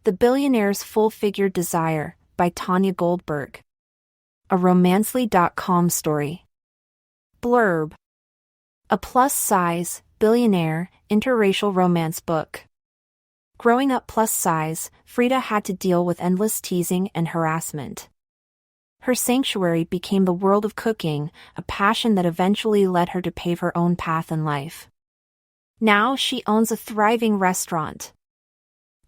The Billionaire's Full-Figured Desire, by Tanya Goldberg. A Romancely.com story. Blurb. A plus-size, billionaire, interracial romance book. Growing up plus-size, Frida had to deal with endless teasing and harassment. Her sanctuary became the world of cooking, a passion that eventually led her to pave her own path in life. Now she owns a thriving restaurant.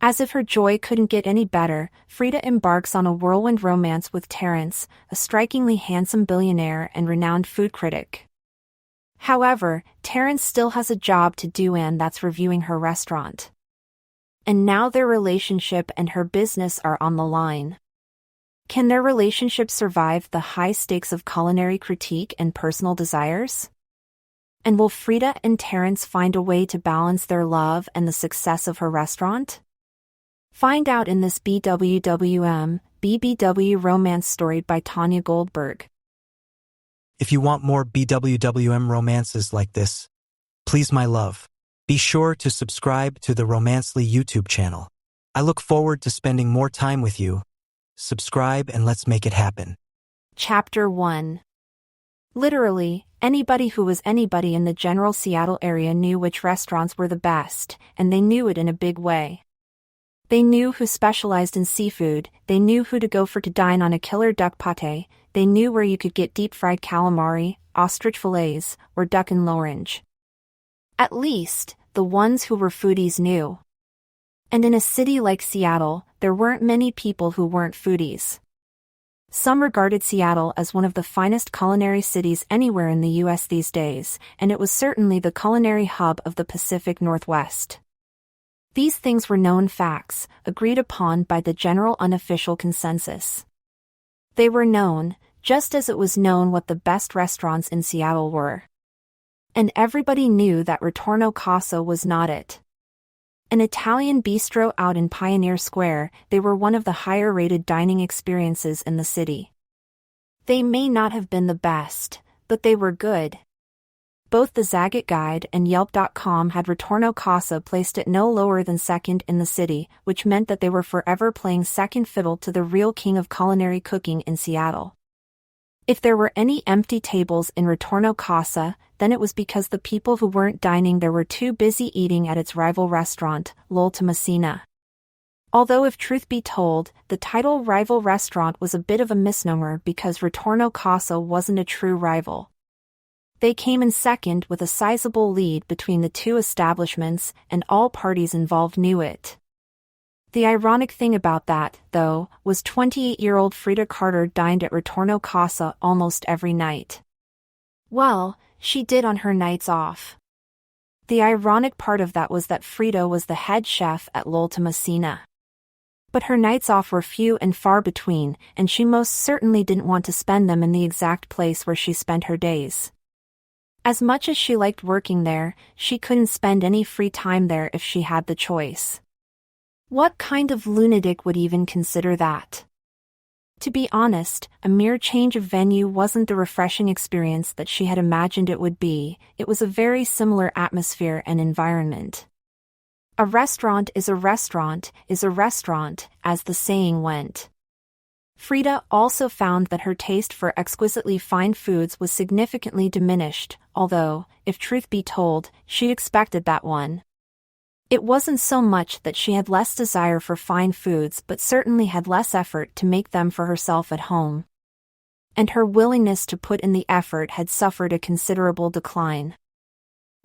As if her joy couldn't get any better, Frida embarks on a whirlwind romance with Terrence, a strikingly handsome billionaire and renowned food critic. However, Terrence still has a job to do, and that's reviewing her restaurant. And now their relationship and her business are on the line. Can their relationship survive the high stakes of culinary critique and personal desires? And will Frida and Terrence find a way to balance their love and the success of her restaurant? Find out in this BWWM, BBW romance story by Tanya Goldberg. If you want more BWWM romances like this, please, my love, be sure to subscribe to the Romancely YouTube channel. I look forward to spending more time with you. Subscribe and let's make it happen. Chapter 1. Literally, anybody who was anybody in the general Seattle area knew which restaurants were the best, and they knew it in a big way. They knew who specialized in seafood, they knew who to go for to dine on a killer duck pate, they knew where you could get deep-fried calamari, ostrich fillets, or duck and l'orange. At least, the ones who were foodies knew. And in a city like Seattle, there weren't many people who weren't foodies. Some regarded Seattle as one of the finest culinary cities anywhere in the U.S. these days, and it was certainly the culinary hub of the Pacific Northwest. These things were known facts, agreed upon by the general unofficial consensus. They were known, just as it was known what the best restaurants in Seattle were. And everybody knew that Ritorno Casa was not it. An Italian bistro out in Pioneer Square, they were one of the higher-rated dining experiences in the city. They may not have been the best, but they were good. Both the Zagat Guide and Yelp.com had Ritorno Casa placed at no lower than second in the city, which meant that they were forever playing second fiddle to the real king of culinary cooking in Seattle. If there were any empty tables in Ritorno Casa, then it was because the people who weren't dining there were too busy eating at its rival restaurant, L'Ultima Cena. Although if truth be told, the title rival restaurant was a bit of a misnomer because Ritorno Casa wasn't a true rival. They came in second with a sizable lead between the two establishments, and all parties involved knew it. The ironic thing about that, though, was 28-year-old Frida Carter dined at Ritorno Casa almost every night. Well, she did on her nights off. The ironic part of that was that Frida was the head chef at L'Ultima Cena. But her nights off were few and far between, and she most certainly didn't want to spend them in the exact place where she spent her days. As much as she liked working there, she couldn't spend any free time there if she had the choice. What kind of lunatic would even consider that? To be honest, a mere change of venue wasn't the refreshing experience that she had imagined it would be. It was a very similar atmosphere and environment. A restaurant, is a restaurant, as the saying went. Frida also found that her taste for exquisitely fine foods was significantly diminished, although, if truth be told, she'd expected that one. It wasn't so much that she had less desire for fine foods but certainly had less effort to make them for herself at home. And her willingness to put in the effort had suffered a considerable decline.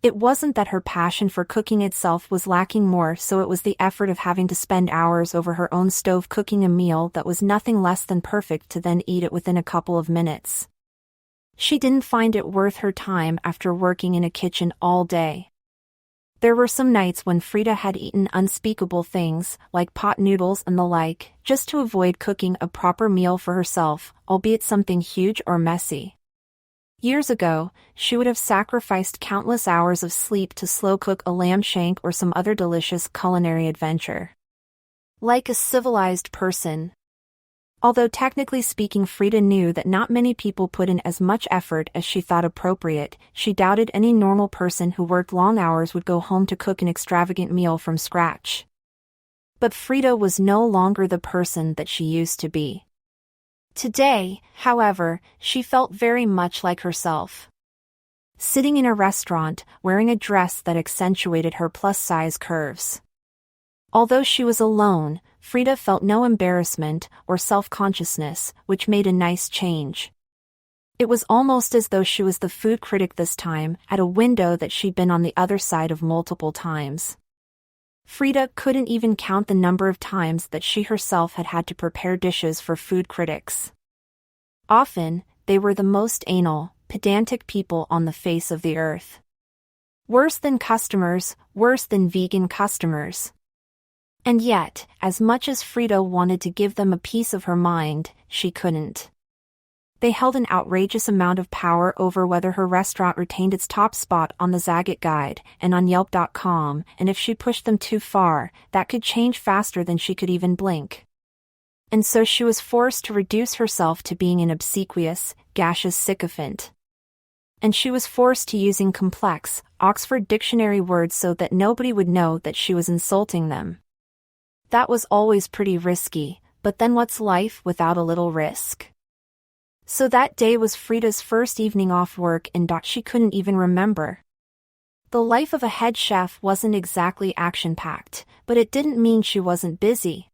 It wasn't that her passion for cooking itself was lacking, more so it was the effort of having to spend hours over her own stove cooking a meal that was nothing less than perfect to then eat it within a couple of minutes. She didn't find it worth her time after working in a kitchen all day. There were some nights when Frida had eaten unspeakable things, like pot noodles and the like, just to avoid cooking a proper meal for herself, albeit something huge or messy. Years ago, she would have sacrificed countless hours of sleep to slow-cook a lamb shank or some other delicious culinary adventure. Like a civilized person. Although technically speaking, Frida knew that not many people put in as much effort as she thought appropriate. She doubted any normal person who worked long hours would go home to cook an extravagant meal from scratch. But Frida was no longer the person that she used to be. Today, however, she felt very much like herself. Sitting in a restaurant, wearing a dress that accentuated her plus-size curves. Although she was alone, Frida felt no embarrassment or self-consciousness, which made a nice change. It was almost as though she was the food critic this time, at a window that she'd been on the other side of multiple times. Frida couldn't even count the number of times that she herself had had to prepare dishes for food critics. Often, they were the most anal, pedantic people on the face of the earth. Worse than customers, worse than vegan customers. And yet, as much as Frida wanted to give them a piece of her mind, she couldn't. They held an outrageous amount of power over whether her restaurant retained its top spot on the Zagat Guide and on Yelp.com, and if she pushed them too far, that could change faster than she could even blink. And so she was forced to reduce herself to being an obsequious, gaseous sycophant. And she was forced to using complex, Oxford Dictionary words so that nobody would know that she was insulting them. That was always pretty risky, but then what's life without a little risk? So that day was Frida's first evening off work and she couldn't even remember. The life of a head chef wasn't exactly action-packed, but it didn't mean she wasn't busy.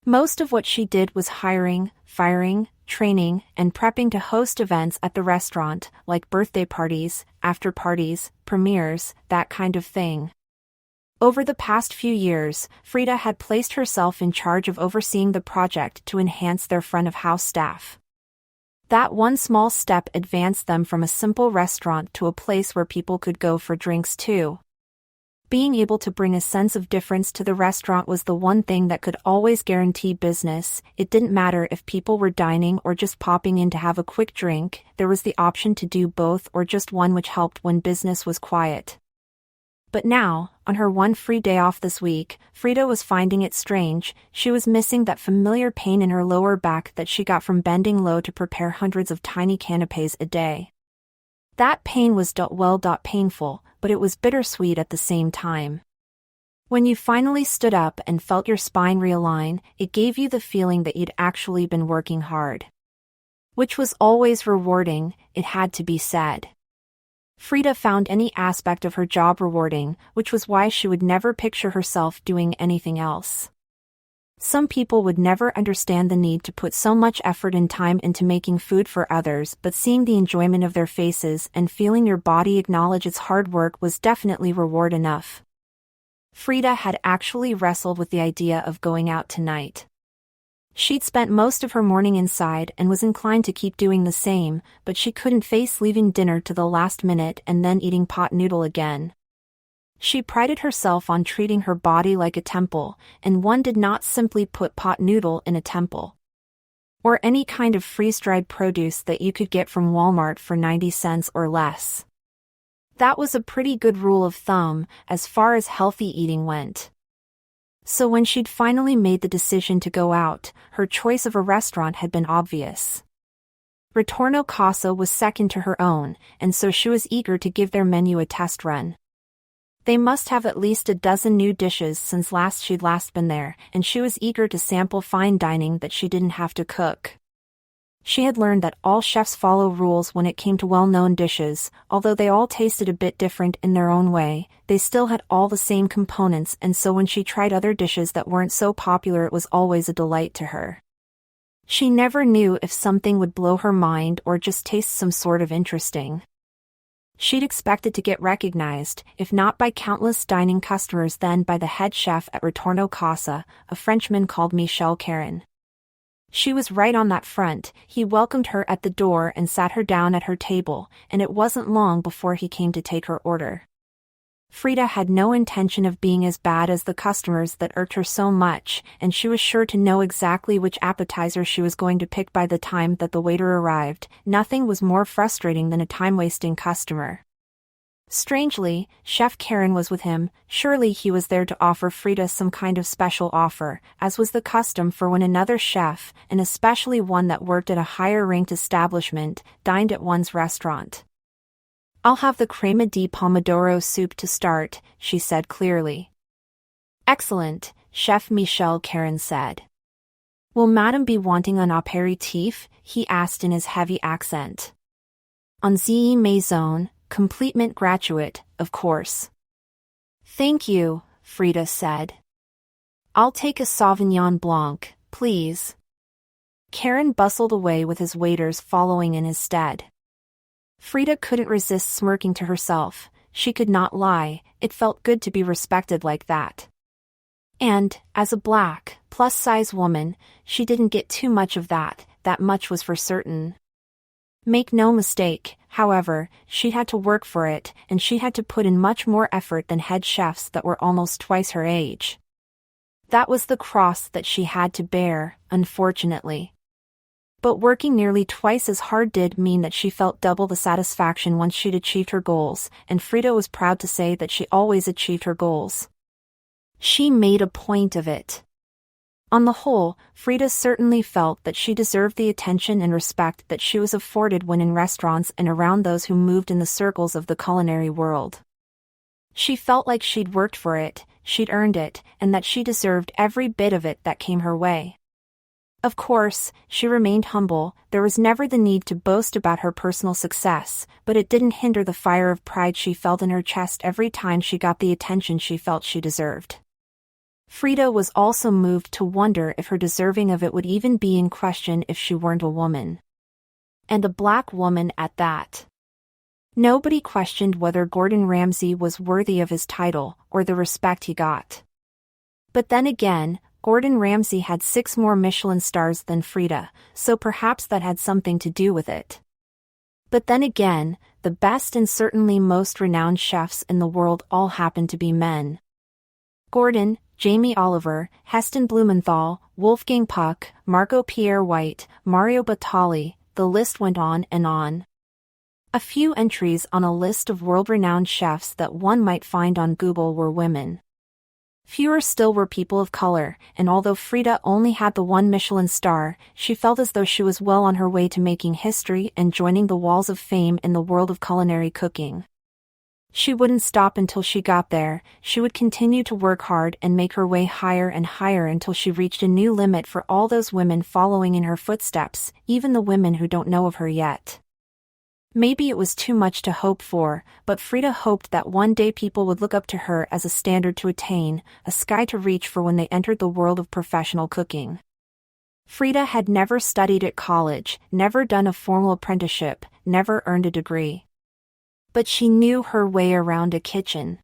Most of what she did was hiring, firing, training, and prepping to host events at the restaurant, like birthday parties, after-parties, premieres, that kind of thing. Over the past few years, Frida had placed herself in charge of overseeing the project to enhance their front-of-house staff. That one small step advanced them from a simple restaurant to a place where people could go for drinks too. Being able to bring a sense of difference to the restaurant was the one thing that could always guarantee business. It didn't matter if people were dining or just popping in to have a quick drink, there was the option to do both or just one, which helped when business was quiet. But now, on her one free day off this week, Frida was finding it strange. She was missing that familiar pain in her lower back that she got from bending low to prepare hundreds of tiny canapes a day. That pain was painful, but it was bittersweet at the same time. When you finally stood up and felt your spine realign, it gave you the feeling that you'd actually been working hard. Which was always rewarding, it had to be said. Frida found any aspect of her job rewarding, which was why she would never picture herself doing anything else. Some people would never understand the need to put so much effort and time into making food for others, but seeing the enjoyment of their faces and feeling your body acknowledge its hard work was definitely reward enough. Frida had actually wrestled with the idea of going out tonight. She'd spent most of her morning inside and was inclined to keep doing the same, but she couldn't face leaving dinner to the last minute and then eating pot noodle again. She prided herself on treating her body like a temple, and one did not simply put pot noodle in a temple. Or any kind of freeze-dried produce that you could get from Walmart for 90 cents or less. That was a pretty good rule of thumb, as far as healthy eating went. So when she'd finally made the decision to go out, her choice of a restaurant had been obvious. Ritorno Casa was second to her own, and so she was eager to give their menu a test run. They must have at least a dozen new dishes since she'd last been there, and she was eager to sample fine dining that she didn't have to cook. She had learned that all chefs follow rules when it came to well-known dishes. Although they all tasted a bit different in their own way, they still had all the same components, and so when she tried other dishes that weren't so popular, it was always a delight to her. She never knew if something would blow her mind or just taste some sort of interesting. She'd expected to get recognized, if not by countless dining customers, then by the head chef at Ritorno Casa, a Frenchman called Michel Caron. She was right on that front. He welcomed her at the door and sat her down at her table, and it wasn't long before he came to take her order. Frida had no intention of being as bad as the customers that irked her so much, and she was sure to know exactly which appetizer she was going to pick by the time that the waiter arrived. Nothing was more frustrating than a time-wasting customer. Strangely, Chef Caron was with him. Surely he was there to offer Frida some kind of special offer, as was the custom for when another chef, and especially one that worked at a higher-ranked establishment, dined at one's restaurant. "I'll have the crema di pomodoro soup to start," she said clearly. "Excellent," Chef Michel Karen said. Will Madame be wanting an apéritif? He asked in his heavy accent. En zie maison, completement gratuit, of course. Thank you, Frida said. I'll take a Sauvignon Blanc, please. Karen bustled away with his waiters following in his stead. Frida couldn't resist smirking to herself. She could not lie, it felt good to be respected like that. And, as a black, plus-size woman, she didn't get too much of that much was for certain. Make no mistake, however, she had to work for it, and she had to put in much more effort than head chefs that were almost twice her age. That was the cross that she had to bear, unfortunately. But working nearly twice as hard did mean that she felt double the satisfaction once she'd achieved her goals, and Frida was proud to say that she always achieved her goals. She made a point of it. On the whole, Frida certainly felt that she deserved the attention and respect that she was afforded when in restaurants and around those who moved in the circles of the culinary world. She felt like she'd worked for it, she'd earned it, and that she deserved every bit of it that came her way. Of course, she remained humble, there was never the need to boast about her personal success, but it didn't hinder the fire of pride she felt in her chest every time she got the attention she felt she deserved. Frida was also moved to wonder if her deserving of it would even be in question if she weren't a woman. And a black woman at that. Nobody questioned whether Gordon Ramsay was worthy of his title or the respect he got. But then again, Gordon Ramsay had 6 more Michelin stars than Frida, so perhaps that had something to do with it. But then again, the best and certainly most renowned chefs in the world all happened to be men. Gordon, Jamie Oliver, Heston Blumenthal, Wolfgang Puck, Margot Pierre White, Mario Batali, the list went on and on. A few entries on a list of world-renowned chefs that one might find on Google were women. Fewer still were people of color, and although Frida only had the 1 Michelin star, she felt as though she was well on her way to making history and joining the walls of fame in the world of culinary cooking. She wouldn't stop until she got there, she would continue to work hard and make her way higher and higher until she reached a new limit for all those women following in her footsteps, even the women who don't know of her yet. Maybe it was too much to hope for, but Frida hoped that one day people would look up to her as a standard to attain, a sky to reach for when they entered the world of professional cooking. Frida had never studied at college, never done a formal apprenticeship, never earned a degree. But she knew her way around a kitchen.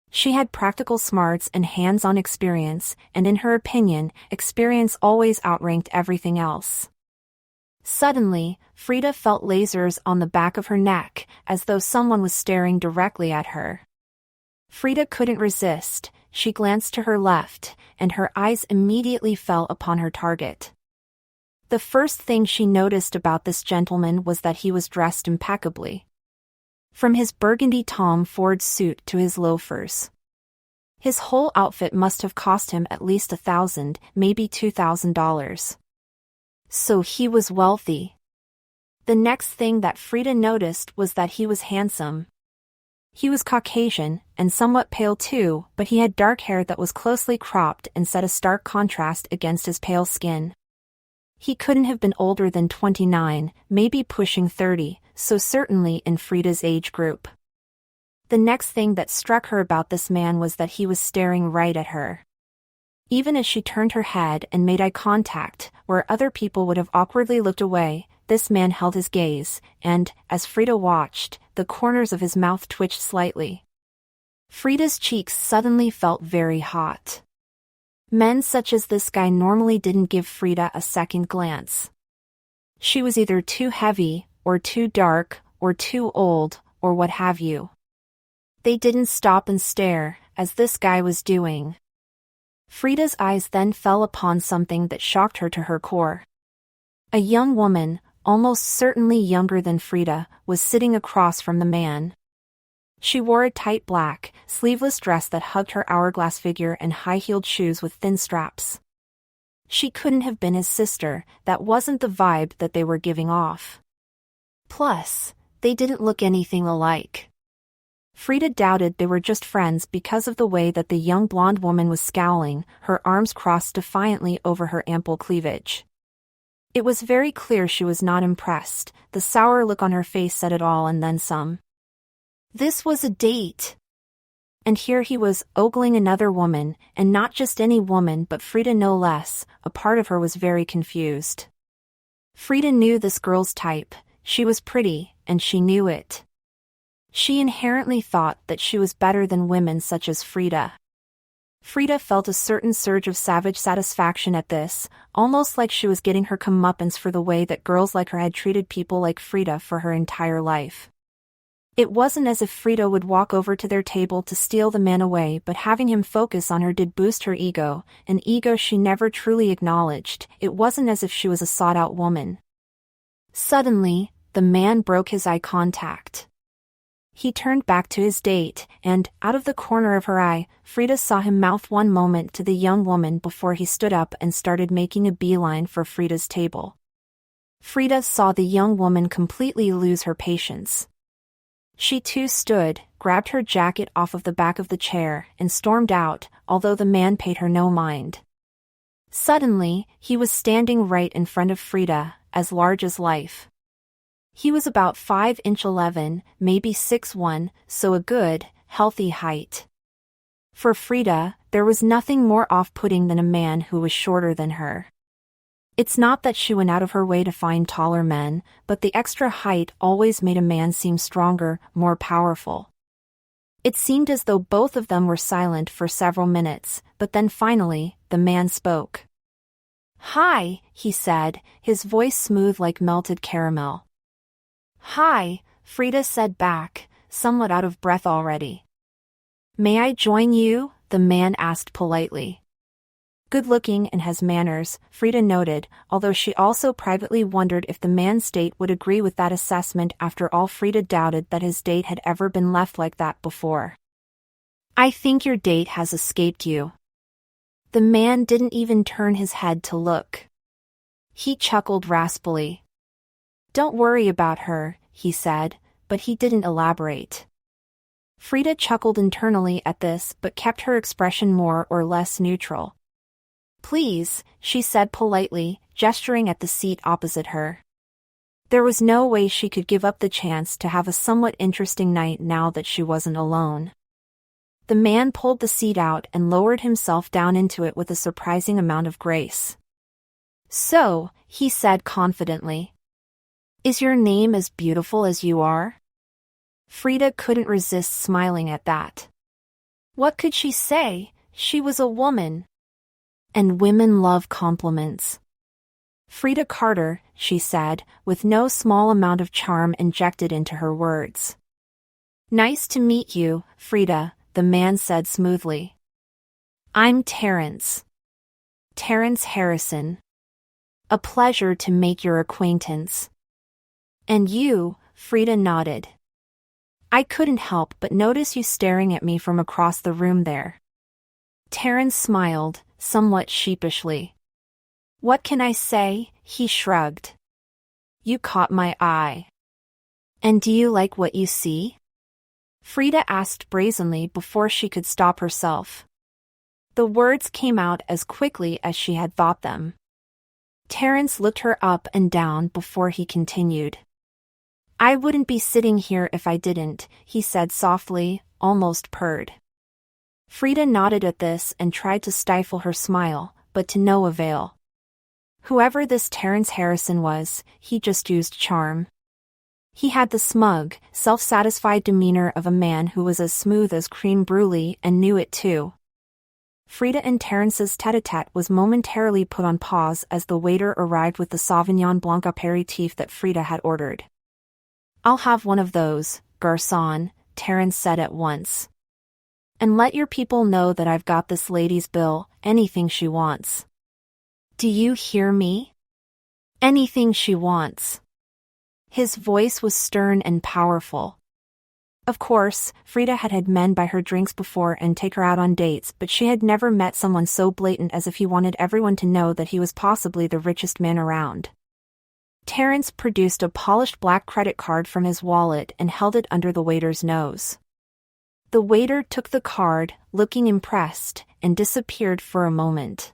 She had practical smarts and hands-on experience, and in her opinion, experience always outranked everything else. Suddenly, Frida felt lasers on the back of her neck, as though someone was staring directly at her. Frida couldn't resist, she glanced to her left, and her eyes immediately fell upon her target. The first thing she noticed about this gentleman was that he was dressed impeccably. From his burgundy Tom Ford suit to his loafers. His whole outfit must have cost him at least $1,000, maybe $2,000. So he was wealthy. The next thing that Frida noticed was that he was handsome. He was Caucasian, and somewhat pale too, but he had dark hair that was closely cropped and set a stark contrast against his pale skin. He couldn't have been older than 29, maybe pushing 30, so certainly in Frida's age group. The next thing that struck her about this man was that he was staring right at her. Even as she turned her head and made eye contact, where other people would have awkwardly looked away, this man held his gaze, and, as Frida watched, the corners of his mouth twitched slightly. Frida's cheeks suddenly felt very hot. Men such as this guy normally didn't give Frida a second glance. She was either too heavy, or too dark, or too old, or what have you. They didn't stop and stare, as this guy was doing. Frida's eyes then fell upon something that shocked her to her core. A young woman, almost certainly younger than Frida, was sitting across from the man. She wore a tight black, sleeveless dress that hugged her hourglass figure and high-heeled shoes with thin straps. She couldn't have been his sister, that wasn't the vibe that they were giving off. Plus, they didn't look anything alike. Frida doubted they were just friends because of the way that the young blonde woman was scowling, her arms crossed defiantly over her ample cleavage. It was very clear she was not impressed, the sour look on her face said it all and then some. This was a date. And here he was, ogling another woman, and not just any woman but Frida no less. A part of her was very confused. Frida knew this girl's type, she was pretty, and she knew it. She inherently thought that she was better than women such as Frida. Frida felt a certain surge of savage satisfaction at this, almost like she was getting her comeuppance for the way that girls like her had treated people like Frida for her entire life. It wasn't as if Frida would walk over to their table to steal the man away, but having him focus on her did boost her ego, an ego she never truly acknowledged. It wasn't as if she was a sought-out woman. Suddenly, the man broke his eye contact. He turned back to his date, and, out of the corner of her eye, Frida saw him mouth one moment to the young woman before he stood up and started making a beeline for Frida's table. Frida saw the young woman completely lose her patience. She too stood, grabbed her jacket off of the back of the chair, and stormed out, although the man paid her no mind. Suddenly, he was standing right in front of Frida, as large as life. He was about 5'11", maybe 6'1", so a good, healthy height. For Frida, there was nothing more off-putting than a man who was shorter than her. It's not that she went out of her way to find taller men, but the extra height always made a man seem stronger, more powerful. It seemed as though both of them were silent for several minutes, but then finally, the man spoke. "Hi," he said, his voice smooth like melted caramel. "Hi," Frida said back, somewhat out of breath already. "May I join you?" the man asked politely. Good-looking and has manners, Frida noted, although she also privately wondered if the man's date would agree with that assessment. After all, Frida doubted that his date had ever been left like that before. "I think your date has escaped you." The man didn't even turn his head to look. He chuckled raspily. "Don't worry about her," he said, but he didn't elaborate. Frida chuckled internally at this but kept her expression more or less neutral. "Please," she said politely, gesturing at the seat opposite her. There was no way she could give up the chance to have a somewhat interesting night now that she wasn't alone. The man pulled the seat out and lowered himself down into it with a surprising amount of grace. "So," he said confidently. "Is your name as beautiful as you are?" Frida couldn't resist smiling at that. What could she say? She was a woman. And women love compliments. "Frida Carter," she said, with no small amount of charm injected into her words. "Nice to meet you, Frida," the man said smoothly. "I'm Terrence. Terrence Harrison. A pleasure to make your acquaintance." "And you?" Frida nodded. "I couldn't help but notice you staring at me from across the room there." Terrence smiled, somewhat sheepishly. "What can I say?" he shrugged. "You caught my eye." "And do you like what you see?" Frida asked brazenly before she could stop herself. The words came out as quickly as she had thought them. Terrence looked her up and down before he continued. "I wouldn't be sitting here if I didn't," he said softly, almost purred. Frida nodded at this and tried to stifle her smile, but to no avail. Whoever this Terrence Harrison was, he just used charm. He had the smug, self-satisfied demeanor of a man who was as smooth as creme brulee and knew it too. Frida and Terrence's tete-a-tete was momentarily put on pause as the waiter arrived with the Sauvignon Blanc aperitif that Frida had ordered. "I'll have one of those, garçon," Terrence said at once. "And let your people know that I've got this lady's bill, anything she wants." "Do you hear me? Anything she wants." His voice was stern and powerful. Of course, Frida had had men buy her drinks before and take her out on dates, but she had never met someone so blatant as if he wanted everyone to know that he was possibly the richest man around. Terrence produced a polished black credit card from his wallet and held it under the waiter's nose. The waiter took the card, looking impressed, and disappeared for a moment.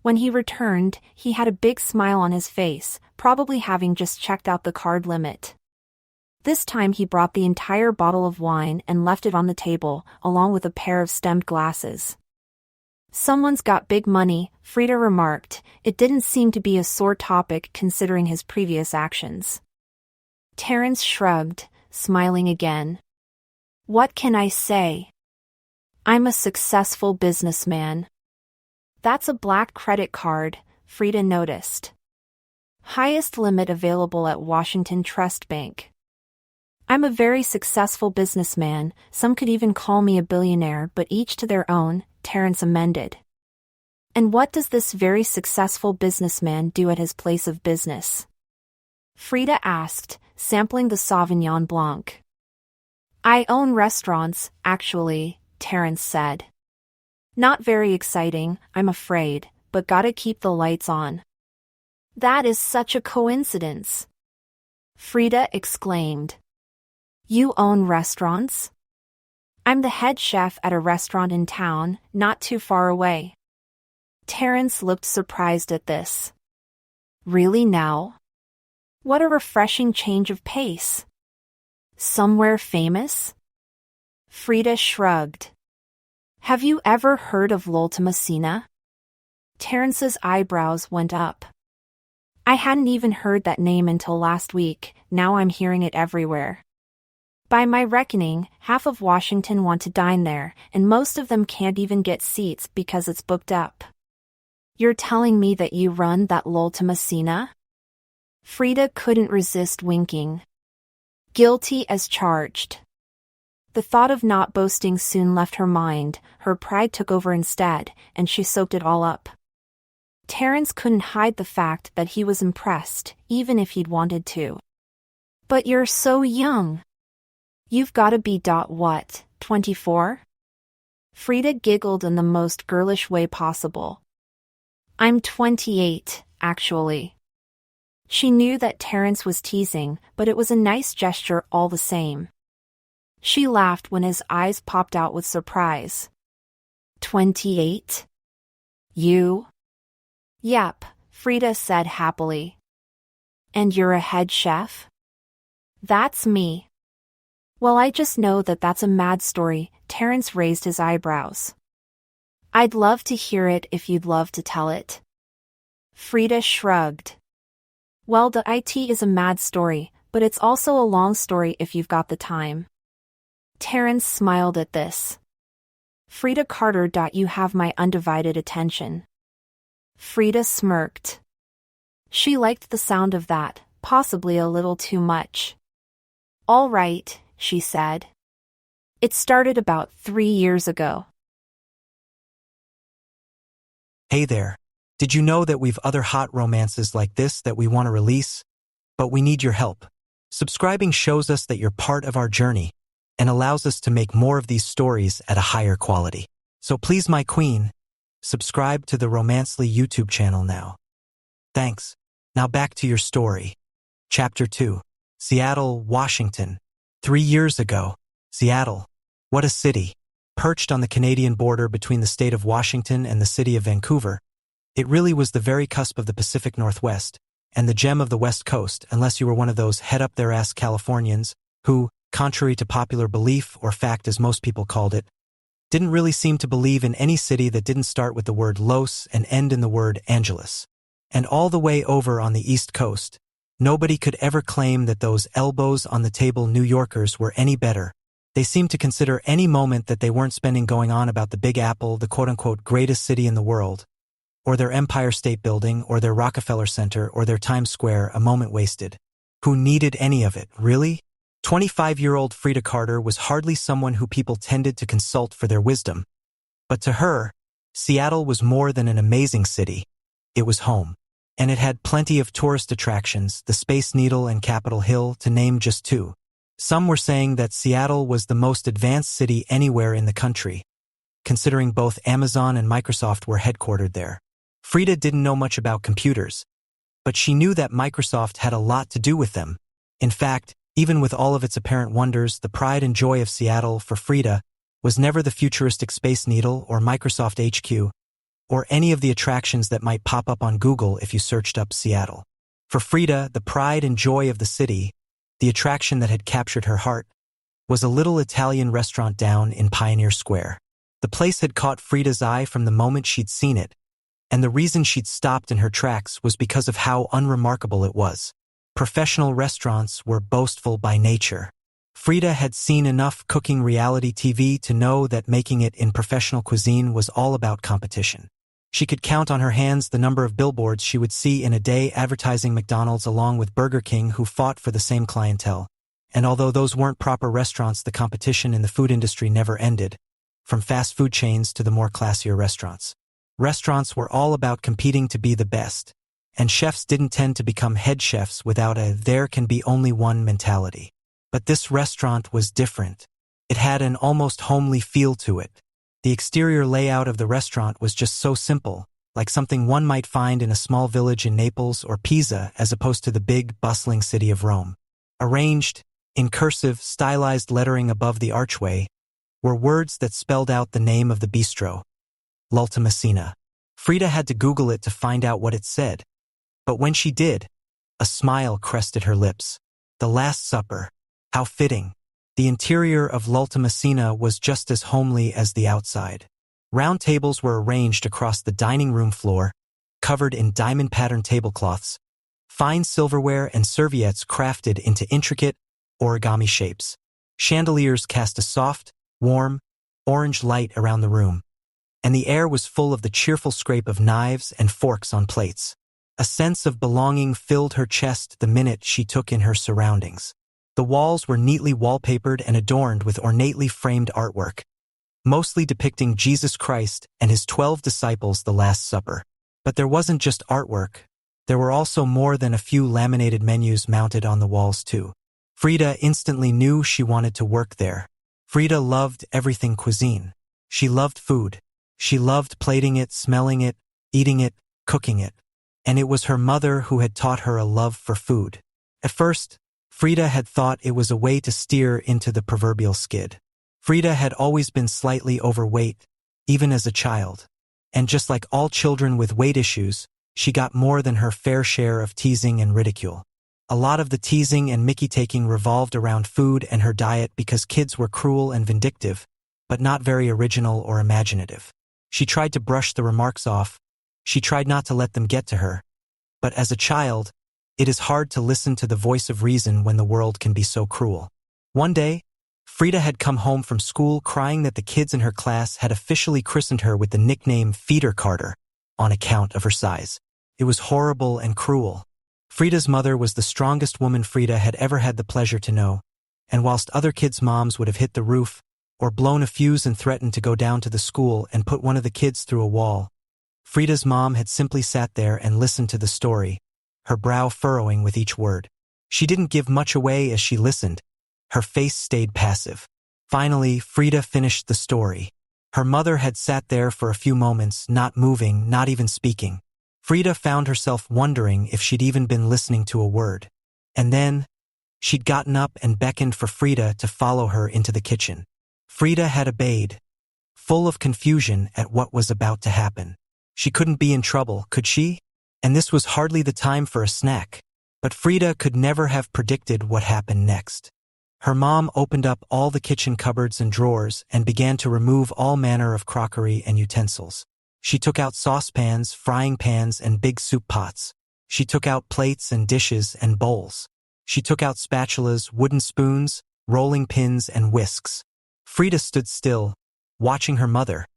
When he returned, he had a big smile on his face, probably having just checked out the card limit. This time he brought the entire bottle of wine and left it on the table, along with a pair of stemmed glasses. Someone's got big money, Frida remarked. It didn't seem to be a sore topic considering his previous actions. Terence shrugged, smiling again. What can I say? I'm a successful businessman. That's a black credit card, Frida noticed. Highest limit available at Washington Trust Bank. I'm a very successful businessman, some could even call me a billionaire, but each to their own, Terence amended. And what does this very successful businessman do at his place of business? Frida asked, sampling the Sauvignon Blanc. I own restaurants, actually, Terence said. Not very exciting, I'm afraid, but gotta keep the lights on. That is such a coincidence. Frida exclaimed. You own restaurants? I'm the head chef at a restaurant in town, not too far away. Terence looked surprised at this. Really now? What a refreshing change of pace. Somewhere famous? Frida shrugged. Have you ever heard of L'Ultimacina? Terence's eyebrows went up. I hadn't even heard that name until last week, now I'm hearing it everywhere. By my reckoning, half of Washington want to dine there, and most of them can't even get seats because it's booked up. You're telling me that you run that L'Ultimacina? Frida couldn't resist winking. Guilty as charged. The thought of not boasting soon left her mind, her pride took over instead, and she soaked it all up. Terence couldn't hide the fact that he was impressed, even if he'd wanted to. But you're so young. You've gotta be what, 24? Frida giggled in the most girlish way possible. I'm 28, actually. She knew that Terence was teasing, but it was a nice gesture all the same. She laughed when his eyes popped out with surprise. 28? You? Yep, Frida said happily. And you're a head chef? That's me. Well, I just know that that's a mad story, Terence raised his eyebrows. I'd love to hear it if you'd love to tell it. Frida shrugged. Well, the IT is a mad story, but it's also a long story if you've got the time. Terence smiled at this. Frida Carter. You have my undivided attention. Frida smirked. She liked the sound of that, possibly a little too much. All right, she said. It started about 3 years ago. Hey there. Did you know that we've other hot romances like this that we want to release? But we need your help. Subscribing shows us that you're part of our journey and allows us to make more of these stories at a higher quality. So please, my queen, subscribe to the Romancely YouTube channel now. Thanks. Now back to your story. Chapter 2. Seattle, Washington. 3 years ago. Seattle. What a city. Perched on the Canadian border between the state of Washington and the city of Vancouver, it really was the very cusp of the Pacific Northwest and the gem of the West Coast, unless you were one of those head-up-their-ass Californians who, contrary to popular belief or fact as most people called it, didn't really seem to believe in any city that didn't start with the word Los and end in the word Angeles. And all the way over on the East Coast, nobody could ever claim that those elbows-on-the-table New Yorkers were any better. They seemed to consider any moment that they weren't spending going on about the Big Apple, the quote-unquote greatest city in the world, or their Empire State Building, or their Rockefeller Center, or their Times Square, a moment wasted. Who needed any of it, really? 25-year-old Frida Carter was hardly someone who people tended to consult for their wisdom. But to her, Seattle was more than an amazing city. It was home. And it had plenty of tourist attractions, the Space Needle and Capitol Hill, to name just two. Some were saying that Seattle was the most advanced city anywhere in the country, considering both Amazon and Microsoft were headquartered there. Frida didn't know much about computers, but she knew that Microsoft had a lot to do with them. In fact, Even with all of its apparent wonders, the pride and joy of Seattle for Frida was never the futuristic Space Needle or Microsoft HQ, or any of the attractions that might pop up on Google if you searched up Seattle. For Frida, the pride and joy of the city, the attraction that had captured her heart, was a little Italian restaurant down in Pioneer Square. The place had caught Frida's eye from the moment she'd seen it, and the reason she'd stopped in her tracks was because of how unremarkable it was. Professional restaurants were boastful by nature. Frida had seen enough cooking reality TV to know that making it in professional cuisine was all about competition. She could count on her hands the number of billboards she would see in a day advertising McDonald's along with Burger King, who fought for the same clientele. And although those weren't proper restaurants, the competition in the food industry never ended, from fast food chains to the more classier restaurants. Restaurants were all about competing to be the best, and chefs didn't tend to become head chefs without a "there can be only one" mentality. But this restaurant was different. It had an almost homely feel to it. The exterior layout of the restaurant was just so simple, like something one might find in a small village in Naples or Pisa as opposed to the big, bustling city of Rome. Arranged, in cursive, stylized lettering above the archway, were words that spelled out the name of the bistro, L'Ultima Cena. Frida had to Google it to find out what it said, but when she did, a smile crested her lips. The Last Supper. How fitting. The interior of L'Ultima Cena was just as homely as the outside. Round tables were arranged across the dining room floor, covered in diamond-patterned tablecloths, fine silverware and serviettes crafted into intricate, origami shapes. Chandeliers cast a soft, warm, orange light around the room, and the air was full of the cheerful scrape of knives and forks on plates. A sense of belonging filled her chest the minute she took in her surroundings. The walls were neatly wallpapered and adorned with ornately framed artwork, mostly depicting Jesus Christ and his 12 disciples, the Last Supper. But there wasn't just artwork. There were also more than a few laminated menus mounted on the walls too. Frida instantly knew she wanted to work there. Frida loved everything cuisine. She loved food. She loved plating it, smelling it, eating it, cooking it. And it was her mother who had taught her a love for food. At first, Frida had thought it was a way to steer into the proverbial skid. Frida had always been slightly overweight, even as a child. And just like all children with weight issues, she got more than her fair share of teasing and ridicule. A lot of the teasing and mickey-taking revolved around food and her diet because kids were cruel and vindictive, but not very original or imaginative. She tried to brush the remarks off. She tried not to let them get to her. But as a child, it is hard to listen to the voice of reason when the world can be so cruel. One day, Frida had come home from school crying that the kids in her class had officially christened her with the nickname Feeder Carter on account of her size. It was horrible and cruel. Frida's mother was the strongest woman Frida had ever had the pleasure to know, and whilst other kids' moms would have hit the roof or blown a fuse and threatened to go down to the school and put one of the kids through a wall, Frida's mom had simply sat there and listened to the story, her brow furrowing with each word. She didn't give much away as she listened. Her face stayed passive. Finally, Frida finished the story. Her mother had sat there for a few moments, not moving, not even speaking. Frida found herself wondering if she'd even been listening to a word. And then, she'd gotten up and beckoned for Frida to follow her into the kitchen. Frida had obeyed, full of confusion at what was about to happen. She couldn't be in trouble, could she? And this was hardly the time for a snack. But Frida could never have predicted what happened next. Her mom opened up all the kitchen cupboards and drawers and began to remove all manner of crockery and utensils. She took out saucepans, frying pans, and big soup pots. She took out plates and dishes and bowls. She took out spatulas, wooden spoons, rolling pins, and whisks. Frida stood still, watching her mother.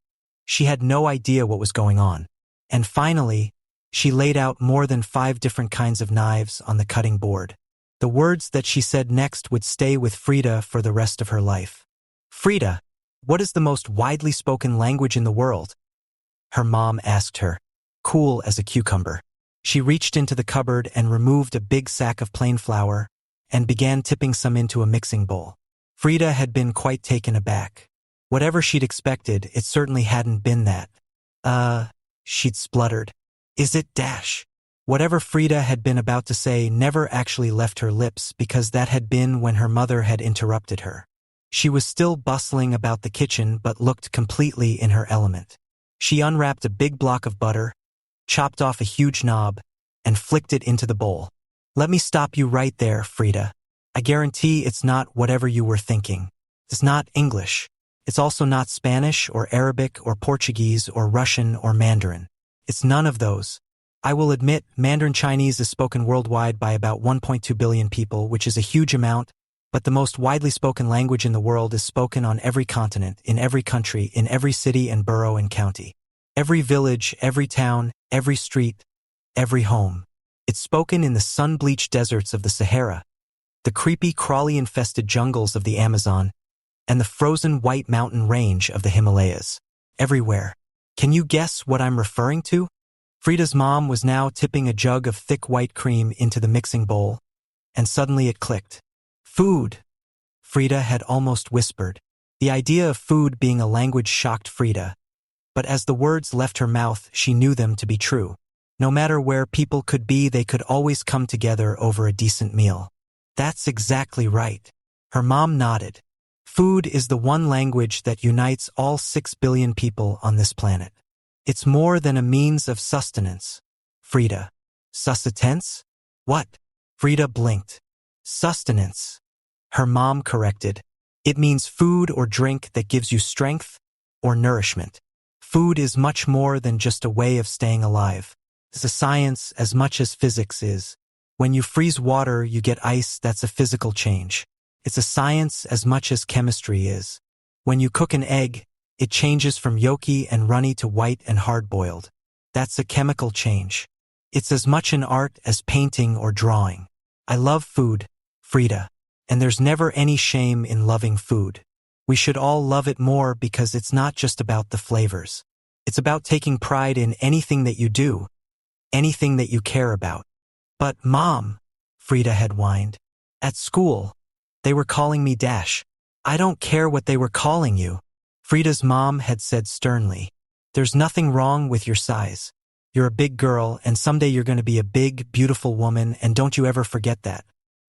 She had no idea what was going on. And finally, she laid out more than 5 different kinds of knives on the cutting board. The words that she said next would stay with Frida for the rest of her life. "Frida, what is the most widely spoken language in the world?" her mom asked her, cool as a cucumber. She reached into the cupboard and removed a big sack of plain flour and began tipping some into a mixing bowl. Frida had been quite taken aback. Whatever she'd expected, it certainly hadn't been that. She'd spluttered. "Is it dash? Whatever Frida had been about to say never actually left her lips because that had been when her mother had interrupted her. She was still bustling about the kitchen but looked completely in her element. She unwrapped a big block of butter, chopped off a huge knob, and flicked it into the bowl. "Let me stop you right there, Frida. I guarantee it's not whatever you were thinking. It's not English. It's also not Spanish or Arabic or Portuguese or Russian or Mandarin. It's none of those. I will admit Mandarin Chinese is spoken worldwide by about 1.2 billion people, which is a huge amount, but the most widely spoken language in the world is spoken on every continent, in every country, in every city and borough and county. Every village, every town, every street, every home. It's spoken in the sun-bleached deserts of the Sahara, the creepy crawly-infested jungles of the Amazon, and the frozen white mountain range of the Himalayas. Everywhere. Can you guess what I'm referring to?" Frida's mom was now tipping a jug of thick white cream into the mixing bowl, and suddenly it clicked. "Food," Frida had almost whispered. The idea of food being a language shocked Frida, but as the words left her mouth, she knew them to be true. No matter where people could be, they could always come together over a decent meal. "That's exactly right." Her mom nodded. "Food is the one language that unites all 6 billion people on this planet. It's more than a means of sustenance." "Frida. Sustenance? What?" Frida blinked. "Sustenance," her mom corrected. "It means food or drink that gives you strength or nourishment. Food is much more than just a way of staying alive. It's a science as much as physics is. When you freeze water, you get ice. That's a physical change. It's a science as much as chemistry is. When you cook an egg, it changes from yolky and runny to white and hard-boiled. That's a chemical change. It's as much an art as painting or drawing. I love food, Frida, and there's never any shame in loving food. We should all love it more because it's not just about the flavors. It's about taking pride in anything that you do, anything that you care about." "But, Mom," Frida had whined, "at school, they were calling me Dash." "I don't care what they were calling you," Frida's mom had said sternly. "There's nothing wrong with your size. You're a big girl, and someday you're going to be a big, beautiful woman, and don't you ever forget that.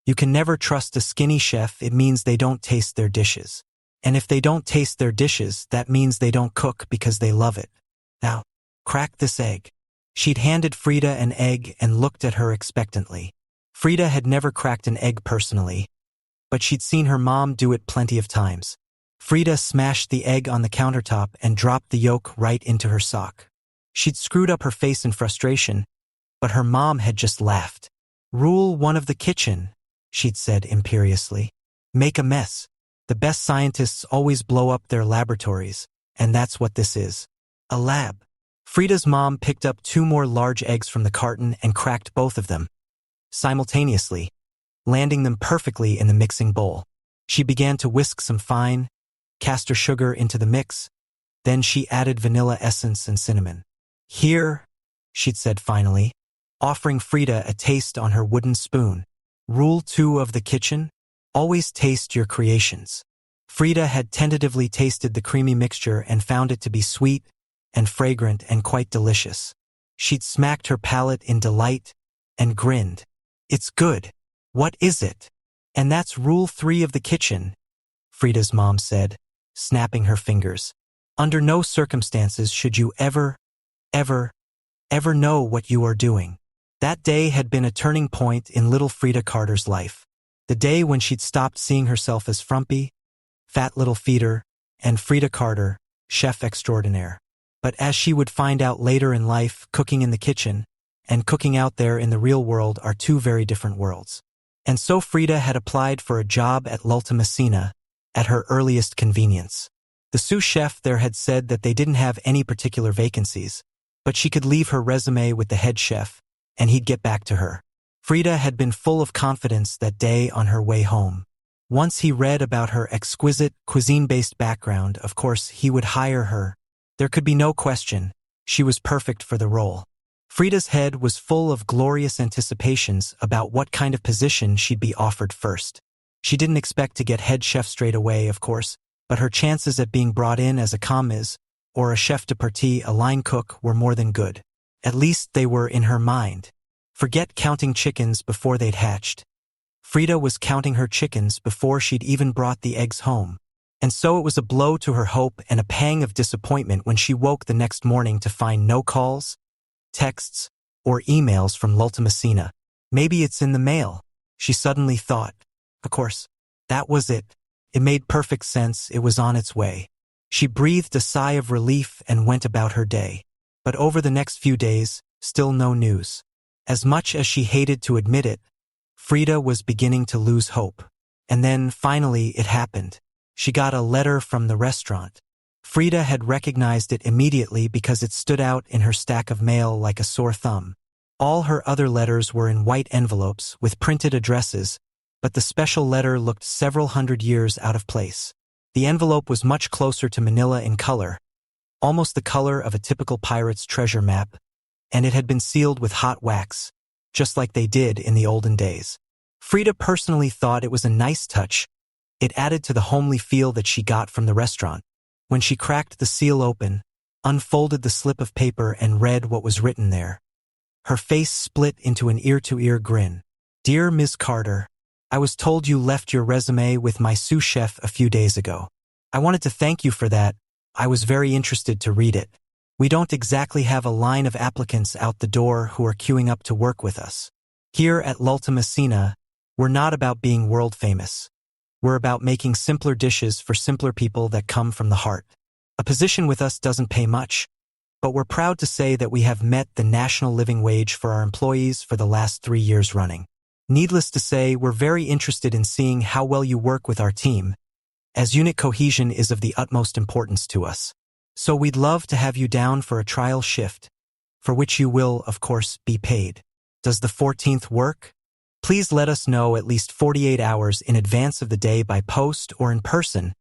You can never trust a skinny chef. It means they don't taste their dishes. And if they don't taste their dishes, that means they don't cook because they love it. Now, crack this egg." She'd handed Frida an egg and looked at her expectantly. Frida had never cracked an egg personally, but she'd seen her mom do it plenty of times. Frida smashed the egg on the countertop and dropped the yolk right into her sock. She'd screwed up her face in frustration, but her mom had just laughed. "Rule 1 of the kitchen," she'd said imperiously. "Make a mess. The best scientists always blow up their laboratories, and that's what this is. A lab." Frida's mom picked up 2 more large eggs from the carton and cracked both of them simultaneously, landing them perfectly in the mixing bowl. She began to whisk some fine, castor sugar into the mix. Then she added vanilla essence and cinnamon. "Here," she'd said finally, offering Frida a taste on her wooden spoon. "Rule 2 of the kitchen, always taste your creations." Frida had tentatively tasted the creamy mixture and found it to be sweet and fragrant and quite delicious. She'd smacked her palate in delight and grinned. "It's good. What is it?" "And that's rule 3 of the kitchen," Frida's mom said, snapping her fingers. "Under no circumstances should you ever know what you are doing." That day had been a turning point in little Frida Carter's life. The day when she'd stopped seeing herself as frumpy, fat little feeder, and Frida Carter, chef extraordinaire. But as she would find out later in life, cooking in the kitchen and cooking out there in the real world are 2 very different worlds. And so Frida had applied for a job at L'Alta Messina at her earliest convenience. The sous chef there had said that they didn't have any particular vacancies, but she could leave her resume with the head chef, and he'd get back to her. Frida had been full of confidence that day on her way home. Once he read about her exquisite, cuisine-based background, of course, he would hire her. There could be no question. She was perfect for the role. Frida's head was full of glorious anticipations about what kind of position she'd be offered first. She didn't expect to get head chef straight away, of course, but her chances at being brought in as a commis or a chef de partie, a line cook, were more than good. At least they were in her mind. Forget counting chickens before they'd hatched. Frida was counting her chickens before she'd even brought the eggs home. And so it was a blow to her hope and a pang of disappointment when she woke the next morning to find no calls, texts, or emails from Lultimacina. Maybe it's in the mail, she suddenly thought. Of course, that was it. It made perfect sense. It was on its way. She breathed a sigh of relief and went about her day. But over the next few days, still no news. As much as she hated to admit it, Frida was beginning to lose hope. And then, finally, it happened. She got a letter from the restaurant. Frida had recognized it immediately because it stood out in her stack of mail like a sore thumb. All her other letters were in white envelopes with printed addresses, but the special letter looked several hundred years out of place. The envelope was much closer to Manila in color, almost the color of a typical pirate's treasure map, and it had been sealed with hot wax, just like they did in the olden days. Frida personally thought it was a nice touch. It added to the homely feel that she got from the restaurant. When she cracked the seal open, unfolded the slip of paper and read what was written there, her face split into an ear-to-ear grin. Dear Ms. Carter, I was told you left your resume with my sous chef a few days ago. I wanted to thank you for that. I was very interested to read it. We don't exactly have a line of applicants out the door who are queuing up to work with us. Here at Lultimacina, we're not about being world famous. We're about making simpler dishes for simpler people that come from the heart. A position with us doesn't pay much, but we're proud to say that we have met the national living wage for our employees for the last 3 years running. Needless to say, we're very interested in seeing how well you work with our team, as unit cohesion is of the utmost importance to us. So we'd love to have you down for a trial shift, for which you will, of course, be paid. Does the 14th work? Please let us know at least 48 hours in advance of the day by post or in person,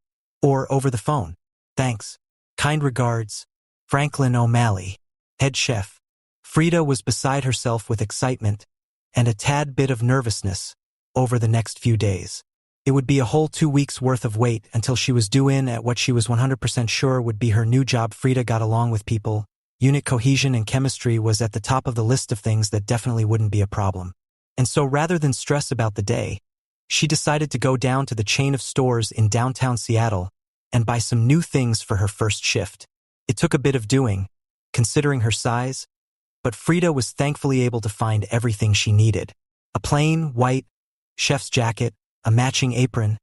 or over the phone. Thanks. Kind regards, Franklin O'Malley, head chef. Frida was beside herself with excitement and a tad bit of nervousness over the next few days. It would be a whole 2 weeks' worth of wait until she was due in at what she was 100% sure would be her new job. Frida got along with people. Unit cohesion and chemistry was at the top of the list of things that definitely wouldn't be a problem. And so rather than stress about the day, she decided to go down to the chain of stores in downtown Seattle and buy some new things for her first shift. It took a bit of doing, considering her size, but Frida was thankfully able to find everything she needed. A plain, white, chef's jacket, a matching apron,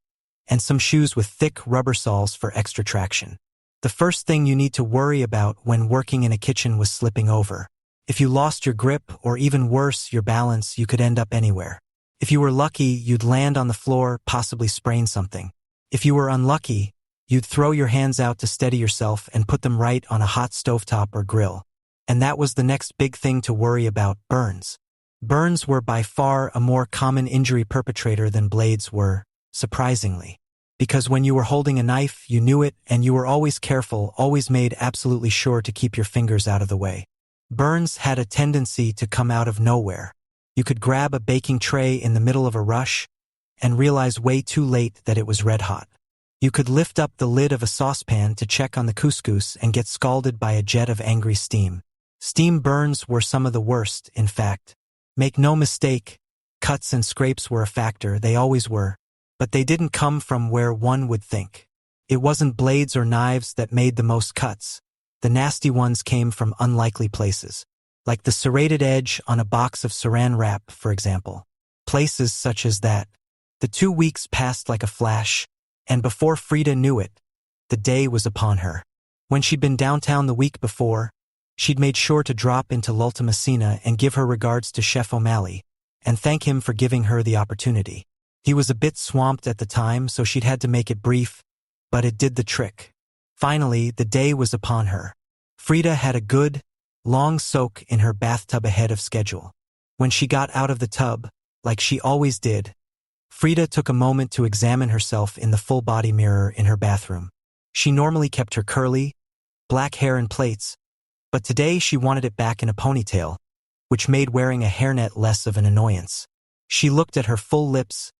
and some shoes with thick rubber soles for extra traction. The first thing you need to worry about when working in a kitchen was slipping over. If you lost your grip, or even worse, your balance, you could end up anywhere. If you were lucky, you'd land on the floor, possibly sprain something. If you were unlucky, you'd throw your hands out to steady yourself and put them right on a hot stovetop or grill. And that was the next big thing to worry about: burns. Burns were by far a more common injury perpetrator than blades were, surprisingly. Because when you were holding a knife, you knew it, and you were always careful, always made absolutely sure to keep your fingers out of the way. Burns had a tendency to come out of nowhere. You could grab a baking tray in the middle of a rush and realize way too late that it was red hot. You could lift up the lid of a saucepan to check on the couscous and get scalded by a jet of angry steam. Steam burns were some of the worst, in fact. Make no mistake, cuts and scrapes were a factor, they always were, but they didn't come from where one would think. It wasn't blades or knives that made the most cuts. The nasty ones came from unlikely places, like the serrated edge on a box of saran wrap, for example. Places such as that. The 2 weeks passed like a flash, and before Frida knew it, the day was upon her. When she'd been downtown the week before, she'd made sure to drop into Lultimacina and give her regards to Chef O'Malley, and thank him for giving her the opportunity. He was a bit swamped at the time, so she'd had to make it brief, but it did the trick. Finally, the day was upon her. Frida had a good, long soak in her bathtub ahead of schedule. When she got out of the tub, like she always did, Frida took a moment to examine herself in the full-body mirror in her bathroom. She normally kept her curly, black hair in plaits, but today she wanted it back in a ponytail, which made wearing a hairnet less of an annoyance. She looked at her full lips,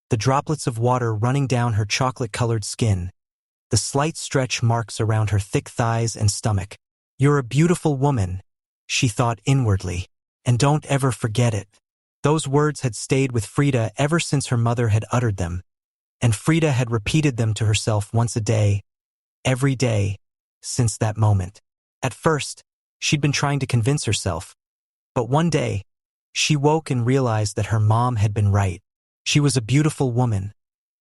the droplets of water running down her chocolate-colored skin, the slight stretch marks around her thick thighs and stomach. "You're a beautiful woman," she thought inwardly. and don't ever forget it. Those words had stayed with Frida ever since her mother had uttered them, and Frida had repeated them to herself once a day, every day, since that moment. At first, she'd been trying to convince herself, but one day, she woke and realized that her mom had been right. She was a beautiful woman,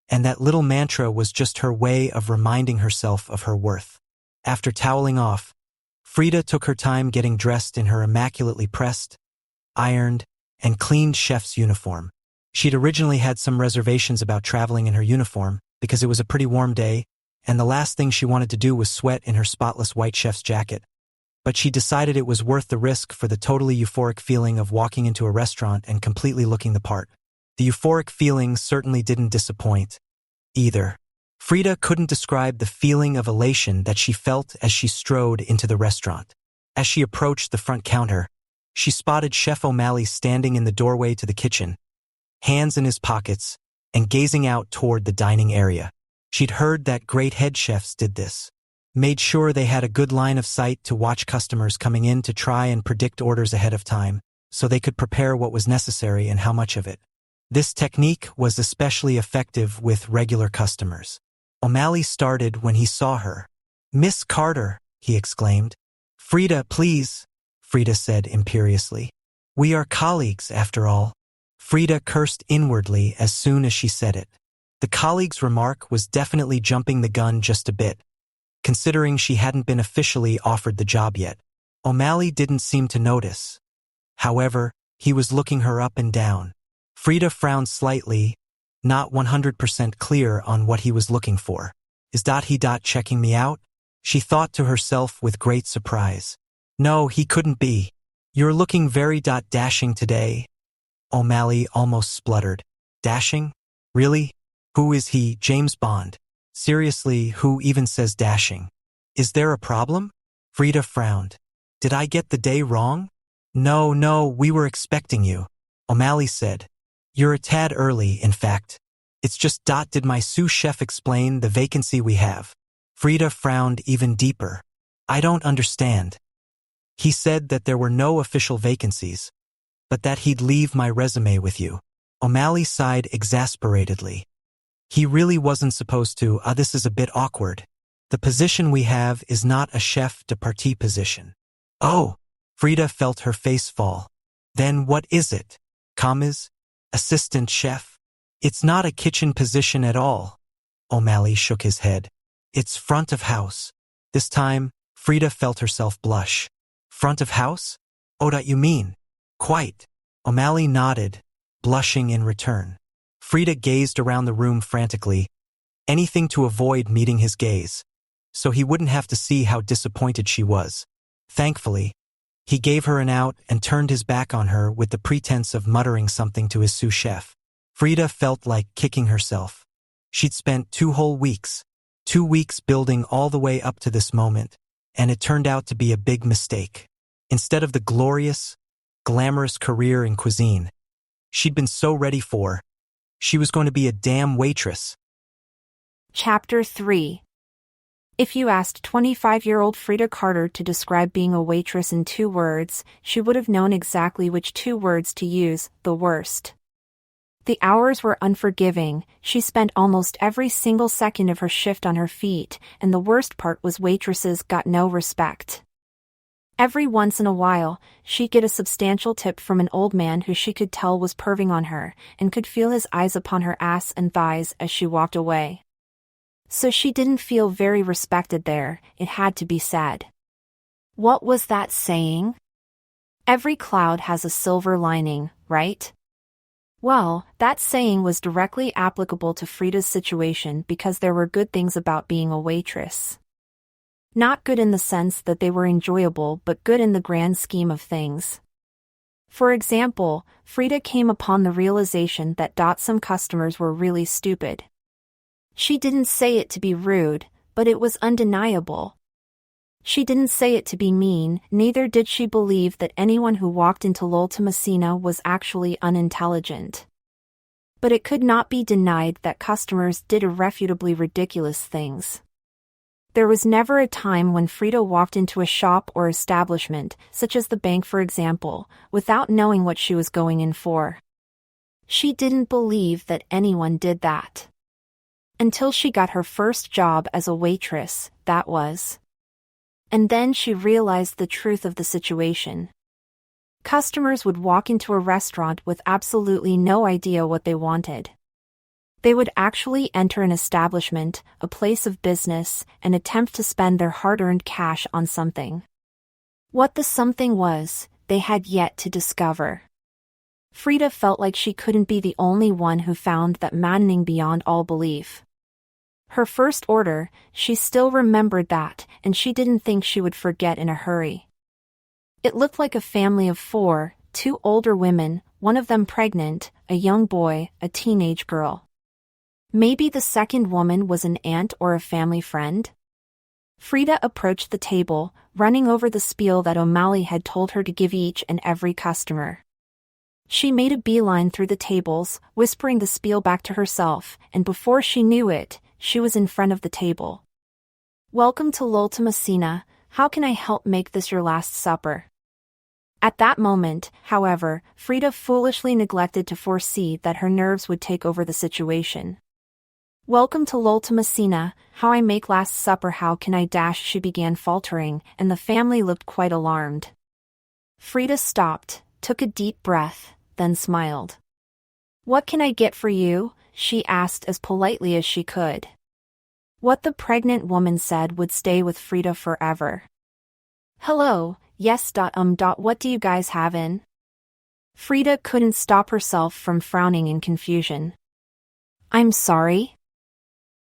and that little mantra was just her way of reminding herself of her worth. After toweling off, Frida took her time getting dressed in her immaculately pressed, ironed, and cleaned chef's uniform. She'd originally had some reservations about traveling in her uniform because it was a pretty warm day, and the last thing she wanted to do was sweat in her spotless white chef's jacket. But she decided it was worth the risk for the totally euphoric feeling of walking into a restaurant and completely looking the part. The euphoric feeling certainly didn't disappoint, either. Frida couldn't describe the feeling of elation that she felt as she strode into the restaurant. As she approached the front counter, she spotted Chef O'Malley standing in the doorway to the kitchen, hands in his pockets, and gazing out toward the dining area. She'd heard that great head chefs did this, made sure they had a good line of sight to watch customers coming in to try and predict orders ahead of time, so they could prepare what was necessary and how much of it. This technique was especially effective with regular customers. O'Malley started when he saw her. "Miss Carter," he exclaimed. "Frida, please," Frida said imperiously. "We are colleagues, after all." Frida cursed inwardly as soon as she said it. The colleague's remark was definitely jumping the gun just a bit, considering she hadn't been officially offered the job yet. O'Malley didn't seem to notice. However, he was looking her up and down. Frida frowned slightly, not 100% clear on what he was looking for. "Is he checking me out?" she thought to herself with great surprise. "No, he couldn't be. You're looking very dashing today." O'Malley almost spluttered. "Dashing? Really? Who is he, James Bond? Seriously, who even says dashing? Is there a problem?" Frida frowned. "Did I get the day wrong?" No, we were expecting you," O'Malley said. "You're a tad early, in fact. It's just did my sous chef explain the vacancy we have?" Frida frowned even deeper. "I don't understand." "He said that there were no official vacancies, but that he'd leave my resume with you." O'Malley sighed exasperatedly. "He really wasn't supposed to. This is a bit awkward. The position we have is not a chef de partie position." "Oh!" Frida felt her face fall. "Then what is it? Commas? Assistant chef? It's not a kitchen position at all." O'Malley shook his head. "It's front of house." This time, Frida felt herself blush. "Front of house? Oh, that you mean?" "Quite." O'Malley nodded, blushing in return. Frida gazed around the room frantically, anything to avoid meeting his gaze, so he wouldn't have to see how disappointed she was. Thankfully, he gave her an out and turned his back on her with the pretense of muttering something to his sous chef. Frida felt like kicking herself. She'd spent 2 whole weeks, 2 weeks building all the way up to this moment, and it turned out to be a big mistake. Instead of the glorious, glamorous career in cuisine she'd been so ready for, she was going to be a damn waitress. Chapter 3. If you asked 25-year-old Frida Carter to describe being a waitress in 2 words, she would have known exactly which 2 words to use: the worst. The hours were unforgiving. She spent almost every single second of her shift on her feet, and the worst part was waitresses got no respect. Every once in a while, she'd get a substantial tip from an old man who she could tell was perving on her, and could feel his eyes upon her ass and thighs as she walked away. So she didn't feel very respected there, it had to be said. What was that saying? Every cloud has a silver lining, right? Well, that saying was directly applicable to Frida's situation because there were good things about being a waitress. Not good in the sense that they were enjoyable, but good in the grand scheme of things. For example, Frida came upon the realization that some customers were really stupid. She didn't say it to be rude, but it was undeniable. She didn't say it to be mean, neither did she believe that anyone who walked into L'Olta Messina was actually unintelligent. But it could not be denied that customers did irrefutably ridiculous things. There was never a time when Frida walked into a shop or establishment, such as the bank for example, without knowing what she was going in for. She didn't believe that anyone did that. Until she got her first job as a waitress, that was. And then she realized the truth of the situation. Customers would walk into a restaurant with absolutely no idea what they wanted. They would actually enter an establishment, a place of business, and attempt to spend their hard-earned cash on something. What the something was, they had yet to discover. Frida felt like she couldn't be the only one who found that maddening beyond all belief. Her first order, she still remembered that, and she didn't think she would forget in a hurry. It looked like a family of 4, 2 older women, one of them pregnant, a young boy, a teenage girl. Maybe the second woman was an aunt or a family friend? Frida approached the table, running over the spiel that O'Malley had told her to give each and every customer. She made a beeline through the tables, whispering the spiel back to herself, and before she knew it, she was in front of the table. "Welcome to l'Ultima Cena. How can I help make this your last supper?" At that moment, however, Frida foolishly neglected to foresee that her nerves would take over the situation. "Welcome to l'Ultima Cena. How I make last supper, how can I dash?" she began faltering, and the family looked quite alarmed. Frida stopped, took a deep breath, then smiled. "What can I get for you?" she asked as politely as she could. What the pregnant woman said would stay with Frida forever. "Hello, yes. What do you guys have in?" Frida couldn't stop herself from frowning in confusion. "I'm sorry?"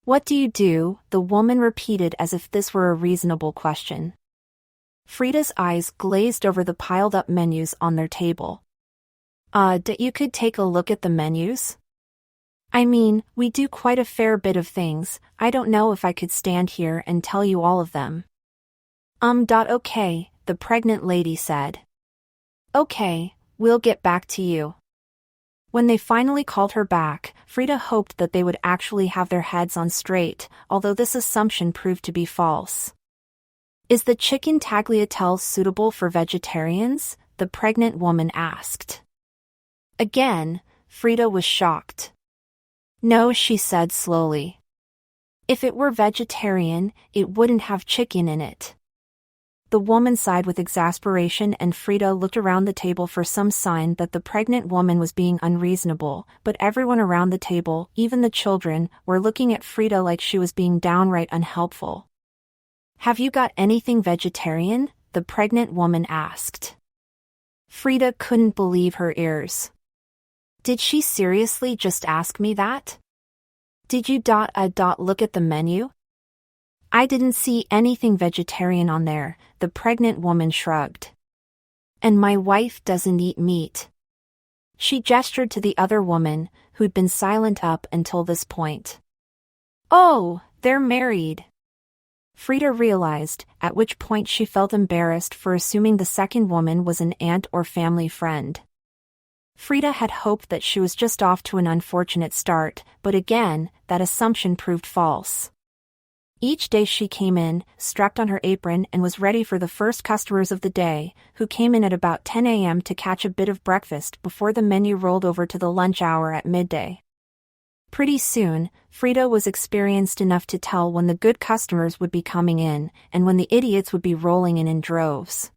"What do you do?" the woman repeated as if this were a reasonable question. Frida's eyes glazed over the piled-up menus on their table. You could take a look at the menus?" "I mean, we do quite a fair bit of things. I don't know if I could stand here and tell you all of them." Okay, the pregnant lady said. "Okay, we'll get back to you." When they finally called her back, Frida hoped that they would actually have their heads on straight, although this assumption proved to be false. "Is the chicken tagliatelle suitable for vegetarians?" the pregnant woman asked. Again, Frida was shocked. "No," she said slowly. "If it were vegetarian, it wouldn't have chicken in it." The woman sighed with exasperation and Frida looked around the table for some sign that the pregnant woman was being unreasonable, but everyone around the table, even the children, were looking at Frida like she was being downright unhelpful. "Have you got anything vegetarian?" the pregnant woman asked. Frida couldn't believe her ears. Did she seriously just ask me that? "Did you look at the menu?" "I didn't see anything vegetarian on there," the pregnant woman shrugged. "And my wife doesn't eat meat." She gestured to the other woman, who'd been silent up until this point. "Oh, they're married." Frida realized, at which point she felt embarrassed for assuming the second woman was an aunt or family friend. Frida had hoped that she was just off to an unfortunate start, but again, that assumption proved false. Each day she came in, strapped on her apron and was ready for the first customers of the day, who came in at about 10 a.m. to catch a bit of breakfast before the menu rolled over to the lunch hour at midday. Pretty soon, Frida was experienced enough to tell when the good customers would be coming in, and when the idiots would be rolling in droves.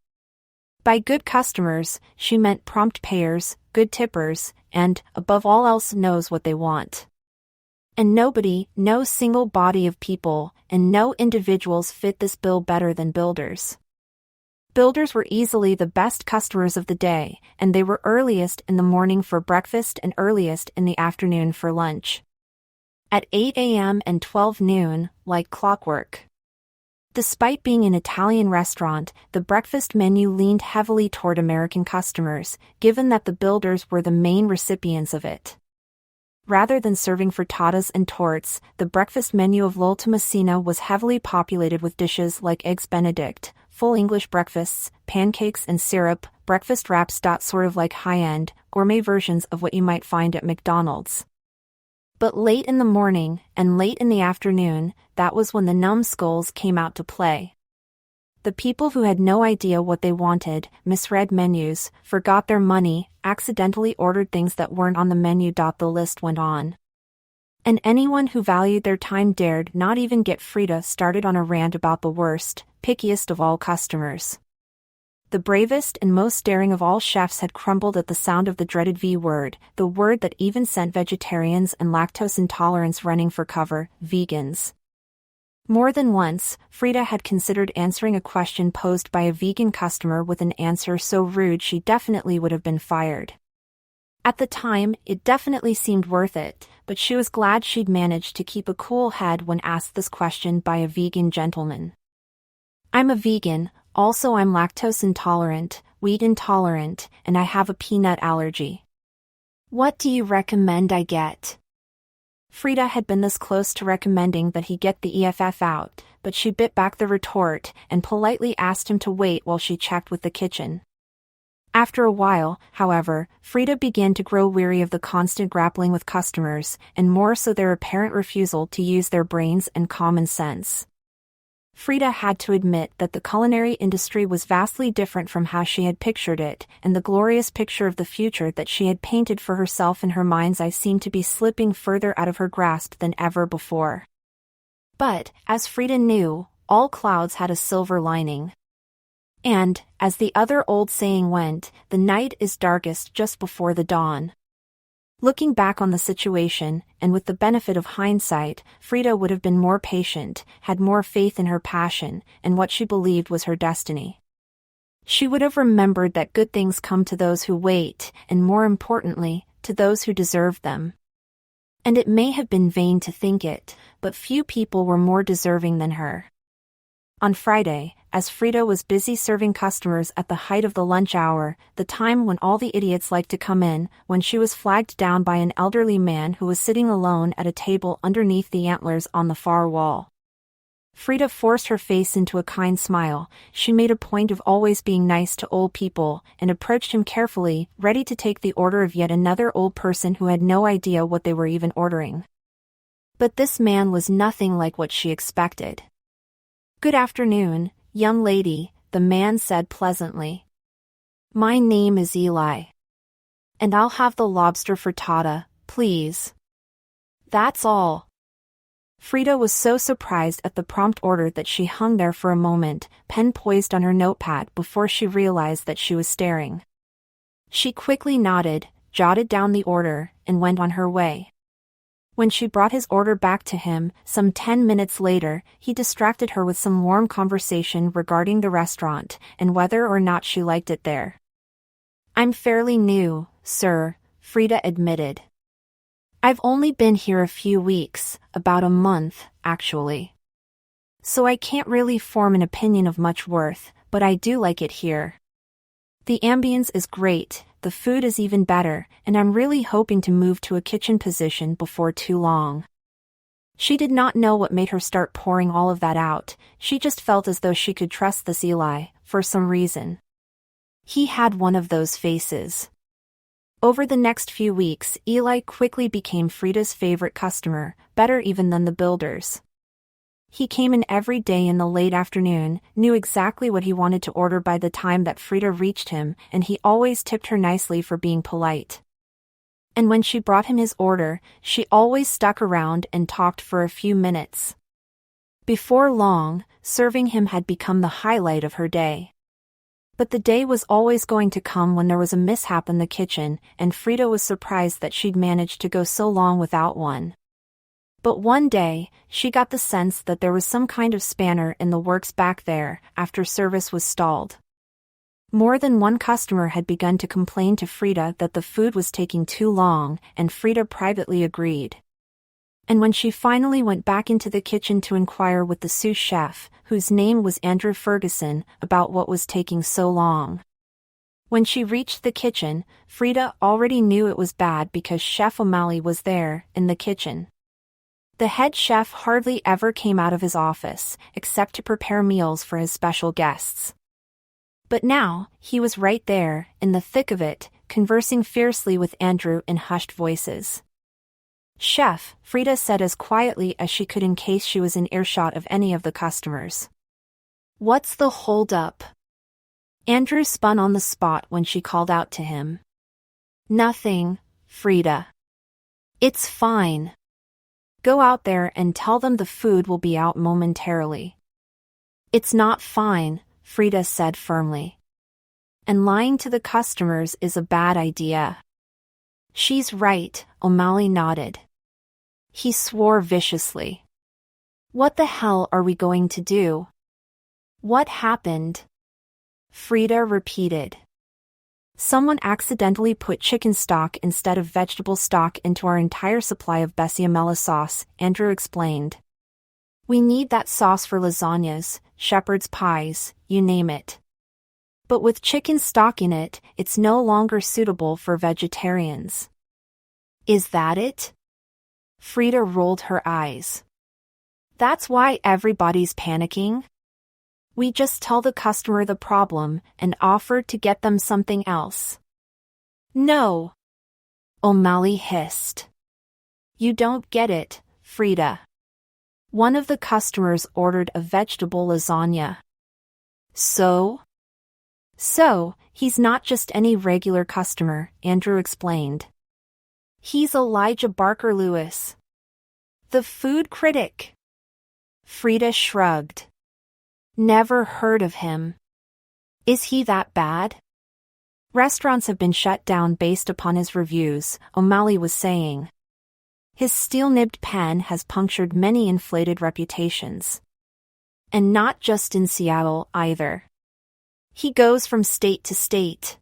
By good customers, she meant prompt payers, good tippers, and, above all else, knows what they want. And nobody, no single body of people, and no individuals fit this bill better than builders. Builders were easily the best customers of the day, and they were earliest in the morning for breakfast and earliest in the afternoon for lunch. At 8 a.m. and 12 noon, like clockwork. Despite being an Italian restaurant, the breakfast menu leaned heavily toward American customers, given that the builders were the main recipients of it. Rather than serving frittatas and torts, the breakfast menu of l'Ultima Cena was heavily populated with dishes like eggs Benedict, full English breakfasts, pancakes and syrup, breakfast wraps. Sort of like high-end, gourmet versions of what you might find at McDonald's. But late in the morning and late in the afternoon, that was when the numbskulls came out to play. The people who had no idea what they wanted, misread menus, forgot their money, accidentally ordered things that weren't on the menu. The list went on. And anyone who valued their time dared not even get Frida started on a rant about the worst, pickiest of all customers. The bravest and most daring of all chefs had crumbled at the sound of the dreaded V word, the word that even sent vegetarians and lactose intolerants running for cover, vegans. More than once, Frida had considered answering a question posed by a vegan customer with an answer so rude she definitely would have been fired. At the time, it definitely seemed worth it, but she was glad she'd managed to keep a cool head when asked this question by a vegan gentleman. "I'm a vegan, also I'm lactose intolerant, wheat intolerant, and I have a peanut allergy. What do you recommend I get?" Frida had been this close to recommending that he get the EFF out, but she bit back the retort and politely asked him to wait while she checked with the kitchen. After a while, however, Frida began to grow weary of the constant grappling with customers, and more so their apparent refusal to use their brains and common sense. Frida had to admit that the culinary industry was vastly different from how she had pictured it, and the glorious picture of the future that she had painted for herself in her mind's eye seemed to be slipping further out of her grasp than ever before. But, as Frida knew, all clouds had a silver lining. And, as the other old saying went, the night is darkest just before the dawn. Looking back on the situation, and with the benefit of hindsight, Frida would have been more patient, had more faith in her passion, and what she believed was her destiny. She would have remembered that good things come to those who wait, and more importantly, to those who deserve them. And it may have been vain to think it, but few people were more deserving than her. On Friday, as Frida was busy serving customers at the height of the lunch hour, the time when all the idiots like to come in, when she was flagged down by an elderly man who was sitting alone at a table underneath the antlers on the far wall. Frida forced her face into a kind smile. She made a point of always being nice to old people, and approached him carefully, ready to take the order of yet another old person who had no idea what they were even ordering. But this man was nothing like what she expected. "Good afternoon, young lady," the man said pleasantly. "My name is Eli. And I'll have the lobster frittata, please. That's all." Frida was so surprised at the prompt order that she hung there for a moment, pen poised on her notepad before she realized that she was staring. She quickly nodded, jotted down the order, and went on her way. When she brought his order back to him, some 10 minutes later, he distracted her with some warm conversation regarding the restaurant, and whether or not she liked it there. "I'm fairly new, sir," Frida admitted. "I've only been here a few weeks, about a month, actually. So I can't really form an opinion of much worth, but I do like it here. The ambience is great, the food is even better, and I'm really hoping to move to a kitchen position before too long." She did not know what made her start pouring all of that out. She just felt as though she could trust this Eli, for some reason. He had one of those faces. Over the next few weeks, Eli quickly became Frida's favorite customer, better even than the builders. He came in every day in the late afternoon, knew exactly what he wanted to order by the time that Frida reached him, and he always tipped her nicely for being polite. And when she brought him his order, she always stuck around and talked for a few minutes. Before long, serving him had become the highlight of her day. But the day was always going to come when there was a mishap in the kitchen, and Frida was surprised that she'd managed to go so long without one. But one day, she got the sense that there was some kind of spanner in the works back there, after service was stalled. More than one customer had begun to complain to Frida that the food was taking too long, and Frida privately agreed. And when she finally went back into the kitchen to inquire with the sous chef, whose name was Andrew Ferguson, about what was taking so long. When she reached the kitchen, Frida already knew it was bad because Chef O'Malley was there, in the kitchen. The head chef hardly ever came out of his office, except to prepare meals for his special guests. But now, he was right there, in the thick of it, conversing fiercely with Andrew in hushed voices. "Chef," Frida said as quietly as she could in case she was in earshot of any of the customers. "What's the hold-up?" Andrew spun on the spot when she called out to him. "Nothing, Frida. It's fine. Go out there and tell them the food will be out momentarily." "It's not fine," Frida said firmly. "And lying to the customers is a bad idea." "She's right," O'Malley nodded. He swore viciously. "What the hell are we going to do?" "What happened?" Frida repeated. "Someone accidentally put chicken stock instead of vegetable stock into our entire supply of bechamel sauce," Andrew explained. "We need that sauce for lasagnas, shepherd's pies, you name it. But with chicken stock in it, it's no longer suitable for vegetarians." "Is that it?" Frida rolled her eyes. "That's why everybody's panicking? We just tell the customer the problem and offer to get them something else." "No," O'Malley hissed. "You don't get it, Frida. One of the customers ordered a vegetable lasagna. So, he's not just any regular customer," Andrew explained. "He's Elijah Barker Lewis, the food critic." Frida shrugged. "Never heard of him. Is he that bad?" "Restaurants have been shut down based upon his reviews," O'Malley was saying. "His steel-nibbed pen has punctured many inflated reputations. And not just in Seattle, either. He goes from state to state.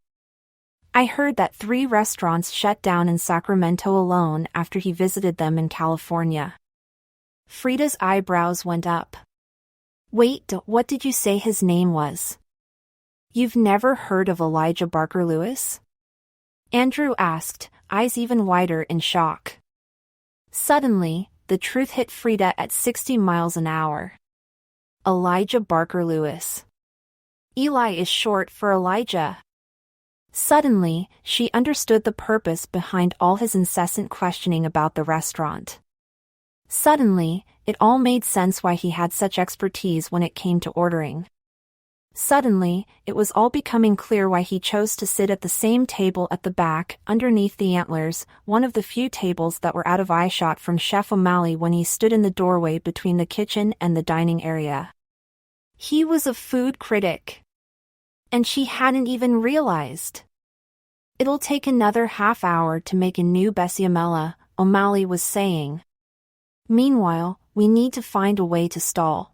I heard that 3 restaurants shut down in Sacramento alone after he visited them in California." Frida's eyebrows went up. "Wait, what did you say his name was?" "You've never heard of Elijah Barker Lewis?" Andrew asked, eyes even wider in shock. Suddenly, the truth hit Frida at 60 miles an hour. Elijah Barker Lewis. Eli is short for Elijah. Suddenly, she understood the purpose behind all his incessant questioning about the restaurant. Suddenly, it all made sense why he had such expertise when it came to ordering. Suddenly, it was all becoming clear why he chose to sit at the same table at the back, underneath the antlers, one of the few tables that were out of eyeshot from Chef O'Malley when he stood in the doorway between the kitchen and the dining area. He was a food critic. And she hadn't even realized. "It'll take another half hour to make a new bechamel," O'Malley was saying. "Meanwhile, we need to find a way to stall."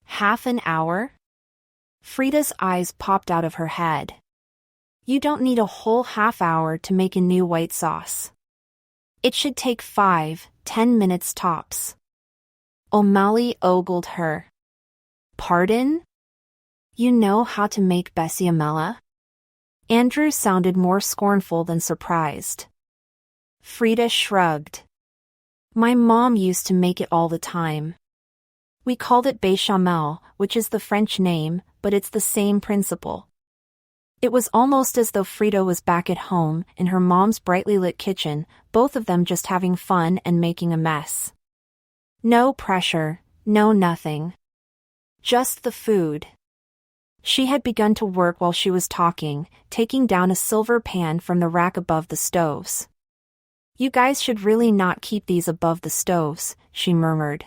"Half an hour?" Frida's eyes popped out of her head. "You don't need a whole half hour to make a new white sauce. It should take 5-10 minutes tops." O'Malley ogled her. "Pardon? You know how to make bechamel?" Andrew sounded more scornful than surprised. Frida shrugged. "My mom used to make it all the time. We called it bechamel, which is the French name, but it's the same principle." It was almost as though Frida was back at home, in her mom's brightly lit kitchen, both of them just having fun and making a mess. No pressure, no nothing. Just the food. She had begun to work while she was talking, taking down a silver pan from the rack above the stoves. "You guys should really not keep these above the stoves," she murmured.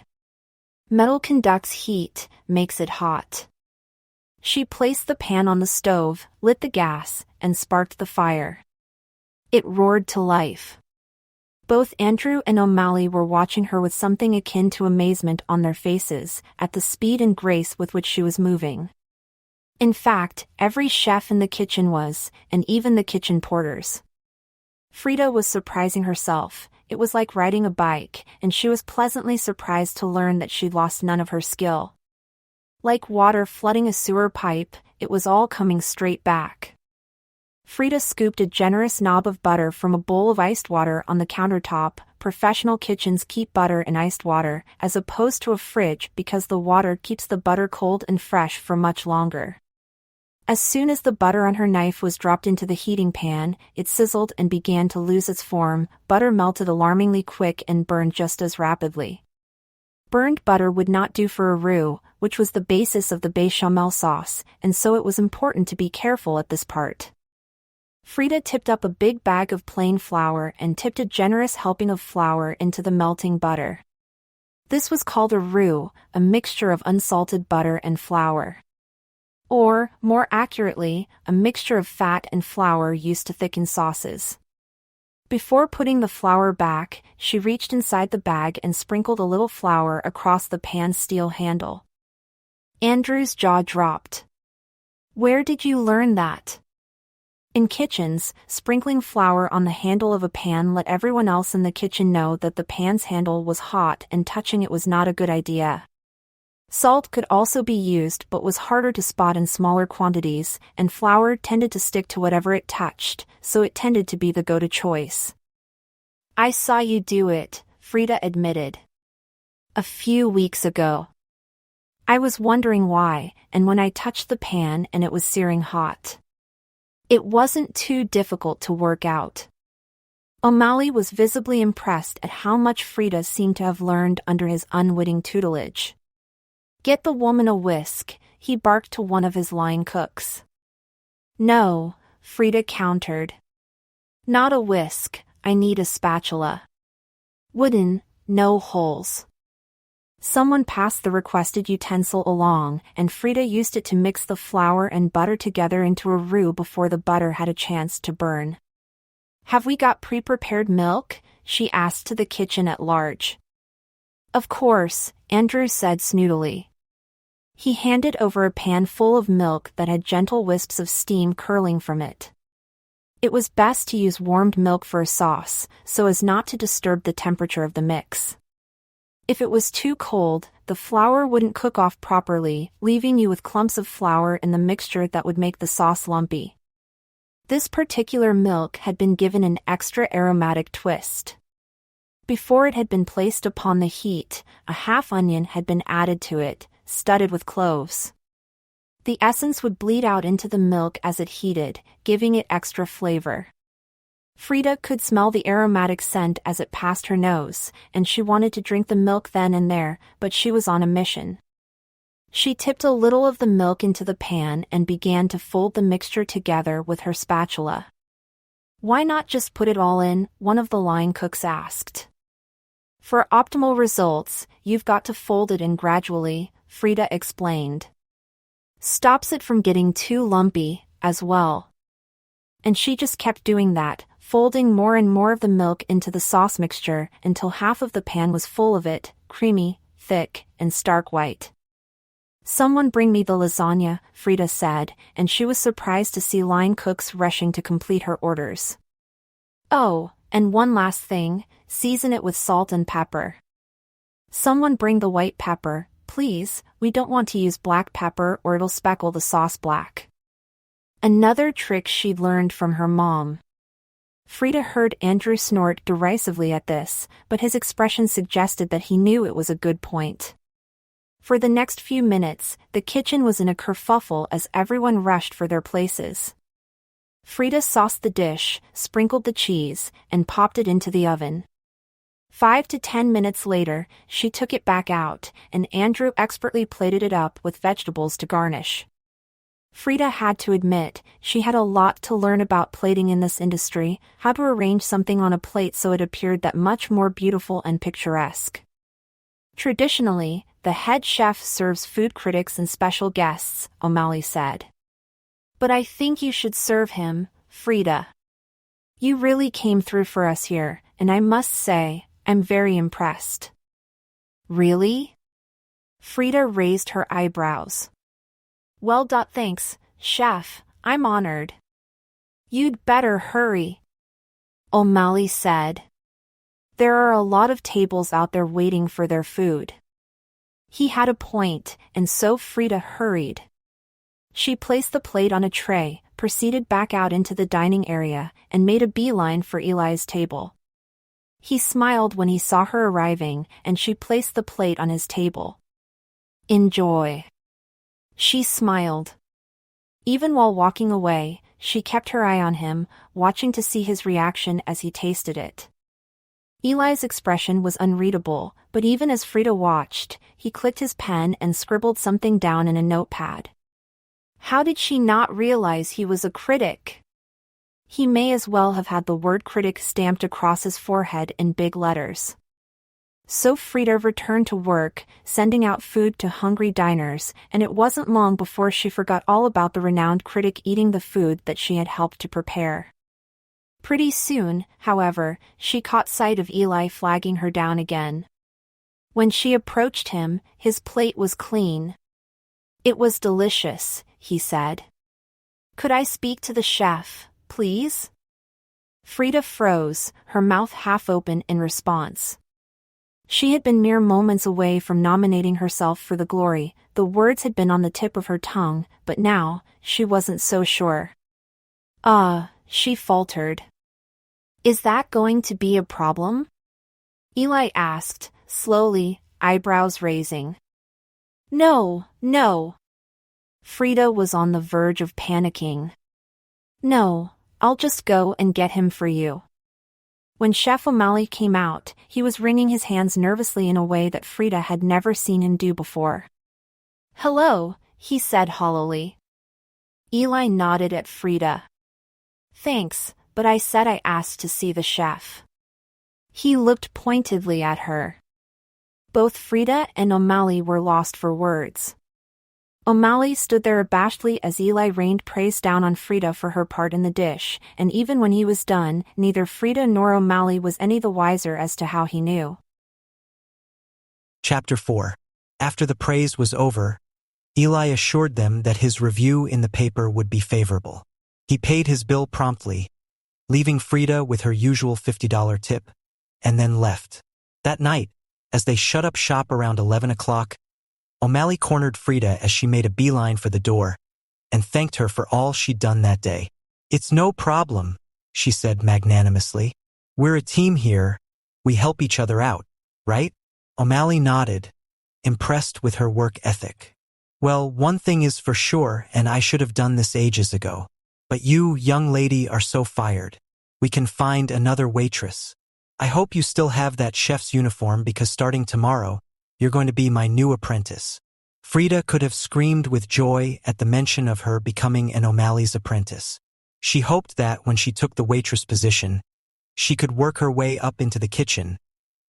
"Metal conducts heat, makes it hot." She placed the pan on the stove, lit the gas, and sparked the fire. It roared to life. Both Andrew and O'Malley were watching her with something akin to amazement on their faces, at the speed and grace with which she was moving. In fact, every chef in the kitchen was, and even the kitchen porters. Frida was surprising herself. It was like riding a bike, and she was pleasantly surprised to learn that she'd lost none of her skill. Like water flooding a sewer pipe, it was all coming straight back. Frida scooped a generous knob of butter from a bowl of iced water on the countertop. Professional kitchens keep butter in iced water, as opposed to a fridge, because the water keeps the butter cold and fresh for much longer. As soon as the butter on her knife was dropped into the heating pan, it sizzled and began to lose its form. Butter melted alarmingly quick and burned just as rapidly. Burned butter would not do for a roux, which was the basis of the bechamel sauce, and so it was important to be careful at this part. Frida tipped up a big bag of plain flour and tipped a generous helping of flour into the melting butter. This was called a roux, a mixture of unsalted butter and flour. Or, more accurately, a mixture of fat and flour used to thicken sauces. Before putting the flour back, she reached inside the bag and sprinkled a little flour across the pan's steel handle. Andrew's jaw dropped. "Where did you learn that?" In kitchens, sprinkling flour on the handle of a pan let everyone else in the kitchen know that the pan's handle was hot and touching it was not a good idea. Salt could also be used but was harder to spot in smaller quantities, and flour tended to stick to whatever it touched, so it tended to be the go-to choice. "I saw you do it," Frida admitted. "A few weeks ago. I was wondering why, and when I touched the pan and it was searing hot. It wasn't too difficult to work out." O'Malley was visibly impressed at how much Frida seemed to have learned under his unwitting tutelage. "Get the woman a whisk," he barked to one of his line cooks. "No," Frida countered. "Not a whisk, I need a spatula. Wooden, no holes." Someone passed the requested utensil along, and Frida used it to mix the flour and butter together into a roux before the butter had a chance to burn. "Have we got pre-prepared milk?" she asked to the kitchen at large. "Of course," Andrew said snootily. He handed over a pan full of milk that had gentle wisps of steam curling from it. It was best to use warmed milk for a sauce, so as not to disturb the temperature of the mix. If it was too cold, the flour wouldn't cook off properly, leaving you with clumps of flour in the mixture that would make the sauce lumpy. This particular milk had been given an extra aromatic twist. Before it had been placed upon the heat, a half onion had been added to it, studded with cloves. The essence would bleed out into the milk as it heated, giving it extra flavor. Frida could smell the aromatic scent as it passed her nose, and she wanted to drink the milk then and there, but she was on a mission. She tipped a little of the milk into the pan and began to fold the mixture together with her spatula. "Why not just put it all in?" one of the line cooks asked. "For optimal results, you've got to fold it in gradually," Frida explained. "Stops it from getting too lumpy, as well." And she just kept doing that, folding more and more of the milk into the sauce mixture until half of the pan was full of it, creamy, thick, and stark white. "Someone bring me the lasagna," Frida said, and she was surprised to see line cooks rushing to complete her orders. "Oh, and one last thing, season it with salt and pepper." "Someone bring the white pepper, please, we don't want to use black pepper or it'll speckle the sauce black." Another trick she'd learned from her mom. Frida heard Andrew snort derisively at this, but his expression suggested that he knew it was a good point. For the next few minutes, the kitchen was in a kerfuffle as everyone rushed for their places. Frida sauced the dish, sprinkled the cheese, and popped it into the oven. 5 to 10 minutes later, she took it back out, and Andrew expertly plated it up with vegetables to garnish. Frida had to admit, she had a lot to learn about plating in this industry, how to arrange something on a plate so it appeared that much more beautiful and picturesque. Traditionally, the head chef serves food critics and special guests, O'Malley said. "But I think you should serve him, Frida. You really came through for us here, and I must say, I'm very impressed." "Really?" Frida raised her eyebrows. "Well, thanks, chef, I'm honored." "You'd better hurry," O'Malley said. "There are a lot of tables out there waiting for their food." He had a point, and so Frida hurried. She placed the plate on a tray, proceeded back out into the dining area, and made a beeline for Eli's table. He smiled when he saw her arriving, and she placed the plate on his table. "Enjoy." She smiled. Even while walking away, she kept her eye on him, watching to see his reaction as he tasted it. Eli's expression was unreadable, but even as Frida watched, he clicked his pen and scribbled something down in a notepad. How did she not realize he was a critic? He may as well have had the word critic stamped across his forehead in big letters. So Frida returned to work, sending out food to hungry diners, and it wasn't long before she forgot all about the renowned critic eating the food that she had helped to prepare. Pretty soon, however, she caught sight of Eli flagging her down again. When she approached him, his plate was clean. "It was delicious," he said. "Could I speak to the chef, please?" Frida froze, her mouth half open in response. She had been mere moments away from nominating herself for the glory, the words had been on the tip of her tongue, but now, she wasn't so sure. She faltered. "Is that going to be a problem?" Eli asked, slowly, eyebrows raising. No. Frida was on the verge of panicking. "No, I'll just go and get him for you." When Chef O'Malley came out, he was wringing his hands nervously in a way that Frida had never seen him do before. "Hello," he said hollowly. Eli nodded at Frida. "Thanks, but I said I asked to see the chef." He looked pointedly at her. Both Frida and O'Malley were lost for words. O'Malley stood there abashedly as Eli rained praise down on Frida for her part in the dish, and even when he was done, neither Frida nor O'Malley was any the wiser as to how he knew. Chapter 4. After the praise was over, Eli assured them that his review in the paper would be favorable. He paid his bill promptly, leaving Frida with her usual $50 tip, and then left. That night, as they shut up shop around 11 o'clock, O'Malley cornered Frida as she made a beeline for the door, and thanked her for all she'd done that day. "It's no problem," she said magnanimously. "We're a team here, we help each other out, right?" O'Malley nodded, impressed with her work ethic. "Well, one thing is for sure, and I should have done this ages ago. But you, young lady, are so fired. We can find another waitress. I hope you still have that chef's uniform because starting tomorrow, you're going to be my new apprentice." Frida could have screamed with joy at the mention of her becoming an O'Malley's apprentice. She hoped that when she took the waitress position, she could work her way up into the kitchen,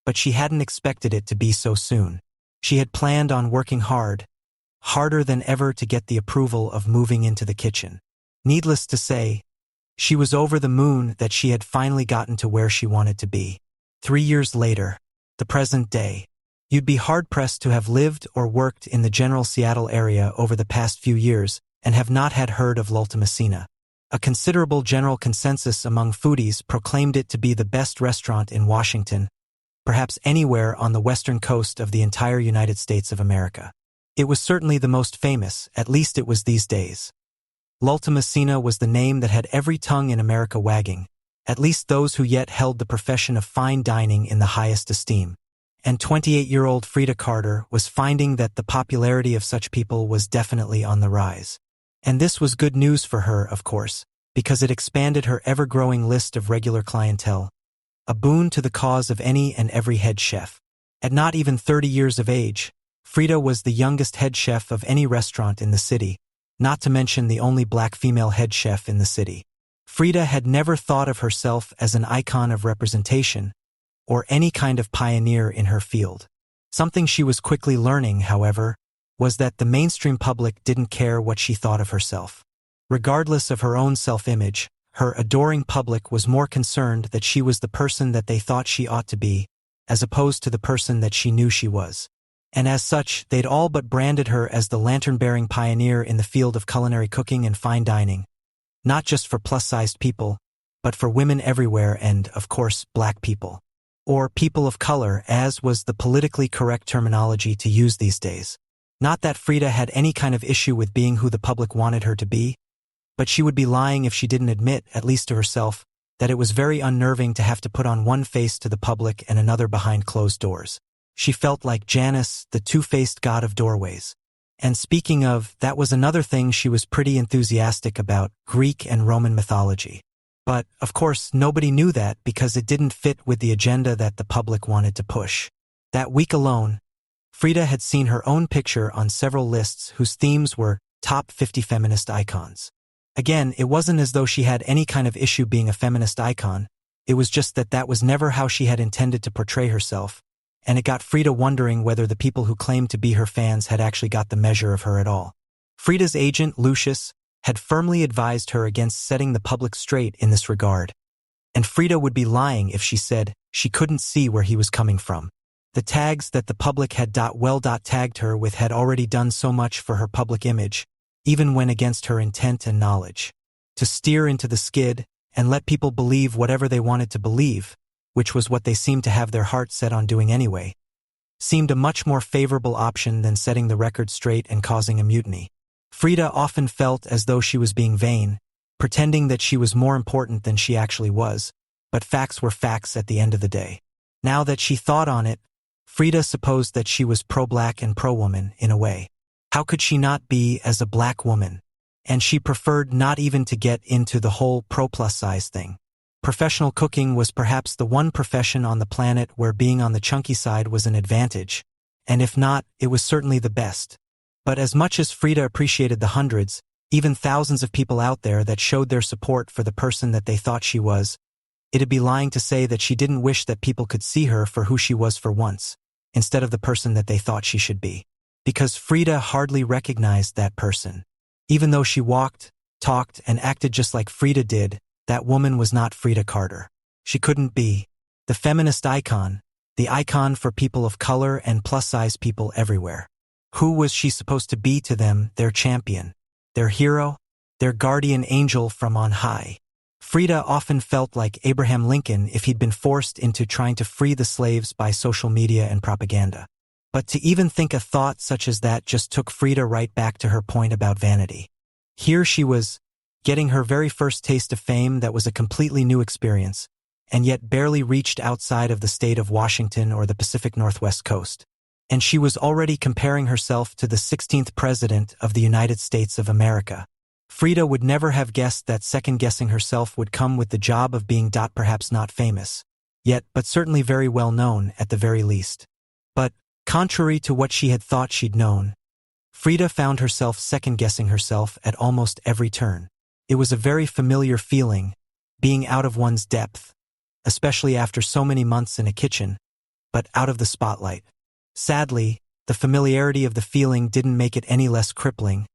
but she hadn't expected it to be so soon. She had planned on working hard, harder than ever to get the approval of moving into the kitchen. Needless to say, she was over the moon that she had finally gotten to where she wanted to be. 3 years later, the present day, you'd be hard-pressed to have lived or worked in the general Seattle area over the past few years and have not had heard of L'Ultimacina. A considerable general consensus among foodies proclaimed it to be the best restaurant in Washington, perhaps anywhere on the western coast of the entire United States of America. It was certainly the most famous, at least it was these days. L'Ultimacina was the name that had every tongue in America wagging, at least those who yet held the profession of fine dining in the highest esteem. And 28-year-old Frida Carter was finding that the popularity of such people was definitely on the rise. And this was good news for her, of course, because it expanded her ever-growing list of regular clientele, a boon to the cause of any and every head chef. At not even 30 years of age, Frida was the youngest head chef of any restaurant in the city, not to mention the only black female head chef in the city. Frida had never thought of herself as an icon of representation, or any kind of pioneer in her field. Something she was quickly learning, however, was that the mainstream public didn't care what she thought of herself. Regardless of her own self-image, her adoring public was more concerned that she was the person that they thought she ought to be, as opposed to the person that she knew she was. And as such, they'd all but branded her as the lantern-bearing pioneer in the field of culinary cooking and fine dining, not just for plus-sized people, but for women everywhere and, of course, black people. Or people of color, as was the politically correct terminology to use these days. Not that Frida had any kind of issue with being who the public wanted her to be, but she would be lying if she didn't admit, at least to herself, that it was very unnerving to have to put on one face to the public and another behind closed doors. She felt like Janus, the two-faced god of doorways. And speaking of, that was another thing she was pretty enthusiastic about, Greek and Roman mythology. But, of course, nobody knew that because it didn't fit with the agenda that the public wanted to push. That week alone, Frida had seen her own picture on several lists whose themes were top 50 feminist icons. Again, it wasn't as though she had any kind of issue being a feminist icon, it was just that that was never how she had intended to portray herself, and it got Frida wondering whether the people who claimed to be her fans had actually got the measure of her at all. Frida's agent, Lucius, had firmly advised her against setting the public straight in this regard, and Frida would be lying if she said she couldn't see where he was coming from. The tags that the public had tagged her with had already done so much for her public image, even when against her intent and knowledge. To steer into the skid and let people believe whatever they wanted to believe, which was what they seemed to have their heart set on doing anyway, seemed a much more favorable option than setting the record straight and causing a mutiny. Frida often felt as though she was being vain, pretending that she was more important than she actually was, but facts were facts at the end of the day. Now that she thought on it, Frida supposed that she was pro-black and pro-woman in a way. How could she not be as a black woman? And she preferred not even to get into the whole pro-plus-size thing. Professional cooking was perhaps the one profession on the planet where being on the chunky side was an advantage, and if not, it was certainly the best. But as much as Frida appreciated the hundreds, even thousands of people out there that showed their support for the person that they thought she was, it'd be lying to say that she didn't wish that people could see her for who she was for once, instead of the person that they thought she should be. Because Frida hardly recognized that person. Even though she walked, talked, and acted just like Frida did, that woman was not Frida Carter. She couldn't be the feminist icon, the icon for people of color and plus-size people everywhere. Who was she supposed to be to them, their champion, their hero, their guardian angel from on high? Frida often felt like Abraham Lincoln if he'd been forced into trying to free the slaves by social media and propaganda. But to even think a thought such as that just took Frida right back to her point about vanity. Here she was, getting her very first taste of fame that was a completely new experience, and yet barely reached outside of the state of Washington or the Pacific Northwest coast. And she was already comparing herself to the 16th President of the United States of America. Frida would never have guessed that second-guessing herself would come with the job of being perhaps not famous, yet but certainly very well known at the very least. But, contrary to what she had thought she'd known, Frida found herself second-guessing herself at almost every turn. It was a very familiar feeling, being out of one's depth, especially after so many months in a kitchen, but out of the spotlight. Sadly, the familiarity of the feeling didn't make it any less crippling,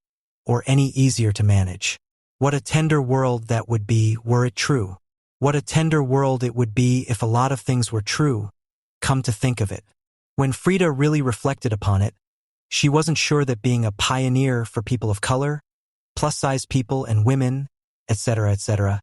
or any easier to manage. What a tender world that would be were it true. What a tender world it would be if a lot of things were true, come to think of it. When Frida really reflected upon it, she wasn't sure that being a pioneer for people of color, plus-size people and women, etc.,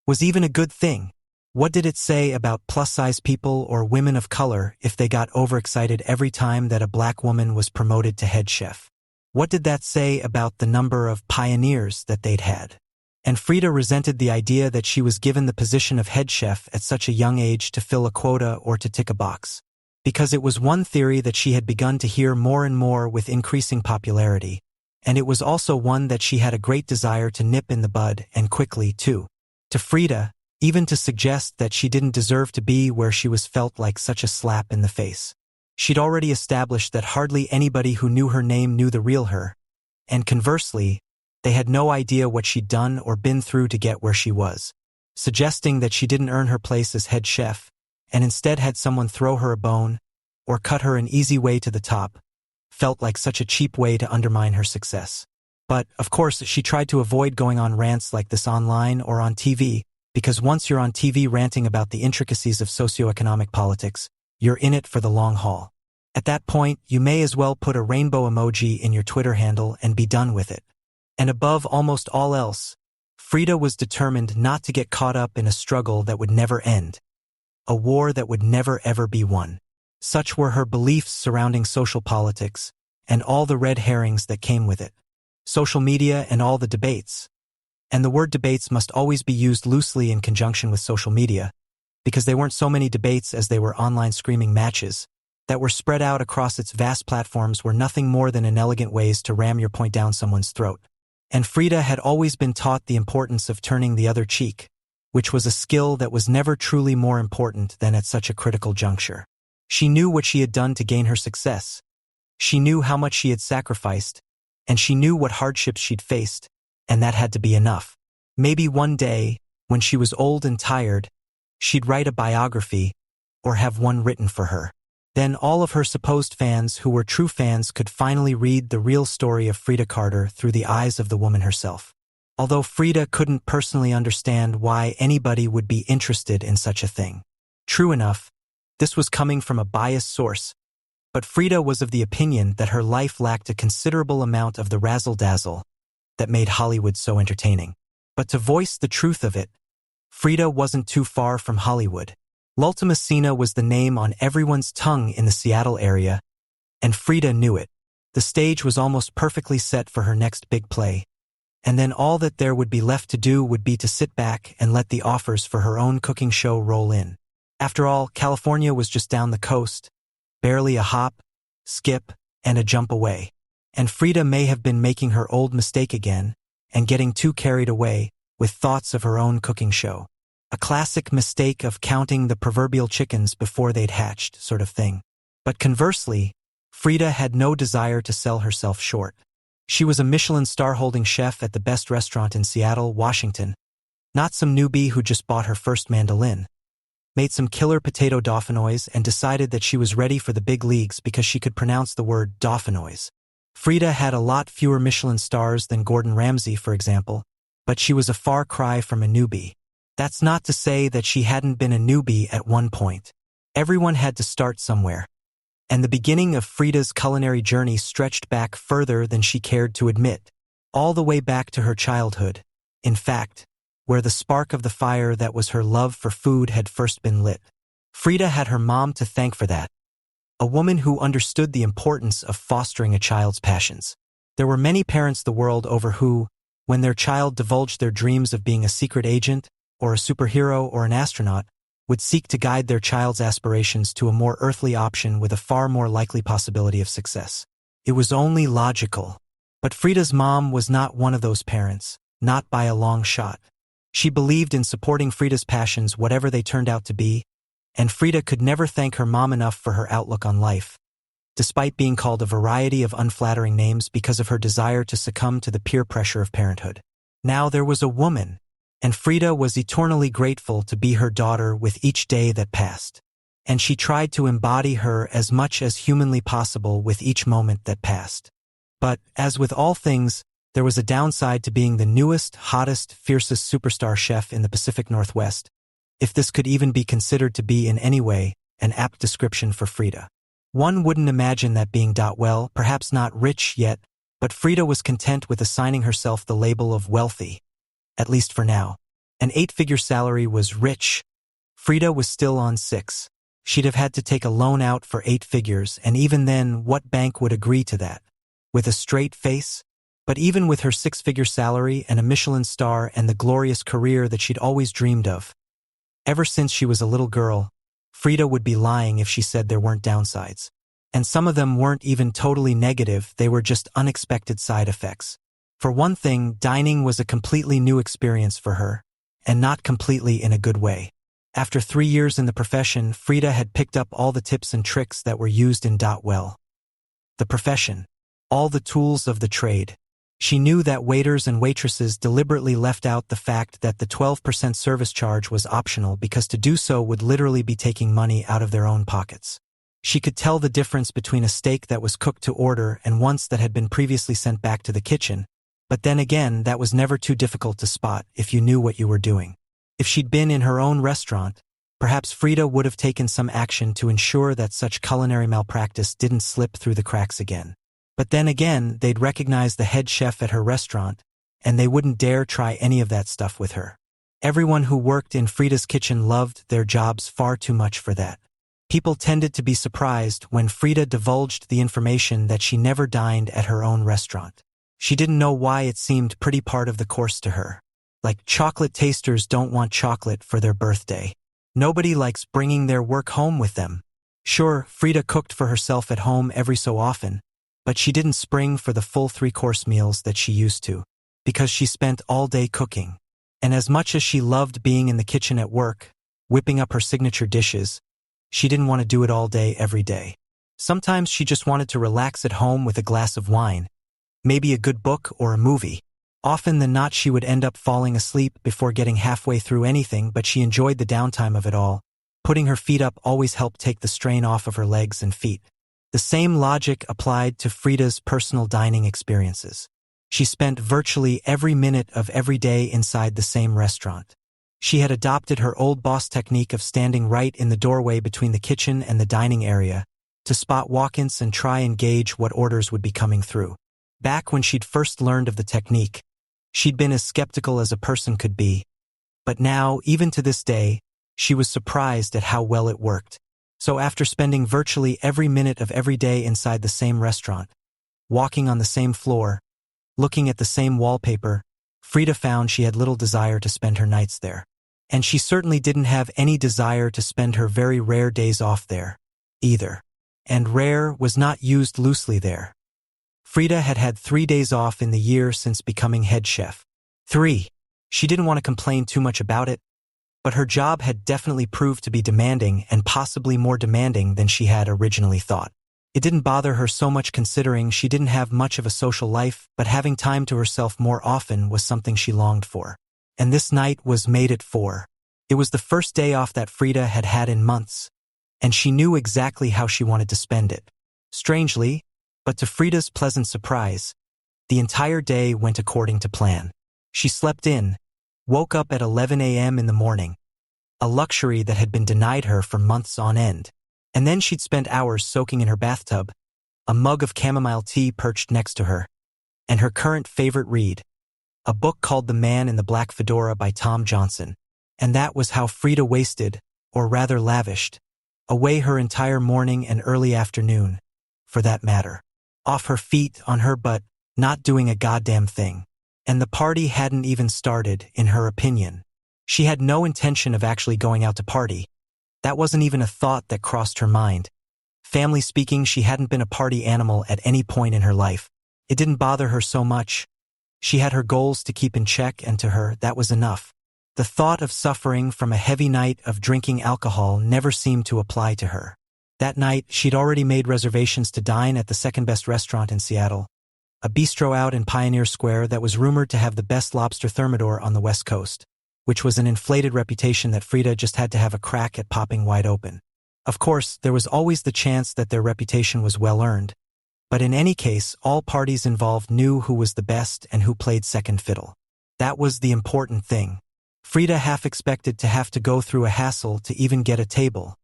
was even a good thing. What did it say about plus-size people or women of color if they got overexcited every time that a black woman was promoted to head chef? What did that say about the number of pioneers that they'd had? And Frida resented the idea that she was given the position of head chef at such a young age to fill a quota or to tick a box. Because it was one theory that she had begun to hear more and more with increasing popularity, and it was also one that she had a great desire to nip in the bud, and quickly, too. To Frida, even to suggest that she didn't deserve to be where she was felt like such a slap in the face. She'd already established that hardly anybody who knew her name knew the real her, and conversely, they had no idea what she'd done or been through to get where she was, suggesting that she didn't earn her place as head chef, and instead had someone throw her a bone, or cut her an easy way to the top, felt like such a cheap way to undermine her success. But, of course, she tried to avoid going on rants like this online or on TV, because once you're on TV ranting about the intricacies of socioeconomic politics, you're in it for the long haul. At that point, you may as well put a rainbow emoji in your Twitter handle and be done with it. And above almost all else, Frida was determined not to get caught up in a struggle that would never end, a war that would never ever be won. Such were her beliefs surrounding social politics, and all the red herrings that came with it. Social media and all the debates. And the word debates must always be used loosely in conjunction with social media, because they weren't so many debates as they were online screaming matches, that were spread out across its vast platforms were nothing more than inelegant ways to ram your point down someone's throat. And Frida had always been taught the importance of turning the other cheek, which was a skill that was never truly more important than at such a critical juncture. She knew what she had done to gain her success. She knew how much she had sacrificed, and she knew what hardships she'd faced, and that had to be enough. Maybe one day, when she was old and tired, she'd write a biography or have one written for her. Then all of her supposed fans who were true fans could finally read the real story of Frida Carter through the eyes of the woman herself. Although Frida couldn't personally understand why anybody would be interested in such a thing. True enough, this was coming from a biased source, but Frida was of the opinion that her life lacked a considerable amount of the razzle-dazzle that made Hollywood so entertaining. But to voice the truth of it, Frida wasn't too far from Hollywood. L'Ultimacina was the name on everyone's tongue in the Seattle area, and Frida knew it. The stage was almost perfectly set for her next big play, and then all that there would be left to do would be to sit back and let the offers for her own cooking show roll in. After all, California was just down the coast, barely a hop, skip, and a jump away. And Frida may have been making her old mistake again and getting too carried away with thoughts of her own cooking show. A classic mistake of counting the proverbial chickens before they'd hatched sort of thing. But conversely, Frida had no desire to sell herself short. She was a Michelin star-holding chef at the best restaurant in Seattle, Washington, not some newbie who just bought her first mandolin, made some killer potato dauphinoise and decided that she was ready for the big leagues because she could pronounce the word dauphinoise. Frida had a lot fewer Michelin stars than Gordon Ramsay, for example, but she was a far cry from a newbie. That's not to say that she hadn't been a newbie at one point. Everyone had to start somewhere. And the beginning of Frida's culinary journey stretched back further than she cared to admit, all the way back to her childhood, in fact, where the spark of the fire that was her love for food had first been lit. Frida had her mom to thank for that, a woman who understood the importance of fostering a child's passions. There were many parents the world over who, when their child divulged their dreams of being a secret agent, or a superhero or an astronaut, would seek to guide their child's aspirations to a more earthly option with a far more likely possibility of success. It was only logical. But Frida's mom was not one of those parents, not by a long shot. She believed in supporting Frida's passions whatever they turned out to be, and Frida could never thank her mom enough for her outlook on life, despite being called a variety of unflattering names because of her desire to succumb to the peer pressure of parenthood. Now there was a woman, and Frida was eternally grateful to be her daughter with each day that passed. And she tried to embody her as much as humanly possible with each moment that passed. But, as with all things, there was a downside to being the newest, hottest, fiercest superstar chef in the Pacific Northwest, if this could even be considered to be in any way an apt description for Frida. One wouldn't imagine that being well, perhaps not rich yet, but Frida was content with assigning herself the label of wealthy, at least for now. An 8-figure salary was rich. Frida was still on 6. She'd have had to take a loan out for 8 figures, and even then, what bank would agree to that? With a straight face? But even with her 6-figure salary and a Michelin star and the glorious career that she'd always dreamed of, ever since she was a little girl, Frida would be lying if she said there weren't downsides. And some of them weren't even totally negative, they were just unexpected side effects. For one thing, dining was a completely new experience for her, and not completely in a good way. After 3 years in the profession, Frida had picked up all the tips and tricks that were used in well. The profession. All the tools of the trade. She knew that waiters and waitresses deliberately left out the fact that the 12% service charge was optional because to do so would literally be taking money out of their own pockets. She could tell the difference between a steak that was cooked to order and one that had been previously sent back to the kitchen, but then again, that was never too difficult to spot if you knew what you were doing. If she'd been in her own restaurant, perhaps Frida would have taken some action to ensure that such culinary malpractice didn't slip through the cracks again. But then again, they'd recognize the head chef at her restaurant, and they wouldn't dare try any of that stuff with her. Everyone who worked in Frida's kitchen loved their jobs far too much for that. People tended to be surprised when Frida divulged the information that she never dined at her own restaurant. She didn't know why it seemed pretty part of the course to her. Like chocolate tasters don't want chocolate for their birthday. Nobody likes bringing their work home with them. Sure, Frida cooked for herself at home every so often, but she didn't spring for the full 3-course meals that she used to, because she spent all day cooking. And as much as she loved being in the kitchen at work, whipping up her signature dishes, she didn't want to do it all day every day. Sometimes she just wanted to relax at home with a glass of wine, maybe a good book or a movie. Often than not, she would end up falling asleep before getting halfway through anything, but she enjoyed the downtime of it all. Putting her feet up always helped take the strain off of her legs and feet. The same logic applied to Frida's personal dining experiences. She spent virtually every minute of every day inside the same restaurant. She had adopted her old boss technique of standing right in the doorway between the kitchen and the dining area to spot walk-ins and try and gauge what orders would be coming through. Back when she'd first learned of the technique, she'd been as skeptical as a person could be. But now, even to this day, she was surprised at how well it worked. So after spending virtually every minute of every day inside the same restaurant, walking on the same floor, looking at the same wallpaper, Frida found she had little desire to spend her nights there. And she certainly didn't have any desire to spend her very rare days off there, either. And rare was not used loosely there. Frida had had 3 days off in the year since becoming head chef. 3. She didn't want to complain too much about it, but her job had definitely proved to be demanding and possibly more demanding than she had originally thought. It didn't bother her so much considering she didn't have much of a social life, but having time to herself more often was something she longed for. And this night was made it 4. It was the first day off that Frida had had in months, and she knew exactly how she wanted to spend it. Strangely, but to Frida's pleasant surprise, the entire day went according to plan. She slept in, woke up at 11 a.m. in the morning, a luxury that had been denied her for months on end. And then she'd spend hours soaking in her bathtub, a mug of chamomile tea perched next to her, and her current favorite read, a book called The Man in the Black Fedora by Tom Johnson. And that was how Frida wasted, or rather lavished, away her entire morning and early afternoon, for that matter. Off her feet, on her butt, not doing a goddamn thing. And the party hadn't even started, in her opinion. She had no intention of actually going out to party. That wasn't even a thought that crossed her mind. Family speaking, she hadn't been a party animal at any point in her life. It didn't bother her so much. She had her goals to keep in check, and to her, that was enough. The thought of suffering from a heavy night of drinking alcohol never seemed to apply to her. That night, she'd already made reservations to dine at the second-best restaurant in Seattle, a bistro out in Pioneer Square that was rumored to have the best lobster thermidor on the West Coast, which was an inflated reputation that Frida just had to have a crack at popping wide open. Of course, there was always the chance that their reputation was well-earned, but in any case, all parties involved knew who was the best and who played second fiddle. That was the important thing. Frida half expected to have to go through a hassle to even get a table,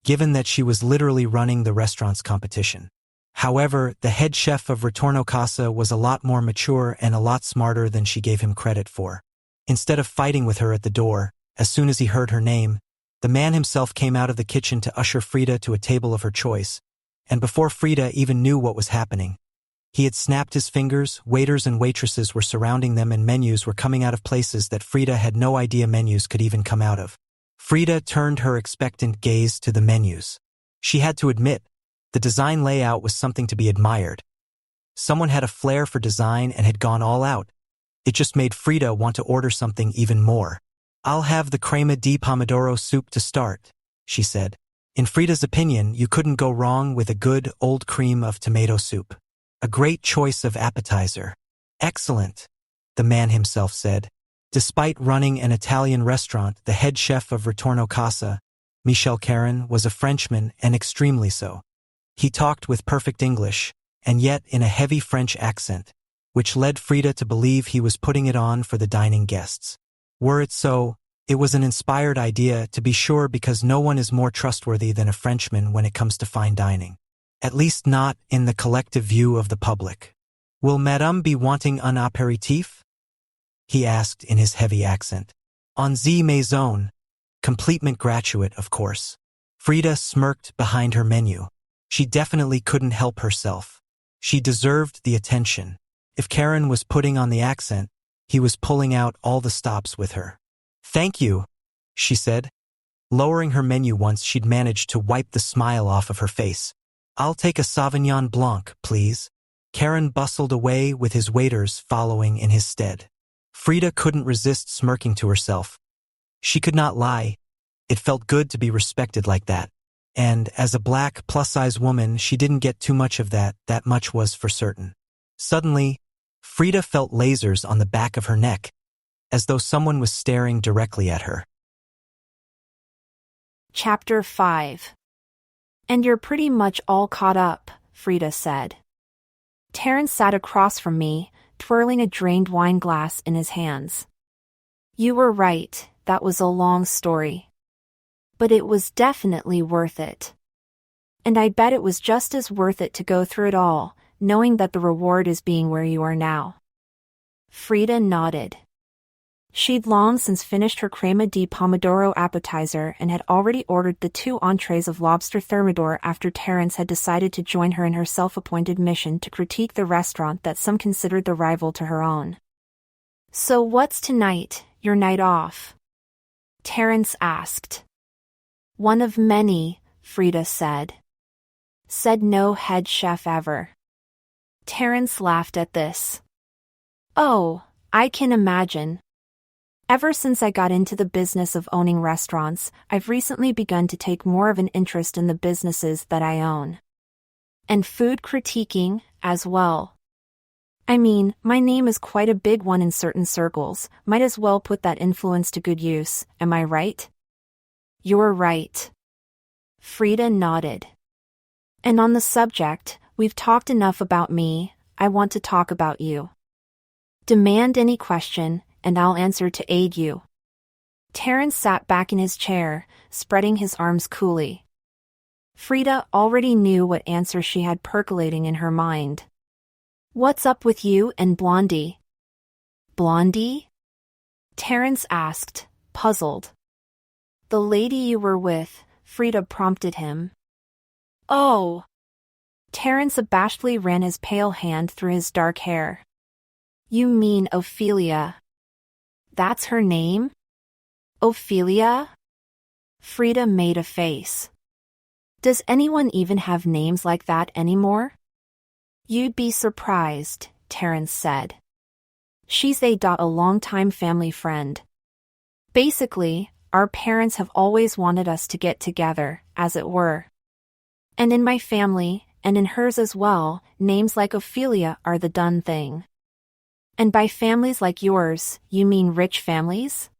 given that she was literally running the restaurant's competition. However, the head chef of Ritorno Casa was a lot more mature and a lot smarter than she gave him credit for. Instead of fighting with her at the door, as soon as he heard her name, the man himself came out of the kitchen to usher Frida to a table of her choice, and before Frida even knew what was happening, he had snapped his fingers, waiters and waitresses were surrounding them, and menus were coming out of places that Frida had no idea menus could even come out of. Frida turned her expectant gaze to the menus. She had to admit, the design layout was something to be admired. Someone had a flair for design and had gone all out. It just made Frida want to order something even more. "I'll have the crema di pomodoro soup to start," she said. In Frida's opinion, you couldn't go wrong with a good, old cream of tomato soup. A great choice of appetizer. "Excellent," the man himself said. Despite running an Italian restaurant, the head chef of Ritorno Casa, Michel Caron, was a Frenchman, and extremely so. He talked with perfect English, and yet in a heavy French accent, which led Frida to believe he was putting it on for the dining guests. Were it so, it was an inspired idea, to be sure, because no one is more trustworthy than a Frenchman when it comes to fine dining. At least not in the collective view of the public. "Will Madame be wanting un apéritif?" he asked in his heavy accent. "En Z maison. Completement gratuit, of course." Frida smirked behind her menu. She definitely couldn't help herself. She deserved the attention. If Karen was putting on the accent, he was pulling out all the stops with her. "Thank you," she said. Lowering her menu once she'd managed to wipe the smile off of her face. "I'll take a Sauvignon Blanc, please." Karen bustled away with his waiters following in his stead. Frida couldn't resist smirking to herself. She could not lie. It felt good to be respected like that. And as a black, plus-size woman, she didn't get too much of that much was for certain. Suddenly, Frida felt lasers on the back of her neck, as though someone was staring directly at her. Chapter 5. "And you're pretty much all caught up," Frida said. Terrence sat across from me, twirling a drained wine glass in his hands. "You were right, that was a long story. But it was definitely worth it. And I bet it was just as worth it to go through it all, knowing that the reward is being where you are now." Frida nodded. She'd long since finished her crema di pomodoro appetizer and had already ordered the 2 entrees of lobster thermidor after Terrence had decided to join her in her self-appointed mission to critique the restaurant that some considered the rival to her own. "So what's tonight, your night off?" Terrence asked. "One of many," Frida said. Said no head chef ever. Terrence laughed at this. "Oh, I can imagine. Ever since I got into the business of owning restaurants, I've recently begun to take more of an interest in the businesses that I own. And food critiquing, as well. I mean, my name is quite a big one in certain circles, might as well put that influence to good use, am I right?" "You're right." Frida nodded. "And on the subject, we've talked enough about me, I want to talk about you. Demand any question, and I'll answer to aid you." Terrence sat back in his chair, spreading his arms coolly. Frida already knew what answer she had percolating in her mind. "What's up with you and Blondie?" "Blondie?" Terrence asked, puzzled. "The lady you were with," Frida prompted him. "Oh." Terrence abashedly ran his pale hand through his dark hair. "You mean Ophelia? That's her name? Ophelia?" Frida made a face. "Does anyone even have names like that anymore?" "You'd be surprised," Terrence said. "She's a longtime family friend. Basically, our parents have always wanted us to get together, as it were. And in my family, and in hers as well, names like Ophelia are the done thing." "And by families like yours, you mean rich families?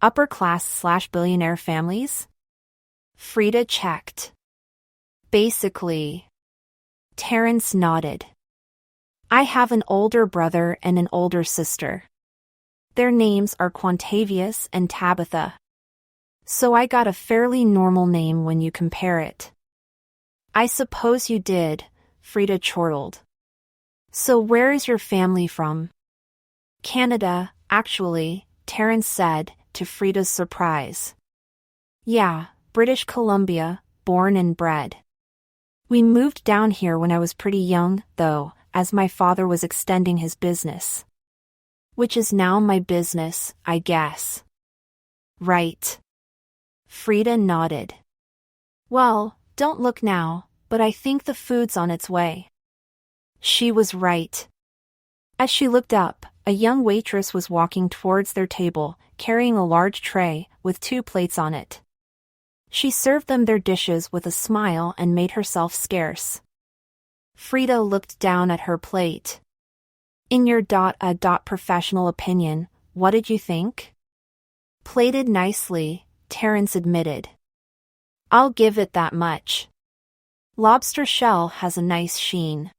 Upper class/billionaire families?" Frida checked. "Basically." Terrence nodded. "I have an older brother and an older sister. Their names are Quantavious and Tabitha. So I got a fairly normal name when you compare it." "I suppose you did," Frida chortled. "So where is your family from?" "Canada, actually," Terrence said, to Frida's surprise. "Yeah, British Columbia, born and bred. We moved down here when I was pretty young, though, as my father was extending his business. Which is now my business, I guess." "Right." Frida nodded. "Well, don't look now, but I think the food's on its way." She was right. As she looked up, a young waitress was walking towards their table, carrying a large tray, with 2 plates on it. She served them their dishes with a smile and made herself scarce. Frida looked down at her plate. "In your professional opinion, what did you think?" "Plated nicely," Terrence admitted. "I'll give it that much. Lobster shell has a nice sheen."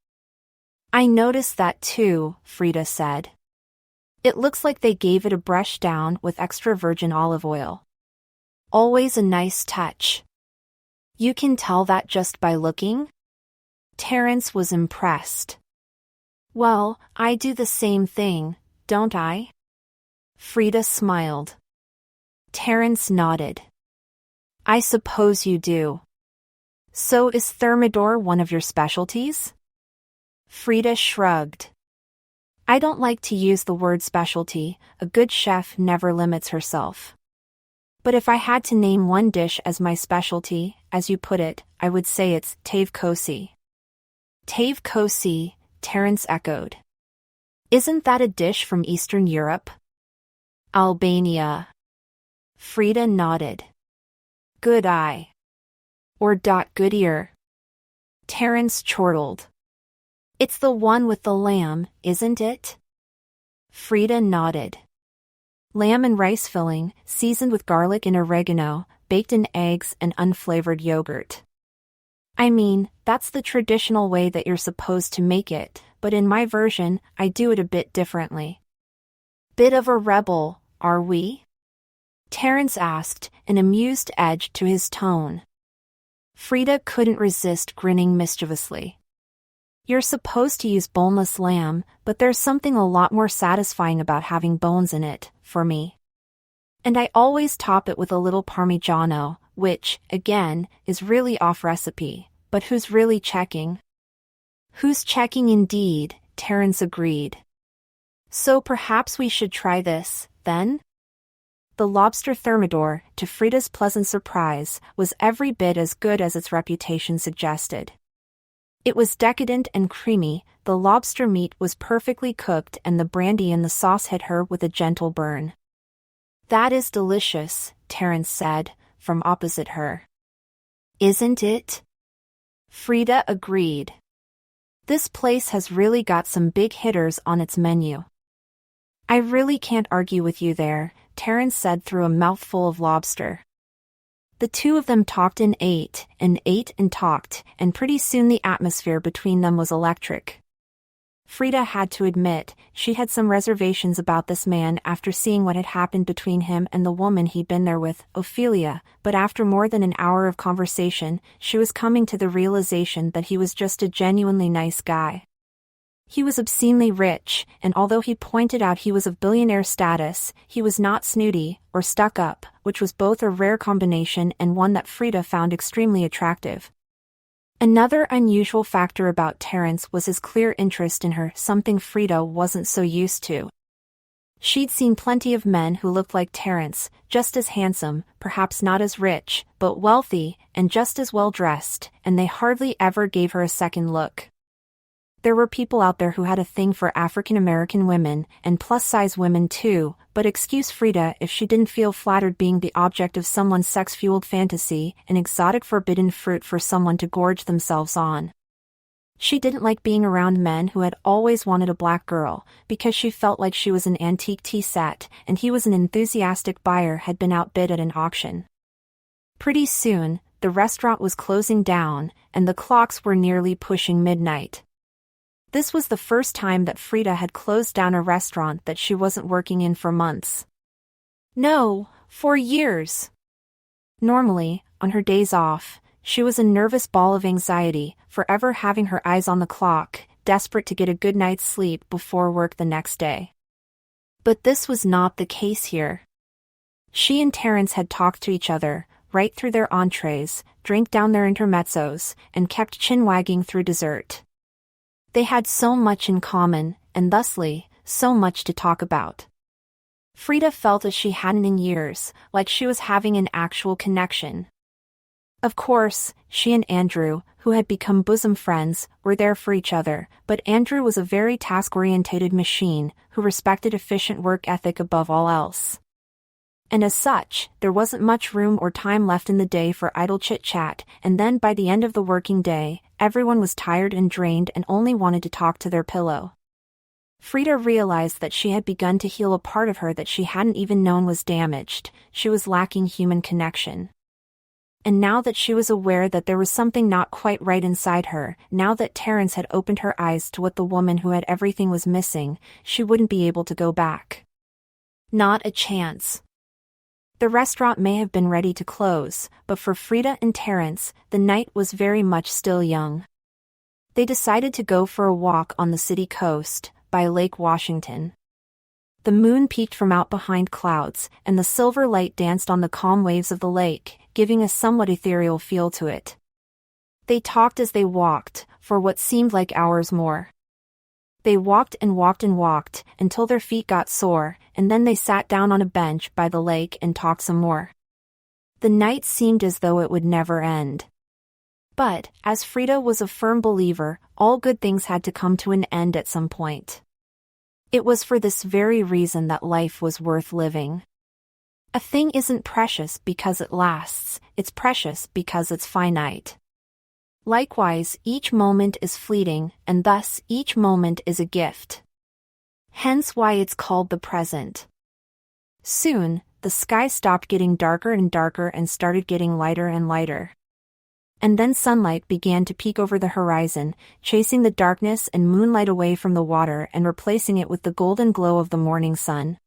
"I noticed that too," Frida said. "It looks like they gave it a brush down with extra virgin olive oil. Always a nice touch." "You can tell that just by looking?" Terrence was impressed. "Well, I do the same thing, don't I?" Frida smiled. Terrence nodded. "I suppose you do. So is thermidor one of your specialties?" Frida shrugged. "I don't like to use the word specialty, a good chef never limits herself. But if I had to name one dish as my specialty, as you put it, I would say it's tave kosi. Tave kosi, Terence echoed. Isn't that a dish from Eastern Europe? Albania. Frida nodded. Good eye. Or good ear. Terence chortled. It's the one with the lamb, isn't it? Frida nodded. Lamb and rice filling, seasoned with garlic and oregano, baked in eggs and unflavored yogurt. I mean, that's the traditional way that you're supposed to make it, but in my version, I do it a bit differently. Bit of a rebel, are we? Terence asked, an amused edge to his tone. Frida couldn't resist grinning mischievously. You're supposed to use boneless lamb, but there's something a lot more satisfying about having bones in it, for me. And I always top it with a little Parmigiano, which, again, is really off recipe, but who's really checking? Who's checking indeed, Terence agreed. So perhaps we should try this, then? The lobster thermidor, to Frida's pleasant surprise, was every bit as good as its reputation suggested. It was decadent and creamy, the lobster meat was perfectly cooked and the brandy in the sauce hit her with a gentle burn. That is delicious, Terence said, from opposite her. Isn't it? Frida agreed. This place has really got some big hitters on its menu. I really can't argue with you there, Terence said through a mouthful of lobster. The two of them talked and ate and talked, and pretty soon the atmosphere between them was electric. Frida had to admit, she had some reservations about this man after seeing what had happened between him and the woman he'd been there with, Ophelia, but after more than an hour of conversation, she was coming to the realization that he was just a genuinely nice guy. He was obscenely rich, and although he pointed out he was of billionaire status, he was not snooty or stuck up, which was both a rare combination and one that Frida found extremely attractive. Another unusual factor about Terence was his clear interest in her, something Frida wasn't so used to. She'd seen plenty of men who looked like Terence, just as handsome, perhaps not as rich, but wealthy, and just as well dressed, and they hardly ever gave her a second look. There were people out there who had a thing for African American women, and plus-size women too, but excuse Frida if she didn't feel flattered being the object of someone's sex-fueled fantasy, an exotic forbidden fruit for someone to gorge themselves on. She didn't like being around men who had always wanted a black girl, because she felt like she was an antique tea set, and he was an enthusiastic buyer had been outbid at an auction. Pretty soon, the restaurant was closing down, and the clocks were nearly pushing midnight. This was the first time that Frida had closed down a restaurant that she wasn't working in for months. No, for years. Normally, on her days off, she was a nervous ball of anxiety, forever having her eyes on the clock, desperate to get a good night's sleep before work the next day. But this was not the case here. She and Terence had talked to each other, right through their entrees, drank down their intermezzos, and kept chin-wagging through dessert. They had so much in common, and thusly, so much to talk about. Frida felt as she hadn't in years, like she was having an actual connection. Of course, she and Andrew, who had become bosom friends, were there for each other, but Andrew was a very task-orientated machine, who respected efficient work ethic above all else. And as such, there wasn't much room or time left in the day for idle chit-chat, and then by the end of the working day, everyone was tired and drained and only wanted to talk to their pillow. Frida realized that she had begun to heal a part of her that she hadn't even known was damaged. She was lacking human connection. And now that she was aware that there was something not quite right inside her, now that Terence had opened her eyes to what the woman who had everything was missing, she wouldn't be able to go back. Not a chance. The restaurant may have been ready to close, but for Frida and Terence, the night was very much still young. They decided to go for a walk on the city coast, by Lake Washington. The moon peeked from out behind clouds, and the silver light danced on the calm waves of the lake, giving a somewhat ethereal feel to it. They talked as they walked, for what seemed like hours more. They walked and walked and walked, until their feet got sore, and then they sat down on a bench by the lake and talked some more. The night seemed as though it would never end. But, as Frida was a firm believer, all good things had to come to an end at some point. It was for this very reason that life was worth living. A thing isn't precious because it lasts, it's precious because it's finite. Likewise, each moment is fleeting, and thus each moment is a gift. Hence why it's called the present. Soon, the sky stopped getting darker and darker and started getting lighter and lighter. And then sunlight began to peek over the horizon, chasing the darkness and moonlight away from the water and replacing it with the golden glow of the morning sun.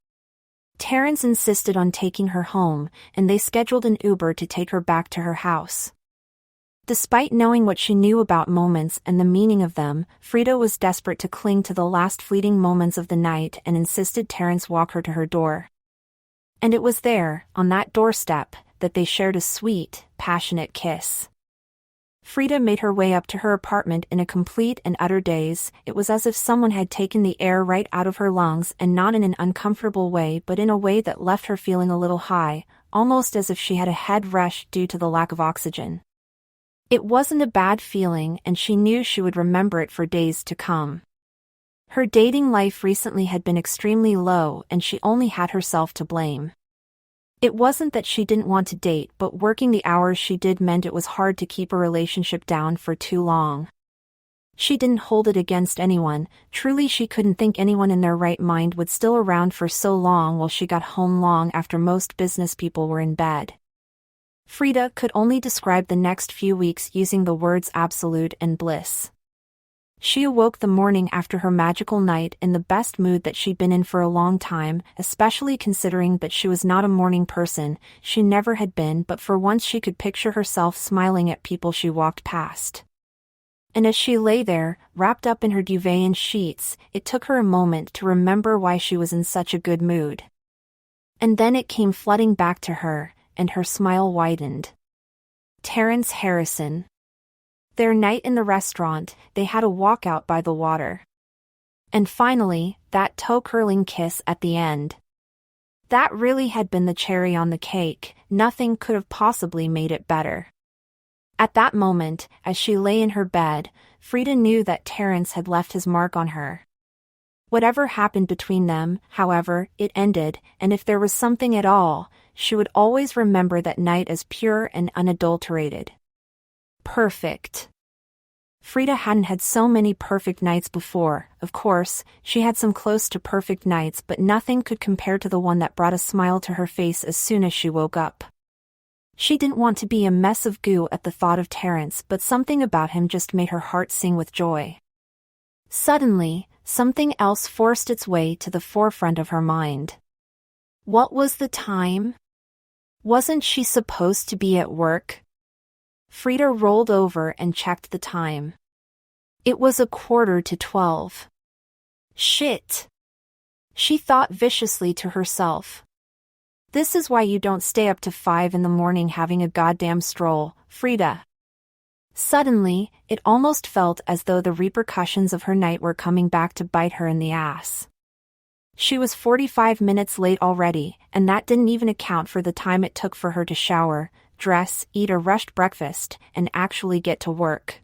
Terrence insisted on taking her home, and they scheduled an Uber to take her back to her house. Despite knowing what she knew about moments and the meaning of them, Frida was desperate to cling to the last fleeting moments of the night and insisted Terrence walk her to her door. And it was there, on that doorstep, that they shared a sweet, passionate kiss. Frida made her way up to her apartment in a complete and utter daze. It was as if someone had taken the air right out of her lungs, and not in an uncomfortable way but in a way that left her feeling a little high, almost as if she had a head rush due to the lack of oxygen. It wasn't a bad feeling, and she knew she would remember it for days to come. Her dating life recently had been extremely low, and she only had herself to blame. It wasn't that she didn't want to date, but working the hours she did meant it was hard to keep a relationship down for too long. She didn't hold it against anyone. Truly, she couldn't think anyone in their right mind would still around for so long while she got home long after most business people were in bed. Frida could only describe the next few weeks using the words absolute and bliss. She awoke the morning after her magical night in the best mood that she'd been in for a long time, especially considering that she was not a morning person. She never had been, but for once she could picture herself smiling at people she walked past. And as she lay there, wrapped up in her duvet and sheets, it took her a moment to remember why she was in such a good mood. And then it came flooding back to her, and her smile widened. Terrence Harrison. Their night in the restaurant, they had a walkout by the water. And finally, that toe-curling kiss at the end. That really had been the cherry on the cake. Nothing could have possibly made it better. At that moment, as she lay in her bed, Frida knew that Terrence had left his mark on her. Whatever happened between them, however, it ended, and if there was something at all, she would always remember that night as pure and unadulterated. Perfect. Frida hadn't had so many perfect nights before. Of course, she had some close to perfect nights, but nothing could compare to the one that brought a smile to her face as soon as she woke up. She didn't want to be a mess of goo at the thought of Terrence, but something about him just made her heart sing with joy. Suddenly, something else forced its way to the forefront of her mind. What was the time? Wasn't she supposed to be at work? Frida rolled over and checked the time. It was 11:45. Shit! She thought viciously to herself. This is why you don't stay up to 5 in the morning having a goddamn stroll, Frida. Suddenly, it almost felt as though the repercussions of her night were coming back to bite her in the ass. She was 45 minutes late already, and that didn't even account for the time it took for her to shower, dress, eat a rushed breakfast, and actually get to work.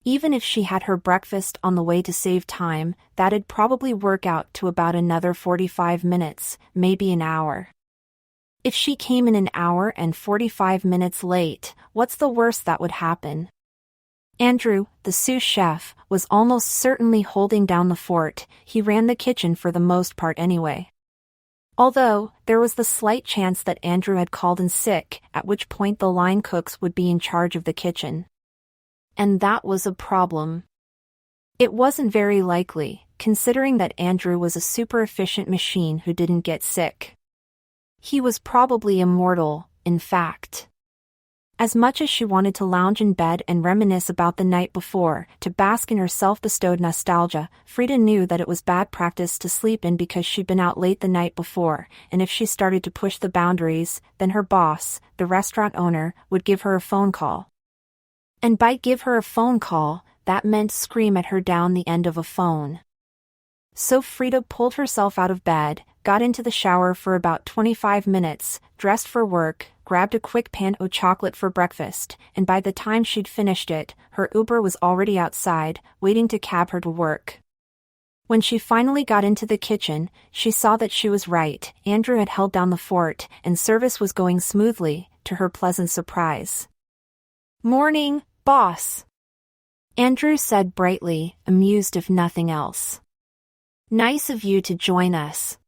Even if she had her breakfast on the way to save time, that'd probably work out to about another 45 minutes, maybe an hour. If she came in an hour and 45 minutes late, what's the worst that would happen? Andrew, the sous chef, was almost certainly holding down the fort. He ran the kitchen for the most part anyway. Although, there was the slight chance that Andrew had called in sick, at which point the line cooks would be in charge of the kitchen. And that was a problem. It wasn't very likely, considering that Andrew was a super efficient machine who didn't get sick. He was probably immortal, in fact. As much as she wanted to lounge in bed and reminisce about the night before, to bask in her self-bestowed nostalgia, Frida knew that it was bad practice to sleep in because she'd been out late the night before, and if she started to push the boundaries, then her boss, the restaurant owner, would give her a phone call. And by give her a phone call, that meant scream at her down the end of a phone. So Frida pulled herself out of bed, got into the shower for about 25 minutes, dressed for work, grabbed a quick pan of chocolate for breakfast, and by the time she'd finished it, her Uber was already outside, waiting to cab her to work. When she finally got into the kitchen, she saw that she was right. Andrew had held down the fort, and service was going smoothly, to her pleasant surprise. "Morning, boss," Andrew said brightly, amused if nothing else. "Nice of you to join us."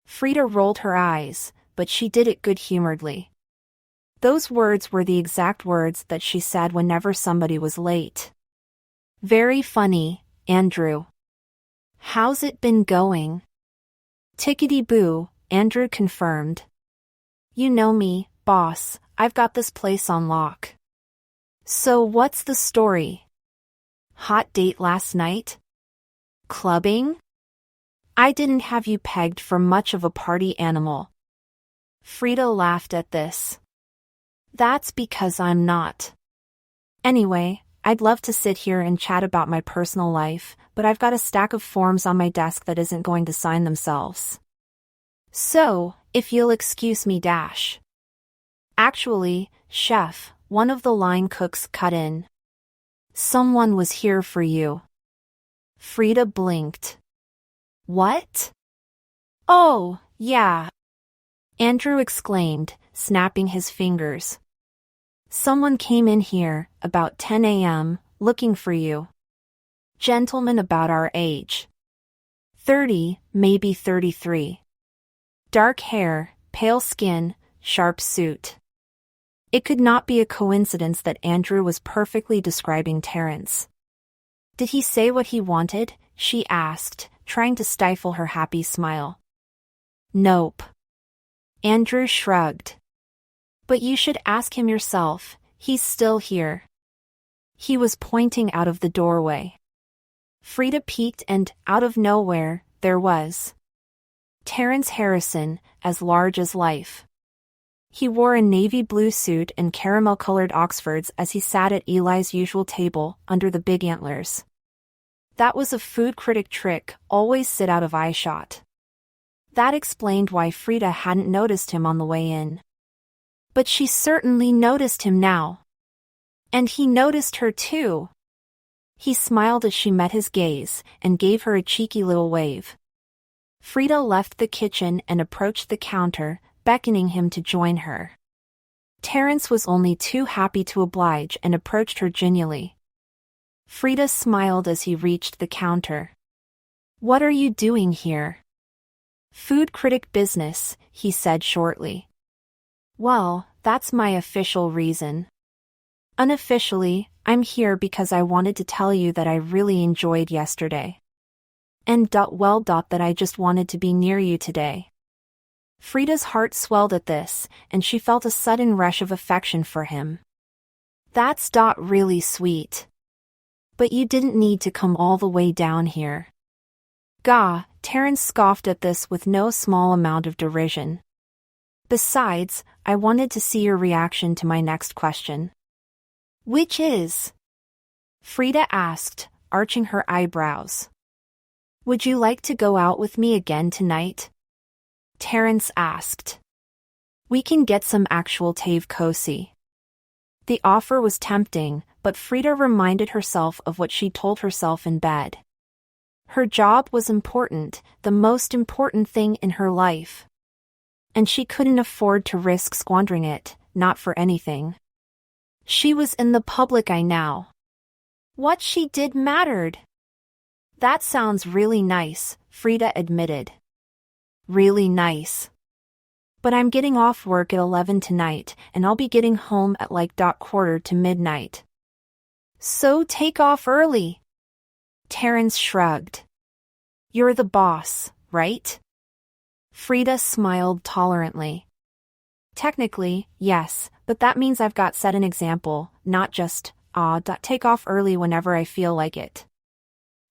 Frida rolled her eyes, but she did it good-humoredly. Those words were the exact words that she said whenever somebody was late. "Very funny, Andrew. How's it been going?" "Tickety-boo," Andrew confirmed. "You know me, boss, I've got this place on lock." "So what's the story? Hot date last night? Clubbing? I didn't have you pegged for much of a party animal." Frida laughed at this. "That's because I'm not. Anyway, I'd love to sit here and chat about my personal life, but I've got a stack of forms on my desk that isn't going to sign themselves. So, if you'll excuse me dash." "Actually, chef," one of the line cooks cut in. "Someone was here for you." Frida blinked. "What?" "Oh, yeah," Andrew exclaimed, snapping his fingers. "Someone came in here, about 10 a.m., looking for you. Gentleman about our age. 30, maybe 33. Dark hair, pale skin, sharp suit." It could not be a coincidence that Andrew was perfectly describing Terrence. "Did he say what he wanted?" she asked, trying to stifle her happy smile. "Nope." Andrew shrugged. "But you should ask him yourself, he's still here." He was pointing out of the doorway. Frida peeked and, out of nowhere, there was Terrence Harrison, as large as life. He wore a navy blue suit and caramel-colored Oxfords as he sat at Eli's usual table, under the big antlers. That was a food critic trick, always sit out of eyeshot. That explained why Frida hadn't noticed him on the way in. But she certainly noticed him now. And he noticed her too. He smiled as she met his gaze, and gave her a cheeky little wave. Frida left the kitchen and approached the counter, beckoning him to join her. Terrence was only too happy to oblige and approached her genially. Frida smiled as he reached the counter. "What are you doing here?" "Food critic business," he said shortly. "Well, that's my official reason. Unofficially, I'm here because I wanted to tell you that I really enjoyed yesterday. And that I just wanted to be near you today." Frida's heart swelled at this, and she felt a sudden rush of affection for him. "That's really sweet. But you didn't need to come all the way down here." "Gah," Terrence scoffed at this with no small amount of derision. "Besides, I wanted to see your reaction to my next question." "Which is?" Frida asked, arching her eyebrows. "Would you like to go out with me again tonight?" Terrence asked. "We can get some actual Tave Kosi." The offer was tempting, but Frida reminded herself of what she told herself in bed. Her job was important, the most important thing in her life. And she couldn't afford to risk squandering it, not for anything. She was in the public eye now. What she did mattered. "That sounds really nice," Frida admitted. "Really nice. But I'm getting off work at 11 tonight, and I'll be getting home at like quarter to midnight." "So take off early." Terrence shrugged. "You're the boss, right?" Frida smiled tolerantly. "Technically, yes, but that means I've got set an example, not just, take off early whenever I feel like it.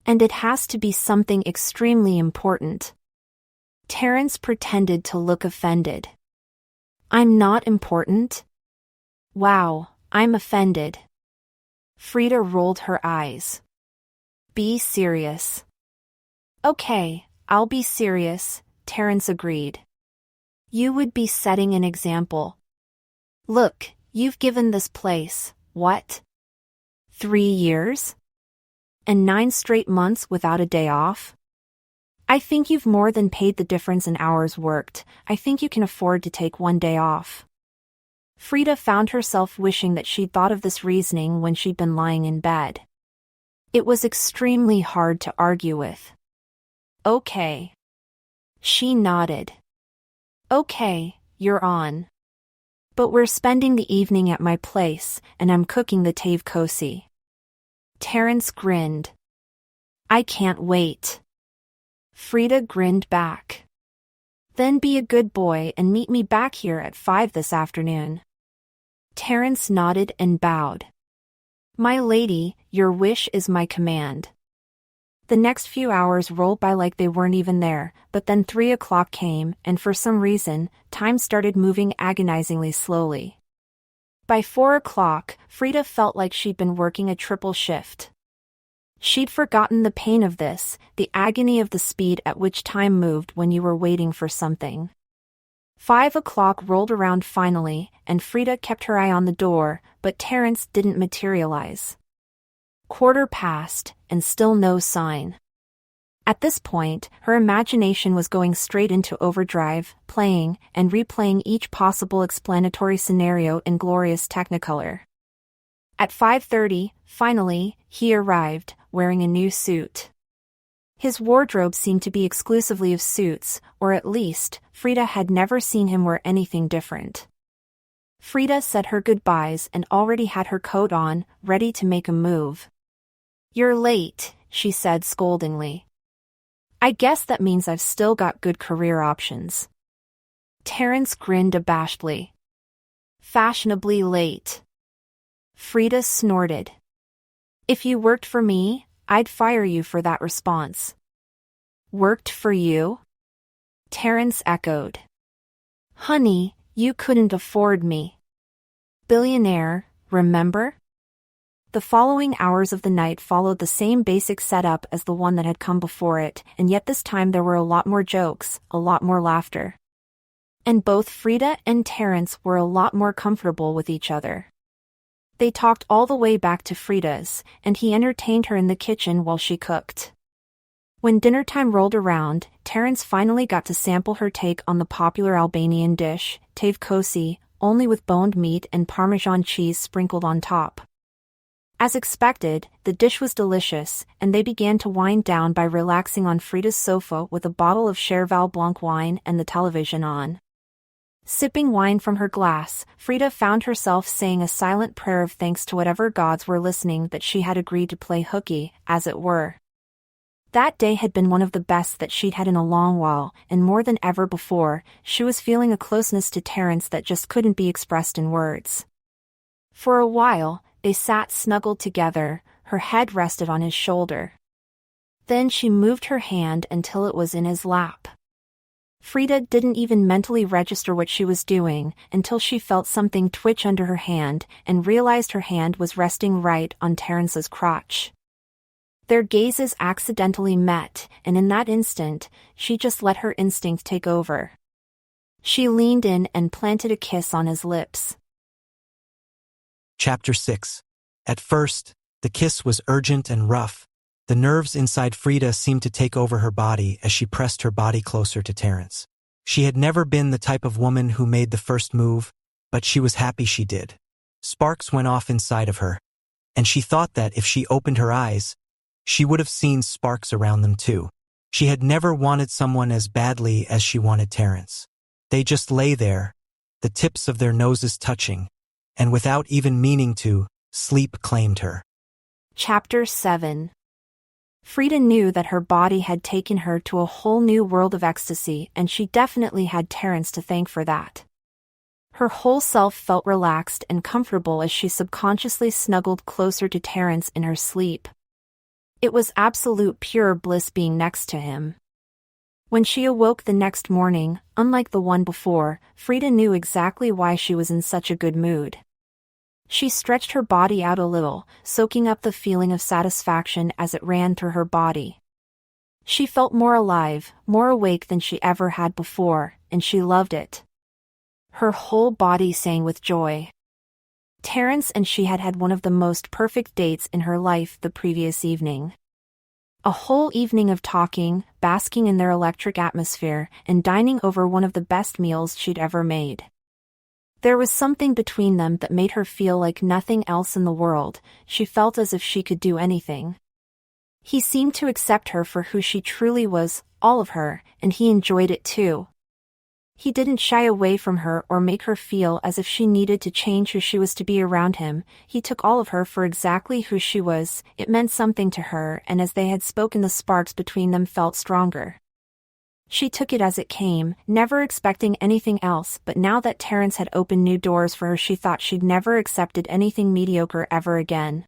And it has to be something extremely important." Terrence pretended to look offended. "I'm not important?" "Wow, I'm offended." Frida rolled her eyes. "Be serious." "Okay, I'll be serious. Terrence agreed. You would be setting an example. Look, you've given this place, what? 3 years? And 9 straight months without a day off? I think you've more than paid the difference in hours worked. I think you can afford to take 1 day off. Frida found herself wishing that she'd thought of this reasoning when she'd been lying in bed. It was extremely hard to argue with. Okay. She nodded. Okay, you're on. But we're spending the evening at my place, and I'm cooking the tave kosi. Terrence grinned. I can't wait. Frida grinned back. Then be a good boy and meet me back here at 5 this afternoon. Terrence nodded and bowed. My lady, your wish is my command. The next few hours rolled by like they weren't even there, but then 3 o'clock came, and for some reason, time started moving agonizingly slowly. By 4 o'clock, Frida felt like she'd been working a triple shift. She'd forgotten the pain of this, the agony of the speed at which time moved when you were waiting for something. 5 o'clock rolled around finally, and Frida kept her eye on the door, but Terrence didn't materialize. 1/4 passed, and still no sign. At this point, her imagination was going straight into overdrive, playing and replaying each possible explanatory scenario in glorious technicolor. At 5:30, finally, he arrived, wearing a new suit. His wardrobe seemed to be exclusively of suits, or at least, Frida had never seen him wear anything different. Frida said her goodbyes and already had her coat on, ready to make a move. You're late, she said scoldingly. I guess that means I've still got good career options. Terrence grinned abashedly. Fashionably late. Frida snorted. If you worked for me, I'd fire you for that response. Worked for you? Terrence echoed. Honey, you couldn't afford me. Billionaire, remember? The following hours of the night followed the same basic setup as the one that had come before it, and yet this time there were a lot more jokes, a lot more laughter. And both Frida and Terrence were a lot more comfortable with each other. They talked all the way back to Frida's, and he entertained her in the kitchen while she cooked. When dinner time rolled around, Terrence finally got to sample her take on the popular Albanian dish, tave kosi, only with boned meat and Parmesan cheese sprinkled on top. As expected, the dish was delicious, and they began to wind down by relaxing on Frida's sofa with a bottle of Cherval Blanc wine and the television on. Sipping wine from her glass, Frida found herself saying a silent prayer of thanks to whatever gods were listening that she had agreed to play hooky, as it were. That day had been one of the best that she'd had in a long while, and more than ever before, she was feeling a closeness to Terrence that just couldn't be expressed in words. For a while, they sat snuggled together, her head rested on his shoulder. Then she moved her hand until it was in his lap. Frida didn't even mentally register what she was doing until she felt something twitch under her hand and realized her hand was resting right on Terrence's crotch. Their gazes accidentally met, and in that instant, she just let her instinct take over. She leaned in and planted a kiss on his lips. Chapter 6. At first, the kiss was urgent and rough. The nerves inside Frida seemed to take over her body as she pressed her body closer to Terrence. She had never been the type of woman who made the first move, but she was happy she did. Sparks went off inside of her, and she thought that if she opened her eyes, she would have seen sparks around them too. She had never wanted someone as badly as she wanted Terrence. They just lay there, the tips of their noses touching, and without even meaning to, sleep claimed her. Chapter 7. Frida knew that her body had taken her to a whole new world of ecstasy, and she definitely had Terrence to thank for that. Her whole self felt relaxed and comfortable as she subconsciously snuggled closer to Terrence in her sleep. It was absolute pure bliss being next to him. When she awoke the next morning, unlike the one before, Frida knew exactly why she was in such a good mood. She stretched her body out a little, soaking up the feeling of satisfaction as it ran through her body. She felt more alive, more awake than she ever had before, and she loved it. Her whole body sang with joy. Terrence and she had had one of the most perfect dates in her life the previous evening. A whole evening of talking, basking in their electric atmosphere, and dining over one of the best meals she'd ever made. There was something between them that made her feel like nothing else in the world. She felt as if she could do anything. He seemed to accept her for who she truly was, all of her, and he enjoyed it too. He didn't shy away from her or make her feel as if she needed to change who she was to be around him. He took all of her for exactly who she was. It meant something to her, and as they had spoken, the sparks between them felt stronger. She took it as it came, never expecting anything else, but now that Terrence had opened new doors for her, she thought she'd never accepted anything mediocre ever again.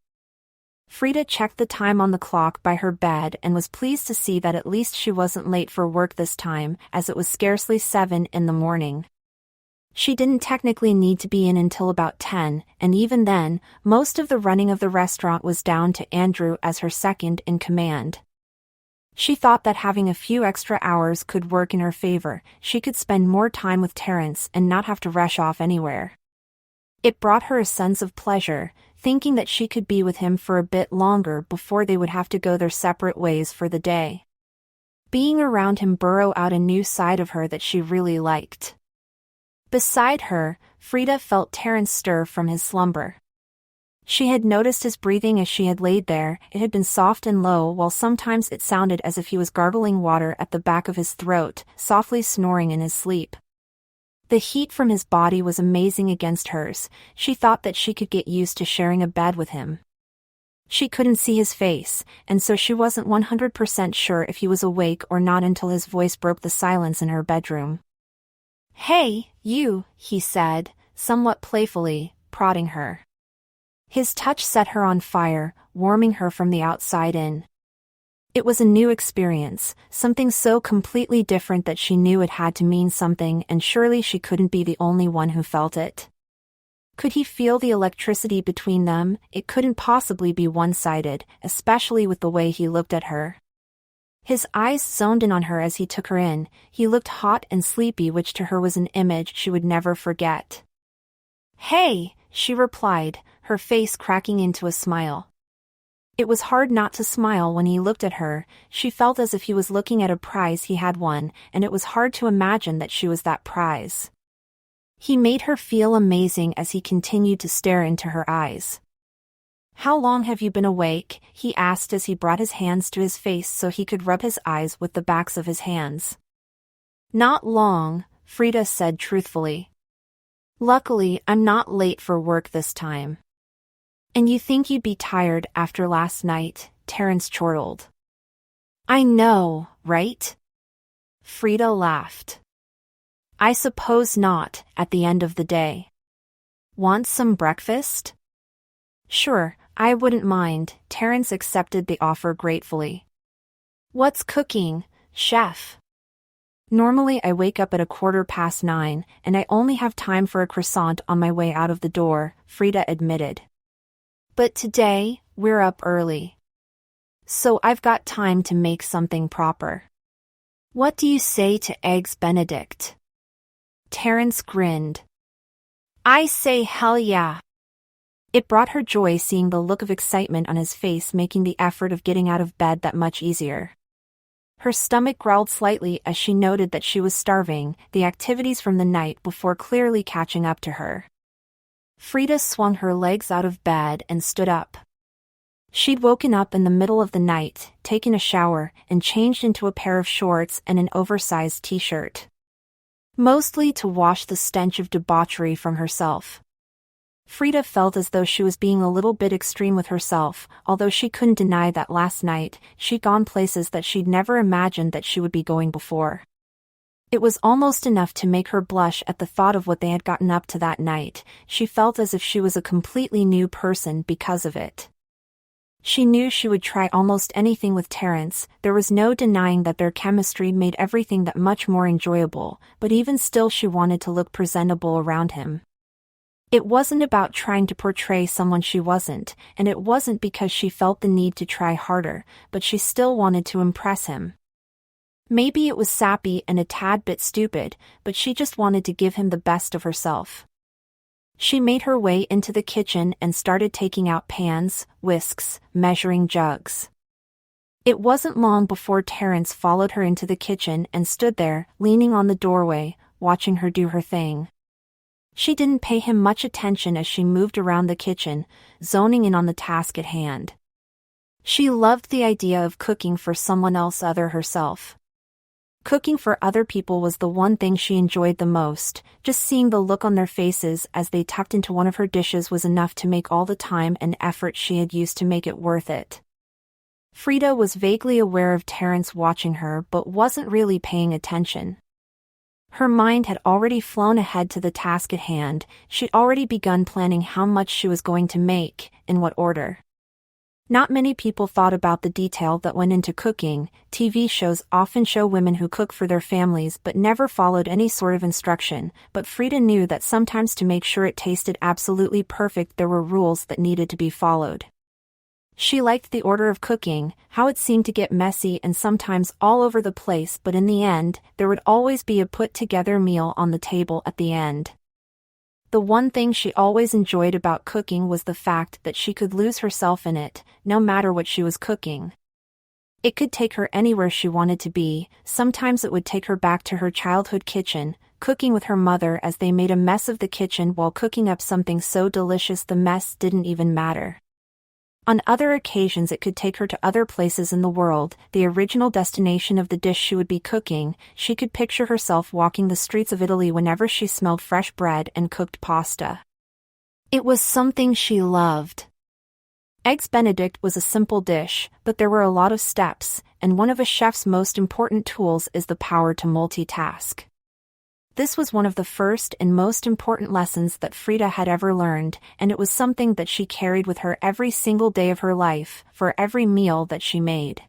Frida checked the time on the clock by her bed and was pleased to see that at least she wasn't late for work this time, as it was scarcely 7 in the morning. She didn't technically need to be in until about 10, and even then, most of the running of the restaurant was down to Andrew as her second in command. She thought that having a few extra hours could work in her favor. She could spend more time with Terrence and not have to rush off anywhere. It brought her a sense of pleasure, thinking that she could be with him for a bit longer before they would have to go their separate ways for the day. Being around him burrowed out a new side of her that she really liked. Beside her, Frida felt Terrence stir from his slumber. She had noticed his breathing as she had laid there. It had been soft and low, while sometimes it sounded as if he was gargling water at the back of his throat, softly snoring in his sleep. The heat from his body was amazing against hers. She thought that she could get used to sharing a bed with him. She couldn't see his face, and so she wasn't 100% sure if he was awake or not until his voice broke the silence in her bedroom. "Hey, you," he said, somewhat playfully, prodding her. His touch set her on fire, warming her from the outside in. It was a new experience, something so completely different that she knew it had to mean something, and surely she couldn't be the only one who felt it. Could he feel the electricity between them? It couldn't possibly be one-sided, especially with the way he looked at her. His eyes zoned in on her as he took her in. He looked hot and sleepy, which to her was an image she would never forget. "Hey," she replied, her face cracking into a smile. It was hard not to smile when he looked at her. She felt as if he was looking at a prize he had won, and it was hard to imagine that she was that prize. He made her feel amazing as he continued to stare into her eyes. "How long have you been awake?" he asked as he brought his hands to his face so he could rub his eyes with the backs of his hands. "Not long," Frida said truthfully. "Luckily, I'm not late for work this time." "And you think you'd be tired after last night?" Terrence chortled. "I know, right?" Frida laughed. "I suppose not, at the end of the day. Want some breakfast?" "Sure, I wouldn't mind." Terrence accepted the offer gratefully. "What's cooking, chef?" "Normally I wake up at 9:15, and I only have time for a croissant on my way out of the door," Frida admitted. "But today, we're up early. So I've got time to make something proper. What do you say to eggs Benedict?" Terrence grinned. "I say hell yeah." It brought her joy seeing the look of excitement on his face, making the effort of getting out of bed that much easier. Her stomach growled slightly as she noted that she was starving, the activities from the night before clearly catching up to her. Frida swung her legs out of bed and stood up. She'd woken up in the middle of the night, taken a shower, and changed into a pair of shorts and an oversized t-shirt. Mostly to wash the stench of debauchery from herself. Frida felt as though she was being a little bit extreme with herself, although she couldn't deny that last night, she'd gone places that she'd never imagined that she would be going before. It was almost enough to make her blush at the thought of what they had gotten up to that night. She felt as if she was a completely new person because of it. She knew she would try almost anything with Terrence. There was no denying that their chemistry made everything that much more enjoyable, but even still she wanted to look presentable around him. It wasn't about trying to portray someone she wasn't, and it wasn't because she felt the need to try harder, but she still wanted to impress him. Maybe it was sappy and a tad bit stupid, but she just wanted to give him the best of herself. She made her way into the kitchen and started taking out pans, whisks, measuring jugs. It wasn't long before Terrence followed her into the kitchen and stood there, leaning on the doorway, watching her do her thing. She didn't pay him much attention as she moved around the kitchen, zoning in on the task at hand. She loved the idea of cooking for someone else other herself. Cooking for other people was the one thing she enjoyed the most. Just seeing the look on their faces as they tucked into one of her dishes was enough to make all the time and effort she had used to make it worth it. Frida was vaguely aware of Terrence watching her but wasn't really paying attention. Her mind had already flown ahead to the task at hand. She'd already begun planning how much she was going to make, in what order. Not many people thought about the detail that went into cooking. TV shows often show women who cook for their families but never followed any sort of instruction, but Frida knew that sometimes to make sure it tasted absolutely perfect there were rules that needed to be followed. She liked the order of cooking, how it seemed to get messy and sometimes all over the place, but in the end, there would always be a put-together meal on the table at the end. The one thing she always enjoyed about cooking was the fact that she could lose herself in it, no matter what she was cooking. It could take her anywhere she wanted to be. Sometimes it would take her back to her childhood kitchen, cooking with her mother as they made a mess of the kitchen while cooking up something so delicious the mess didn't even matter. On other occasions it could take her to other places in the world, the original destination of the dish she would be cooking. She could picture herself walking the streets of Italy whenever she smelled fresh bread and cooked pasta. It was something she loved. Eggs Benedict was a simple dish, but there were a lot of steps, and one of a chef's most important tools is the power to multitask. This was one of the first and most important lessons that Frida had ever learned, and it was something that she carried with her every single day of her life, for every meal that she made.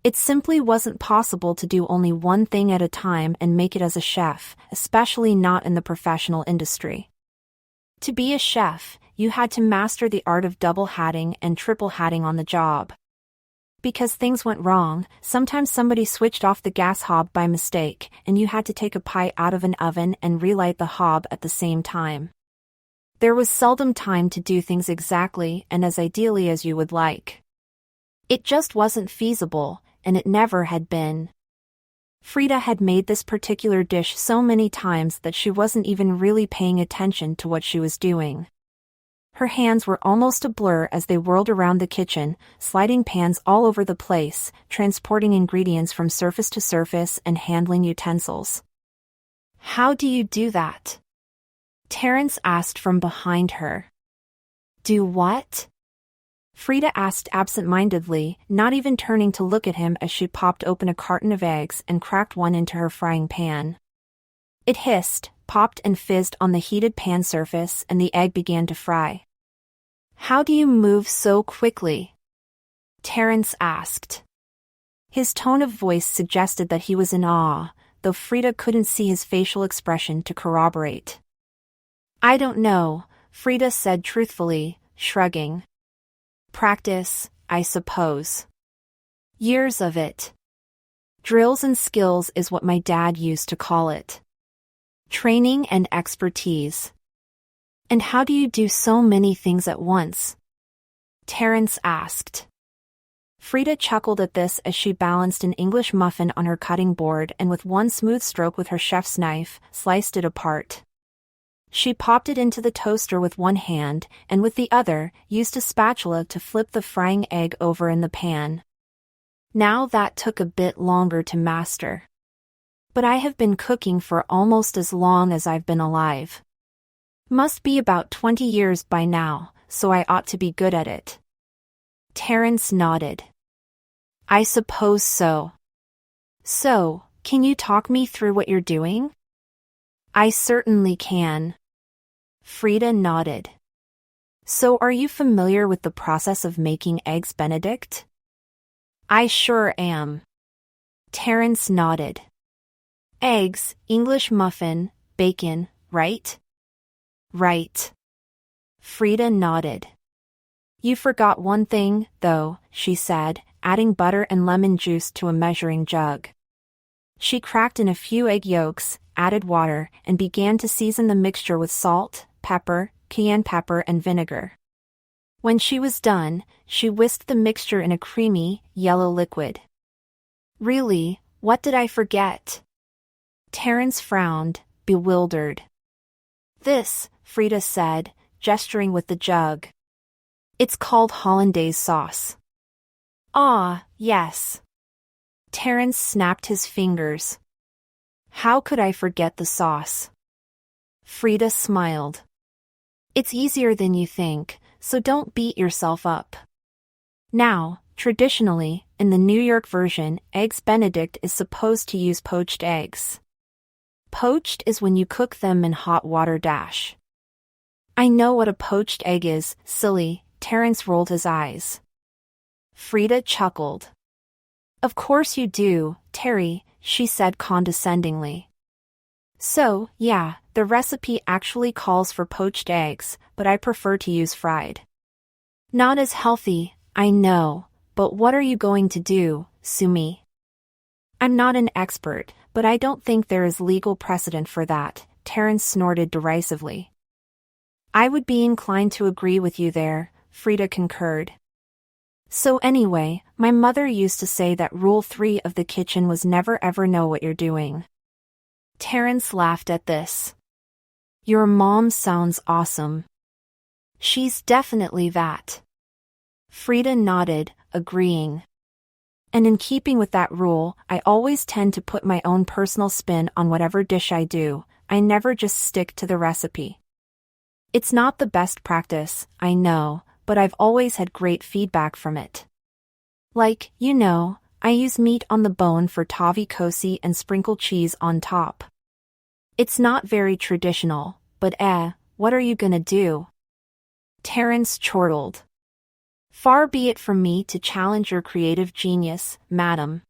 It simply wasn't possible to do only one thing at a time and make it as a chef, especially not in the professional industry. To be a chef, you had to master the art of double-hatting and triple-hatting on the job. Because things went wrong, sometimes somebody switched off the gas hob by mistake, and you had to take a pie out of an oven and relight the hob at the same time. There was seldom time to do things exactly and as ideally as you would like. It just wasn't feasible, and it never had been. Frida had made this particular dish so many times that she wasn't even really paying attention to what she was doing. Her hands were almost a blur as they whirled around the kitchen, sliding pans all over the place, transporting ingredients from surface to surface and handling utensils. "How do you do that?" Terrence asked from behind her. "Do what?" Frida asked absent-mindedly, not even turning to look at him as she popped open a carton of eggs and cracked one into her frying pan. It hissed, popped and fizzed on the heated pan surface and the egg began to fry. "How do you move so quickly?" Terrence asked. His tone of voice suggested that he was in awe, though Frida couldn't see his facial expression to corroborate. "I don't know," Frida said truthfully, shrugging. "Practice, I suppose. Years of it. Drills and skills is what my dad used to call it. Training and expertise." "And how do you do so many things at once?" Terrence asked. Frida chuckled at this as she balanced an English muffin on her cutting board and with one smooth stroke with her chef's knife, sliced it apart. She popped it into the toaster with one hand, and with the other, used a spatula to flip the frying egg over in the pan. Now that took a bit longer to master. But I have been cooking for almost as long as I've been alive. Must be about 20 years by now, so I ought to be good at it. Terrence nodded. "I suppose so. So, can you talk me through what you're doing?" "I certainly can." Frida nodded. "So are you familiar with the process of making eggs Benedict?" "I sure am." Terrence nodded. "Eggs, English muffin, bacon, right?" "Right." Frida nodded. "You forgot one thing, though," she said, adding butter and lemon juice to a measuring jug. She cracked in a few egg yolks, added water, and began to season the mixture with salt, pepper, cayenne pepper, and vinegar. When she was done, she whisked the mixture in a creamy, yellow liquid. Really, what did I forget? Terrence frowned, bewildered. This, Frida said, gesturing with the jug. It's called hollandaise sauce. Ah, yes. Terrence snapped his fingers. How could I forget the sauce? Frida smiled. It's easier than you think, so don't beat yourself up. Now, traditionally, in the New York version, Eggs Benedict is supposed to use poached eggs. Poached is when you cook them in hot water. I know what a poached egg is, silly, Terrence rolled his eyes. Frida chuckled. Of course you do, Terry, she said condescendingly. So, yeah, the recipe actually calls for poached eggs, but I prefer to use fried. Not as healthy, I know, but what are you going to do, sue me? I'm not an expert, but I don't think there is legal precedent for that, Terrence snorted derisively. I would be inclined to agree with you there, Frida concurred. So anyway, my mother used to say that rule 3 of the kitchen was never ever know what you're doing. Terrence laughed at this. Your mom sounds awesome. She's definitely that. Frida nodded, agreeing. And in keeping with that rule, I always tend to put my own personal spin on whatever dish I do. I never just stick to the recipe. It's not the best practice, I know, but I've always had great feedback from it. Like, I use meat on the bone for tavi kosi and sprinkle cheese on top. It's not very traditional, but what are you gonna do? Terrence chortled. Far be it from me to challenge your creative genius, madam.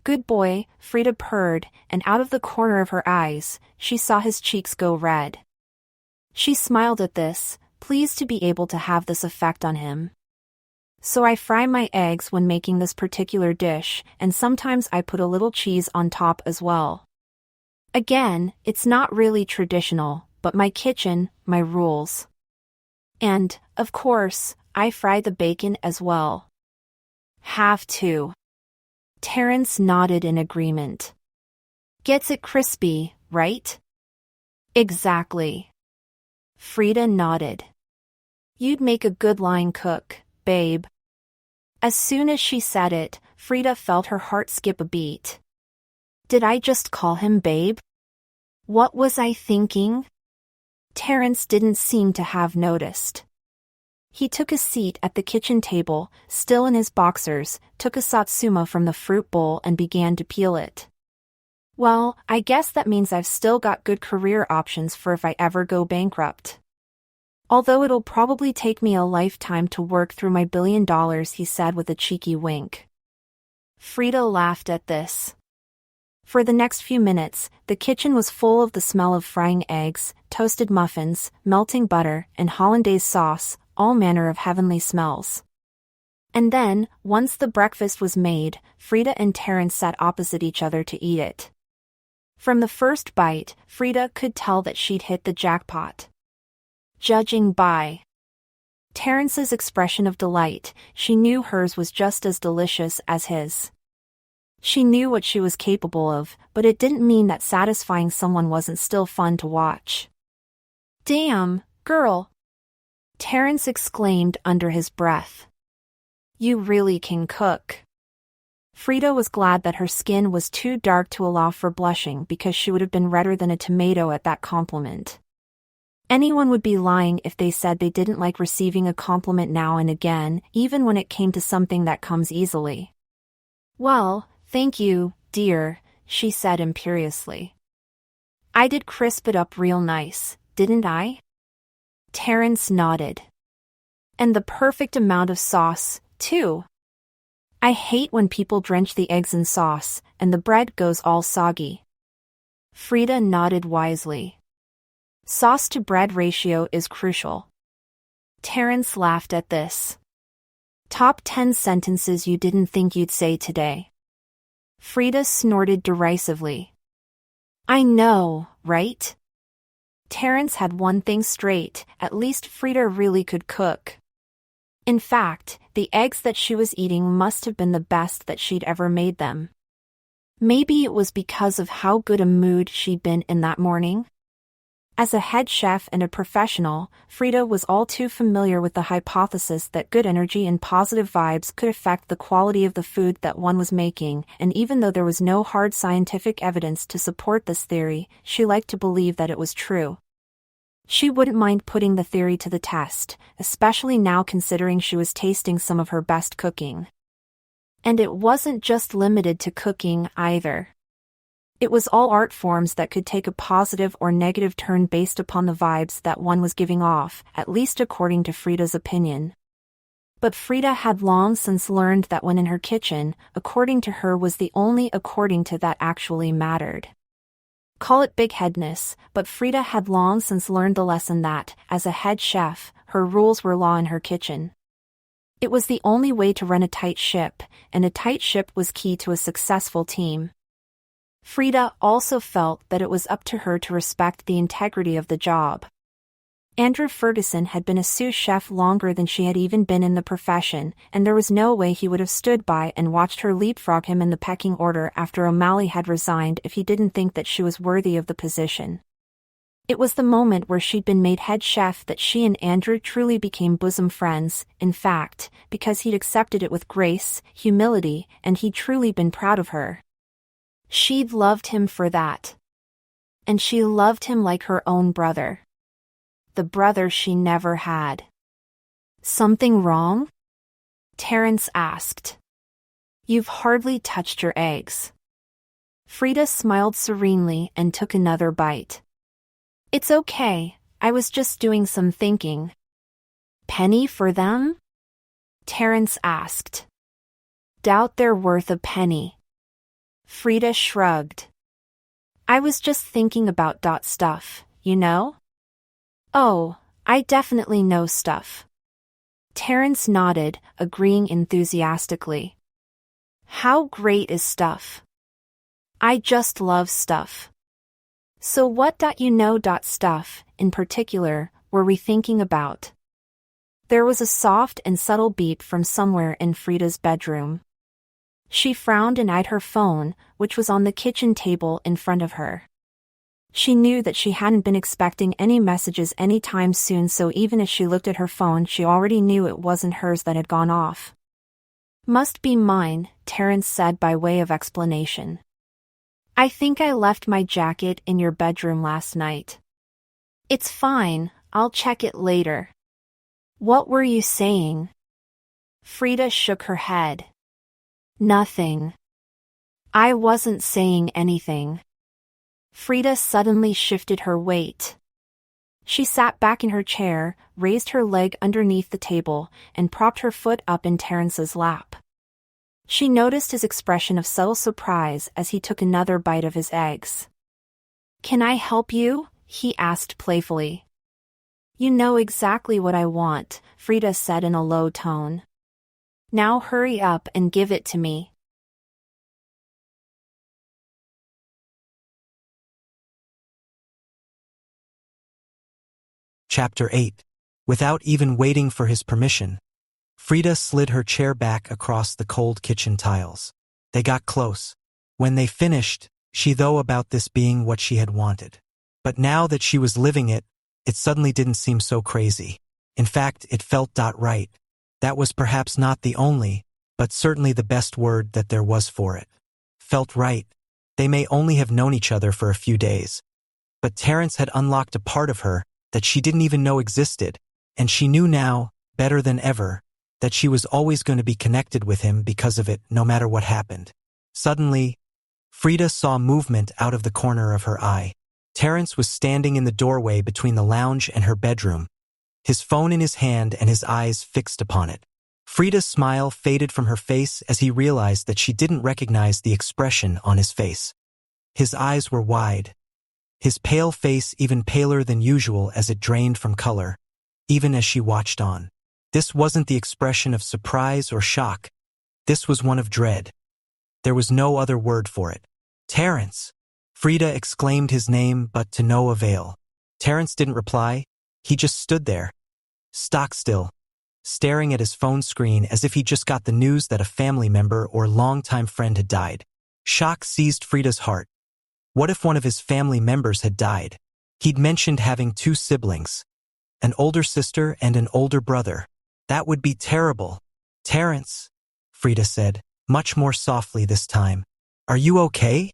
Good boy, Frida purred, and out of the corner of her eyes, she saw his cheeks go red. She smiled at this, pleased to be able to have this effect on him. So I fry my eggs when making this particular dish, and sometimes I put a little cheese on top as well. Again, it's not really traditional, but my kitchen, my rules. And, of course, I fry the bacon as well. Have to. Terrence nodded in agreement. Gets it crispy, right? Exactly. Frida nodded. You'd make a good line cook, babe. As soon as she said it, Frida felt her heart skip a beat. Did I just call him babe? What was I thinking? Terrence didn't seem to have noticed. He took a seat at the kitchen table, still in his boxers, took a satsuma from the fruit bowl and began to peel it. Well, I guess that means I've still got good career options for if I ever go bankrupt. Although it'll probably take me a lifetime to work through my $1 billion, he said with a cheeky wink. Frida laughed at this. For the next few minutes, the kitchen was full of the smell of frying eggs, toasted muffins, melting butter, and hollandaise sauce, all manner of heavenly smells. And then, once the breakfast was made, Frida and Terrence sat opposite each other to eat it. From the first bite, Frida could tell that she'd hit the jackpot. Judging by Terrence's expression of delight, she knew hers was just as delicious as his. She knew what she was capable of, but it didn't mean that satisfying someone wasn't still fun to watch. Damn, girl! Terrence exclaimed under his breath. You really can cook. Frida was glad that her skin was too dark to allow for blushing because she would have been redder than a tomato at that compliment. Anyone would be lying if they said they didn't like receiving a compliment now and again, even when it came to something that comes easily. Well, thank you, dear, she said imperiously. I did crisp it up real nice, didn't I? Terrence nodded. And the perfect amount of sauce, too. I hate when people drench the eggs in sauce, and the bread goes all soggy. Frida nodded wisely. Sauce to bread ratio is crucial. Terrence laughed at this. Top 10 sentences you didn't think you'd say today. Frida snorted derisively. I know, right? Terrence had one thing straight, at least Frida really could cook. In fact, the eggs that she was eating must have been the best that she'd ever made them. Maybe it was because of how good a mood she'd been in that morning. As a head chef and a professional, Frida was all too familiar with the hypothesis that good energy and positive vibes could affect the quality of the food that one was making, and even though there was no hard scientific evidence to support this theory, she liked to believe that it was true. She wouldn't mind putting the theory to the test, especially now considering she was tasting some of her best cooking. And it wasn't just limited to cooking, either. It was all art forms that could take a positive or negative turn based upon the vibes that one was giving off, at least according to Frida's opinion. But Frida had long since learned that when in her kitchen, according to her was the only according to that actually mattered. Call it big-headedness, but Frida had long since learned the lesson that, as a head chef, her rules were law in her kitchen. It was the only way to run a tight ship, and a tight ship was key to a successful team. Frida also felt that it was up to her to respect the integrity of the job. Andrew Ferguson had been a sous chef longer than she had even been in the profession, and there was no way he would have stood by and watched her leapfrog him in the pecking order after O'Malley had resigned if he didn't think that she was worthy of the position. It was the moment where she'd been made head chef that she and Andrew truly became bosom friends, in fact, because he'd accepted it with grace, humility, and he'd truly been proud of her. She'd loved him for that. And she loved him like her own brother. The brother she never had. Something wrong? Terrence asked. You've hardly touched your eggs. Frida smiled serenely and took another bite. It's okay, I was just doing some thinking. Penny for them? Terrence asked. Doubt they're worth a penny. Frida shrugged. I was just thinking about stuff, you know? Oh, I definitely know stuff. Terrence nodded, agreeing enthusiastically. How great is stuff? I just love stuff. So what you know stuff, in particular, were we thinking about? There was a soft and subtle beep from somewhere in Frida's bedroom. She frowned and eyed her phone, which was on the kitchen table in front of her. She knew that she hadn't been expecting any messages anytime soon, so even as she looked at her phone she already knew it wasn't hers that had gone off. Must be mine, Terrence said by way of explanation. I think I left my jacket in your bedroom last night. It's fine, I'll check it later. What were you saying? Frida shook her head. Nothing. I wasn't saying anything. Frida suddenly shifted her weight. She sat back in her chair, raised her leg underneath the table, and propped her foot up in Terrence's lap. She noticed his expression of subtle surprise as he took another bite of his eggs. Can I help you? He asked playfully. You know exactly what I want, Frida said in a low tone. Now hurry up and give it to me. Chapter 8. Without even waiting for his permission, Frida slid her chair back across the cold kitchen tiles. They got close. When they finished, she thought about this being what she had wanted. But now that she was living it, it suddenly didn't seem so crazy. In fact, it felt right. That was perhaps not the only, but certainly the best word that there was for it. Felt right. They may only have known each other for a few days. But Terrence had unlocked a part of her that she didn't even know existed, and she knew now, better than ever, that she was always going to be connected with him because of it, no matter what happened. Suddenly, Frida saw movement out of the corner of her eye. Terrence was standing in the doorway between the lounge and her bedroom, his phone in his hand and his eyes fixed upon it. Frida's smile faded from her face as he realized that she didn't recognize the expression on his face. His eyes were wide, his pale face even paler than usual as it drained from color, even as she watched on. This wasn't the expression of surprise or shock. This was one of dread. There was no other word for it. Terrence! Frida exclaimed his name, but to no avail. Terrence didn't reply. He just stood there, stock still, staring at his phone screen as if he just got the news that a family member or longtime friend had died. Shock seized Frida's heart. What if one of his family members had died? He'd mentioned having 2 siblings, an older sister and an older brother. That would be terrible. Terrence, Frida said, much more softly this time. Are you okay?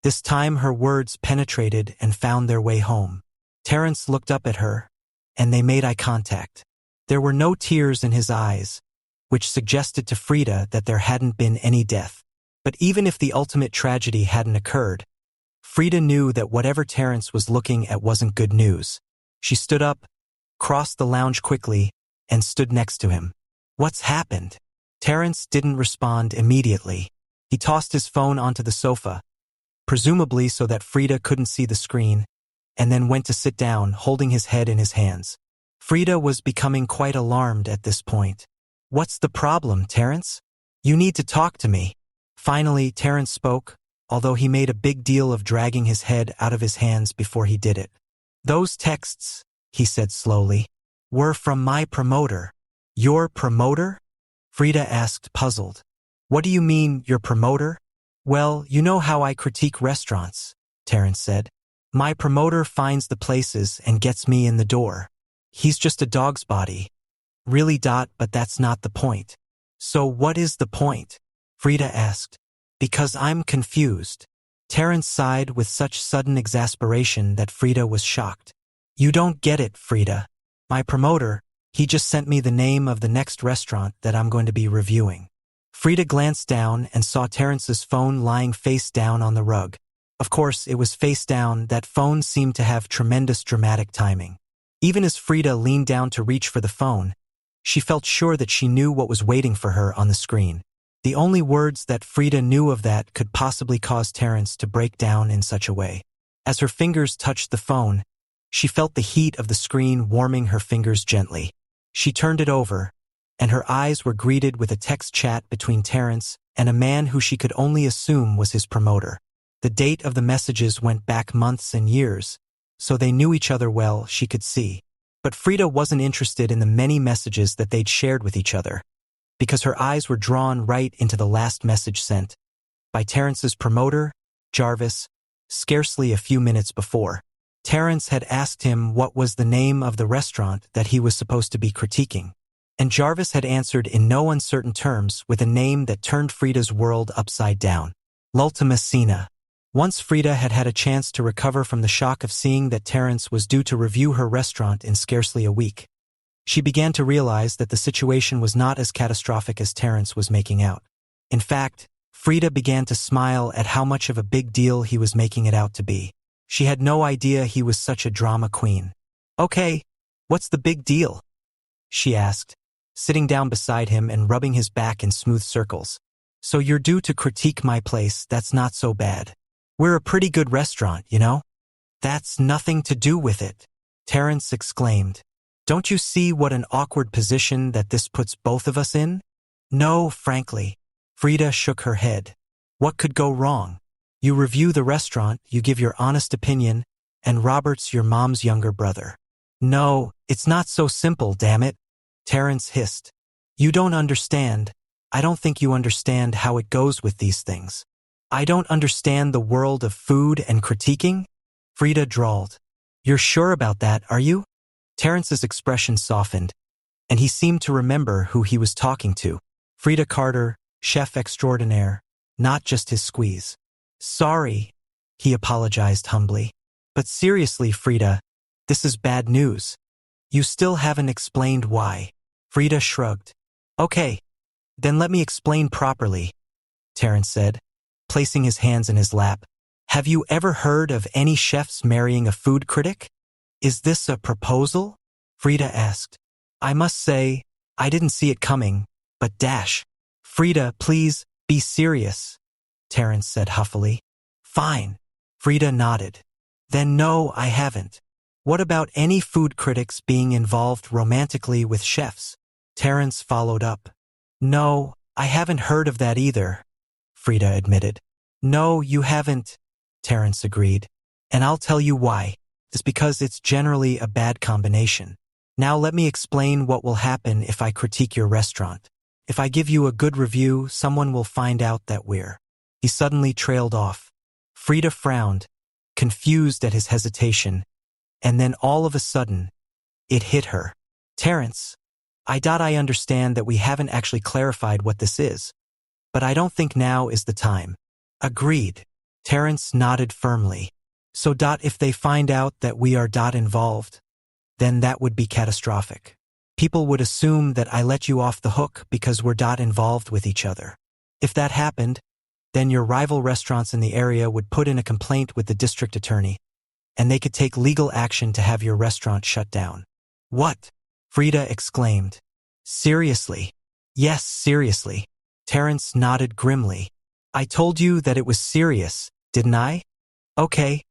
This time her words penetrated and found their way home. Terrence looked up at her, and they made eye contact. There were no tears in his eyes, which suggested to Frida that there hadn't been any death. But even if the ultimate tragedy hadn't occurred, Frida knew that whatever Terrence was looking at wasn't good news. She stood up, crossed the lounge quickly, and stood next to him. What's happened? Terrence didn't respond immediately. He tossed his phone onto the sofa, presumably so that Frida couldn't see the screen, and then went to sit down, holding his head in his hands. Frida was becoming quite alarmed at this point. What's the problem, Terrence? You need to talk to me. Finally, Terrence spoke, although he made a big deal of dragging his head out of his hands before he did it. Those texts, he said slowly, were from my promoter. Your promoter? Frida asked, puzzled. What do you mean, your promoter? Well, you know how I critique restaurants, Terrence said. My promoter finds the places and gets me in the door. He's just a dog's body. Really, but that's not the point. So what is the point? Frida asked. Because I'm confused. Terrence sighed with such sudden exasperation that Frida was shocked. You don't get it, Frida. My promoter, he just sent me the name of the next restaurant that I'm going to be reviewing. Frida glanced down and saw Terrence's phone lying face down on the rug. Of course, it was face down. That phone seemed to have tremendous dramatic timing. Even as Frida leaned down to reach for the phone, she felt sure that she knew what was waiting for her on the screen. The only words that Frida knew of that could possibly cause Terrence to break down in such a way. As her fingers touched the phone, she felt the heat of the screen warming her fingers gently. She turned it over, and her eyes were greeted with a text chat between Terrence and a man who she could only assume was his promoter. The date of the messages went back months and years, so they knew each other well, she could see. But Frida wasn't interested in the many messages that they'd shared with each other, because her eyes were drawn right into the last message sent by Terrence's promoter, Jarvis, scarcely a few minutes before. Terrence had asked him what was the name of the restaurant that he was supposed to be critiquing, and Jarvis had answered in no uncertain terms with a name that turned Frida's world upside down. L'Ultima Cena. Once Frida had had a chance to recover from the shock of seeing that Terrence was due to review her restaurant in scarcely a week, she began to realize that the situation was not as catastrophic as Terrence was making out. In fact, Frida began to smile at how much of a big deal he was making it out to be. She had no idea he was such a drama queen. Okay, what's the big deal? She asked, sitting down beside him and rubbing his back in smooth circles. So you're due to critique my place, that's not so bad. We're a pretty good restaurant, you know? That's nothing to do with it, Terrence exclaimed. Don't you see what an awkward position that this puts both of us in? No, frankly. Frida shook her head. What could go wrong? You review the restaurant, you give your honest opinion, and Robert's your mom's younger brother. No, it's not so simple, damn it, Terrence hissed. You don't understand. I don't think you understand how it goes with these things. I don't understand the world of food and critiquing? Frida drawled. You're sure about that, are you? Terrence's expression softened, and he seemed to remember who he was talking to. Frida Carter, chef extraordinaire, not just his squeeze. Sorry, he apologized humbly. But seriously, Frida, this is bad news. You still haven't explained why. Frida shrugged. Okay, then let me explain properly, Terrence said, placing his hands in his lap. Have you ever heard of any chefs marrying a food critic? Is this a proposal? Frida asked. I must say, I didn't see it coming, but dash. Frida, please, be serious, Terrence said huffily. Fine. Frida nodded. Then no, I haven't. What about any food critics being involved romantically with chefs? Terrence followed up. No, I haven't heard of that either. Frida admitted. No, you haven't, Terrence agreed. And I'll tell you why. It's because it's generally a bad combination. Now let me explain what will happen if I critique your restaurant. If I give you a good review, someone will find out that we're. He suddenly trailed off. Frida frowned, confused at his hesitation, and then all of a sudden, it hit her. Terrence, I understand that we haven't actually clarified what this is, but I don't think now is the time. Agreed. Terrence nodded firmly. So if they find out that we are involved, then that would be catastrophic. People would assume that I let you off the hook because we're involved with each other. If that happened, then your rival restaurants in the area would put in a complaint with the district attorney, and they could take legal action to have your restaurant shut down. What? Frida exclaimed. Seriously? Yes, seriously. Terrence nodded grimly. I told you that it was serious, didn't I? Okay.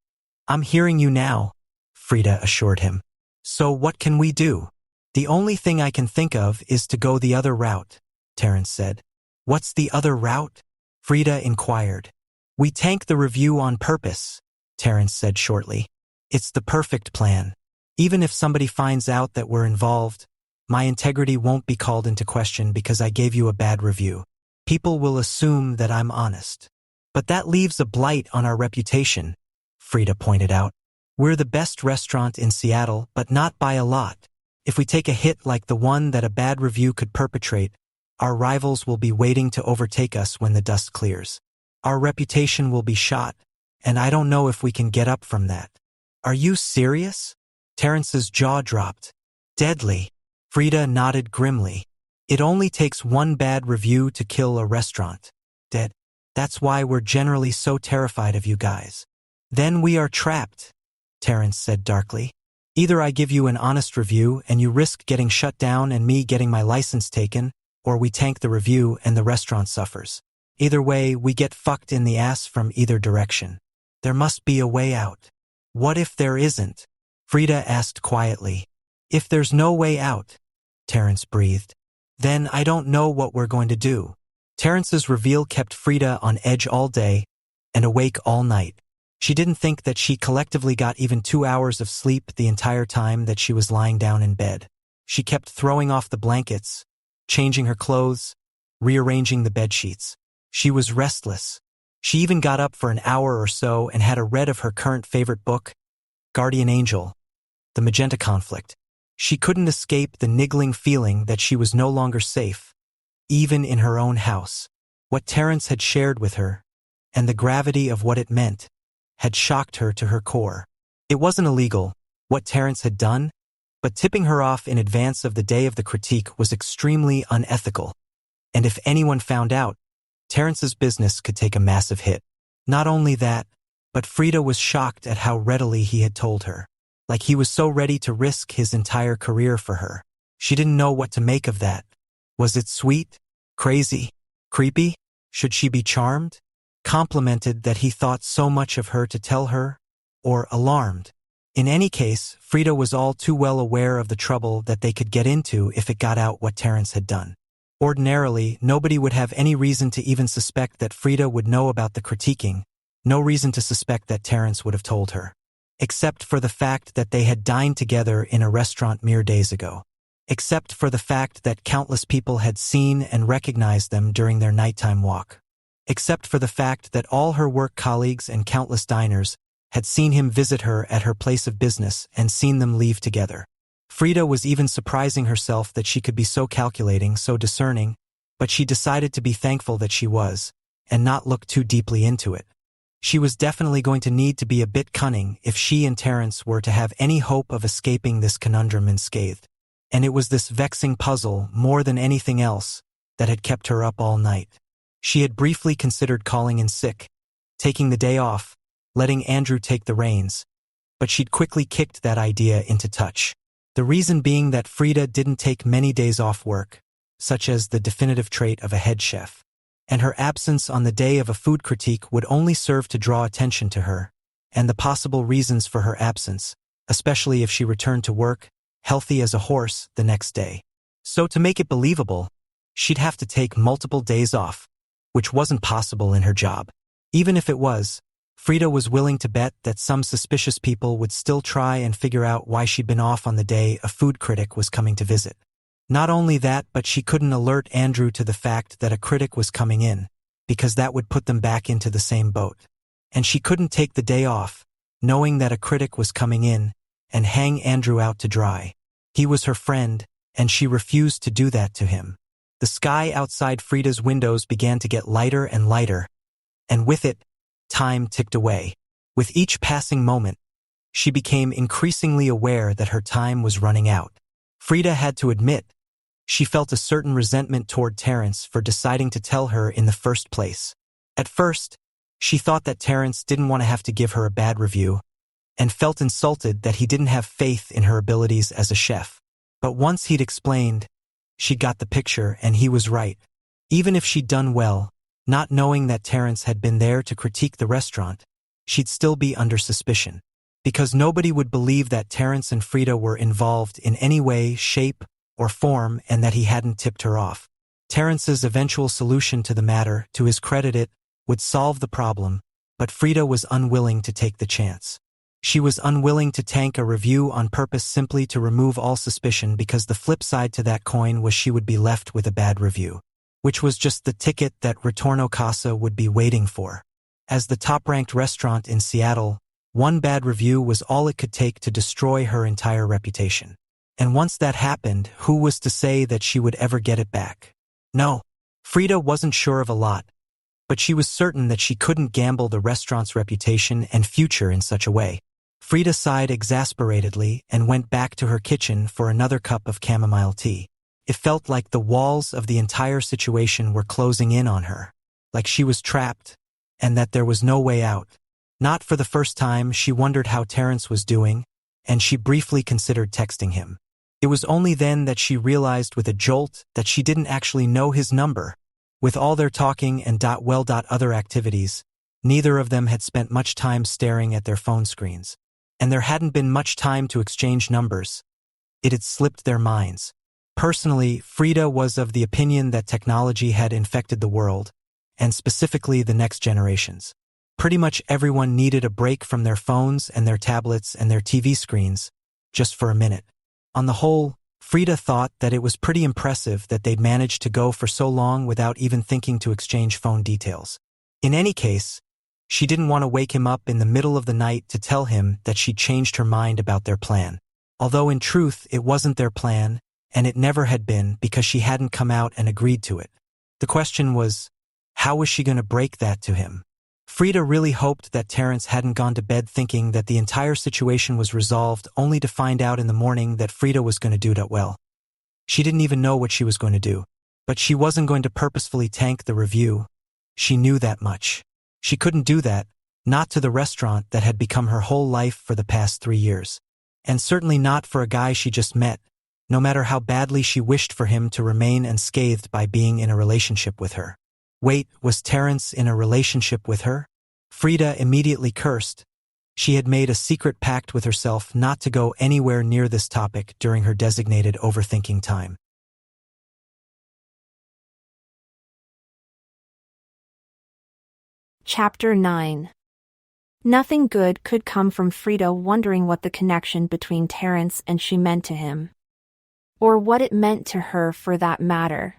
I'm hearing you now, Frida assured him. So what can we do? The only thing I can think of is to go the other route, Terrence said. What's the other route? Frida inquired. We tank the review on purpose, Terrence said shortly. It's the perfect plan. Even if somebody finds out that we're involved, my integrity won't be called into question because I gave you a bad review. People will assume that I'm honest. But that leaves a blight on our reputation, Frida pointed out. We're the best restaurant in Seattle, but not by a lot. If we take a hit like the one that a bad review could perpetrate, our rivals will be waiting to overtake us when the dust clears. Our reputation will be shot, and I don't know if we can get up from that. Are you serious? Terrence's jaw dropped. Deadly. Frida nodded grimly. It only takes one bad review to kill a restaurant. Dead. That's why we're generally so terrified of you guys. Then we are trapped, Terrence said darkly. Either I give you an honest review and you risk getting shut down and me getting my license taken, or we tank the review and the restaurant suffers. Either way, we get fucked in the ass from either direction. There must be a way out. What if there isn't? Frida asked quietly. If there's no way out, Terrence breathed. Then I don't know what we're going to do. Terrence's reveal kept Frida on edge all day and awake all night. She didn't think that she collectively got even 2 hours of sleep the entire time that she was lying down in bed. She kept throwing off the blankets, changing her clothes, rearranging the bedsheets. She was restless. She even got up for an hour or so and had a read of her current favorite book, Guardian Angel, The Magenta Conflict. She couldn't escape the niggling feeling that she was no longer safe, even in her own house. What Terrence had shared with her, and the gravity of what it meant, had shocked her to her core. It wasn't illegal, what Terrence had done, but tipping her off in advance of the day of the critique was extremely unethical. And if anyone found out, Terrence's business could take a massive hit. Not only that, but Frida was shocked at how readily he had told her. Like he was so ready to risk his entire career for her. She didn't know what to make of that. Was it sweet? Crazy? Creepy? Should she be charmed? Complimented that he thought so much of her to tell her? Or alarmed? In any case, Frida was all too well aware of the trouble that they could get into if it got out what Terrence had done. Ordinarily, nobody would have any reason to even suspect that Frida would know about the critiquing, no reason to suspect that Terrence would have told her. Except for the fact that they had dined together in a restaurant mere days ago. Except for the fact that countless people had seen and recognized them during their nighttime walk. Except for the fact that all her work colleagues and countless diners had seen him visit her at her place of business and seen them leave together. Frida was even surprising herself that she could be so calculating, so discerning, but she decided to be thankful that she was, and not look too deeply into it. She was definitely going to need to be a bit cunning if she and Terrence were to have any hope of escaping this conundrum unscathed. And it was this vexing puzzle, more than anything else, that had kept her up all night. She had briefly considered calling in sick, taking the day off, letting Andrew take the reins, but she'd quickly kicked that idea into touch. The reason being that Frida didn't take many days off work, such as the definitive trait of a head chef, and her absence on the day of a food critique would only serve to draw attention to her, and the possible reasons for her absence, especially if she returned to work, healthy as a horse, the next day. So to make it believable, she'd have to take multiple days off, which wasn't possible in her job. Even if it was, Frida was willing to bet that some suspicious people would still try and figure out why she'd been off on the day a food critic was coming to visit. Not only that, but she couldn't alert Andrew to the fact that a critic was coming in, because that would put them back into the same boat. And she couldn't take the day off, knowing that a critic was coming in, and hang Andrew out to dry. He was her friend, and she refused to do that to him. The sky outside Frida's windows began to get lighter and lighter, and with it, time ticked away. With each passing moment, she became increasingly aware that her time was running out. Frida had to admit, she felt a certain resentment toward Terrence for deciding to tell her in the first place. At first, she thought that Terrence didn't want to have to give her a bad review, and felt insulted that he didn't have faith in her abilities as a chef. But once he'd explained, she got the picture and he was right. Even if she'd done well, not knowing that Terrence had been there to critique the restaurant, she'd still be under suspicion. Because nobody would believe that Terrence and Frida were involved in any way, shape, or form and that he hadn't tipped her off. Terrence's eventual solution to the matter, to his credit, would solve the problem, but Frida was unwilling to take the chance. She was unwilling to tank a review on purpose simply to remove all suspicion because the flip side to that coin was she would be left with a bad review, which was just the ticket that Ritorno Casa would be waiting for. As the top-ranked restaurant in Seattle, one bad review was all it could take to destroy her entire reputation. And once that happened, who was to say that she would ever get it back? No, Frida wasn't sure of a lot, but she was certain that she couldn't gamble the restaurant's reputation and future in such a way. Frida sighed exasperatedly and went back to her kitchen for another cup of chamomile tea. It felt like the walls of the entire situation were closing in on her, like she was trapped, and that there was no way out. Not for the first time, she wondered how Terrence was doing, and she briefly considered texting him. It was only then that she realized with a jolt that she didn't actually know his number. With all their talking and other activities, neither of them had spent much time staring at their phone screens. And there hadn't been much time to exchange numbers. It had slipped their minds. Personally, Frida was of the opinion that technology had infected the world, and specifically the next generations. Pretty much everyone needed a break from their phones and their tablets and their TV screens, just for a minute. On the whole, Frida thought that it was pretty impressive that they'd managed to go for so long without even thinking to exchange phone details. In any case, she didn't want to wake him up in the middle of the night to tell him that she'd changed her mind about their plan. Although in truth it wasn't their plan, and it never had been because she hadn't come out and agreed to it. The question was, how was she going to break that to him? Frida really hoped that Terrence hadn't gone to bed thinking that the entire situation was resolved only to find out in the morning that Frida was going to do that well. She didn't even know what she was going to do. But she wasn't going to purposefully tank the review. She knew that much. She couldn't do that, not to the restaurant that had become her whole life for the past 3 years. And certainly not for a guy she just met, no matter how badly she wished for him to remain unscathed by being in a relationship with her. Wait, was Terrence in a relationship with her? Frida immediately cursed. She had made a secret pact with herself not to go anywhere near this topic during her designated overthinking time. Chapter 9. Nothing good could come from Frida wondering what the connection between Terrence and she meant to him. Or what it meant to her for that matter.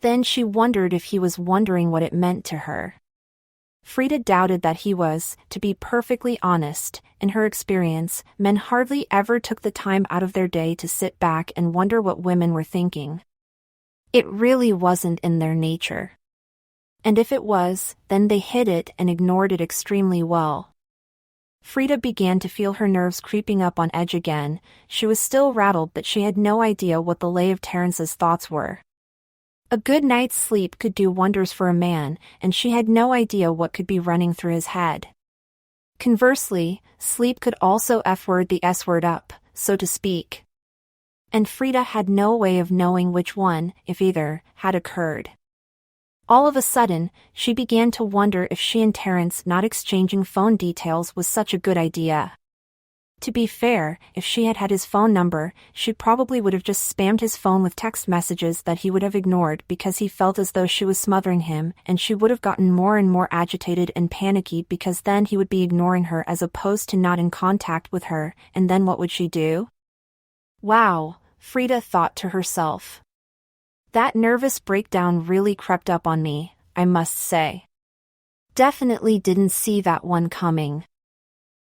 Then she wondered if he was wondering what it meant to her. Frida doubted that he was. To be perfectly honest, in her experience, men hardly ever took the time out of their day to sit back and wonder what women were thinking. It really wasn't in their nature. And if it was, then they hid it and ignored it extremely well. Frida began to feel her nerves creeping up on edge again. She was still rattled, but she had no idea what the lay of Terrence's thoughts were. A good night's sleep could do wonders for a man, and she had no idea what could be running through his head. Conversely, sleep could also F-word the S-word up, so to speak. And Frida had no way of knowing which one, if either, had occurred. All of a sudden, she began to wonder if she and Terrence not exchanging phone details was such a good idea. To be fair, if she had had his phone number, she probably would have just spammed his phone with text messages that he would have ignored because he felt as though she was smothering him, and she would have gotten more and more agitated and panicky because then he would be ignoring her as opposed to not in contact with her, and then what would she do? Wow, Frida thought to herself. That nervous breakdown really crept up on me, I must say. Definitely didn't see that one coming.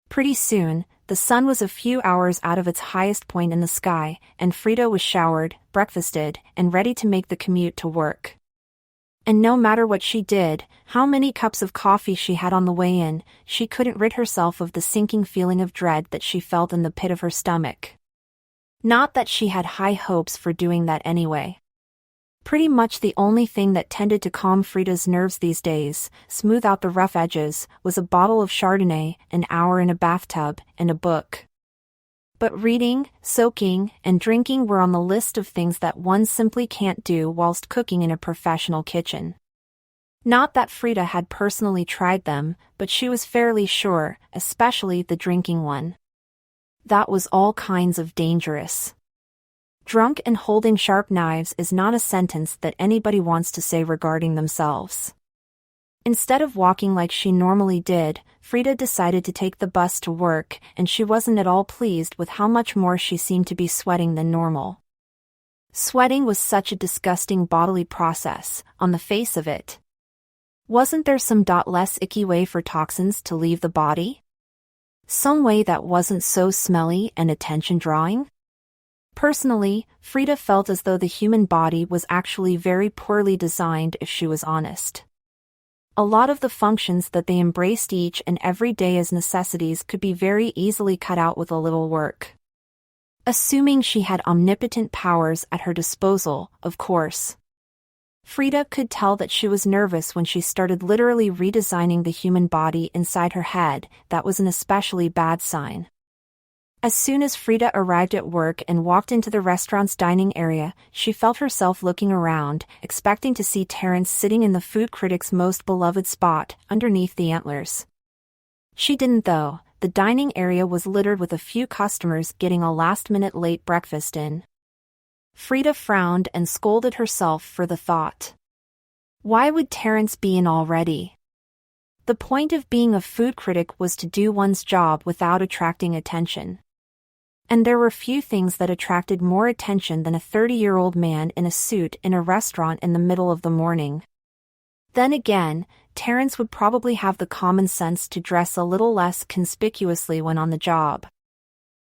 Pretty soon, the sun was a few hours out of its highest point in the sky, and Frida was showered, breakfasted, and ready to make the commute to work. And no matter what she did, how many cups of coffee she had on the way in, she couldn't rid herself of the sinking feeling of dread that she felt in the pit of her stomach. Not that she had high hopes for doing that anyway. Pretty much the only thing that tended to calm Frida's nerves these days, smooth out the rough edges, was a bottle of Chardonnay, an hour in a bathtub, and a book. But reading, soaking, and drinking were on the list of things that one simply can't do whilst cooking in a professional kitchen. Not that Frida had personally tried them, but she was fairly sure, especially the drinking one. That was all kinds of dangerous. Drunk and holding sharp knives is not a sentence that anybody wants to say regarding themselves. Instead of walking like she normally did, Frida decided to take the bus to work, and she wasn't at all pleased with how much more she seemed to be sweating than normal. Sweating was such a disgusting bodily process, on the face of it. Wasn't there some less icky way for toxins to leave the body? Some way that wasn't so smelly and attention-drawing? Personally, Frida felt as though the human body was actually very poorly designed if she was honest. A lot of the functions that they embraced each and every day as necessities could be very easily cut out with a little work. Assuming she had omnipotent powers at her disposal, of course. Frida could tell that she was nervous when she started literally redesigning the human body inside her head. That was an especially bad sign. As soon as Frida arrived at work and walked into the restaurant's dining area, she felt herself looking around, expecting to see Terrence sitting in the food critic's most beloved spot, underneath the antlers. She didn't though. The dining area was littered with a few customers getting a last-minute late breakfast in. Frida frowned and scolded herself for the thought. Why would Terrence be in already? The point of being a food critic was to do one's job without attracting attention. And there were few things that attracted more attention than a 30-year-old man in a suit in a restaurant in the middle of the morning. Then again, Terrence would probably have the common sense to dress a little less conspicuously when on the job.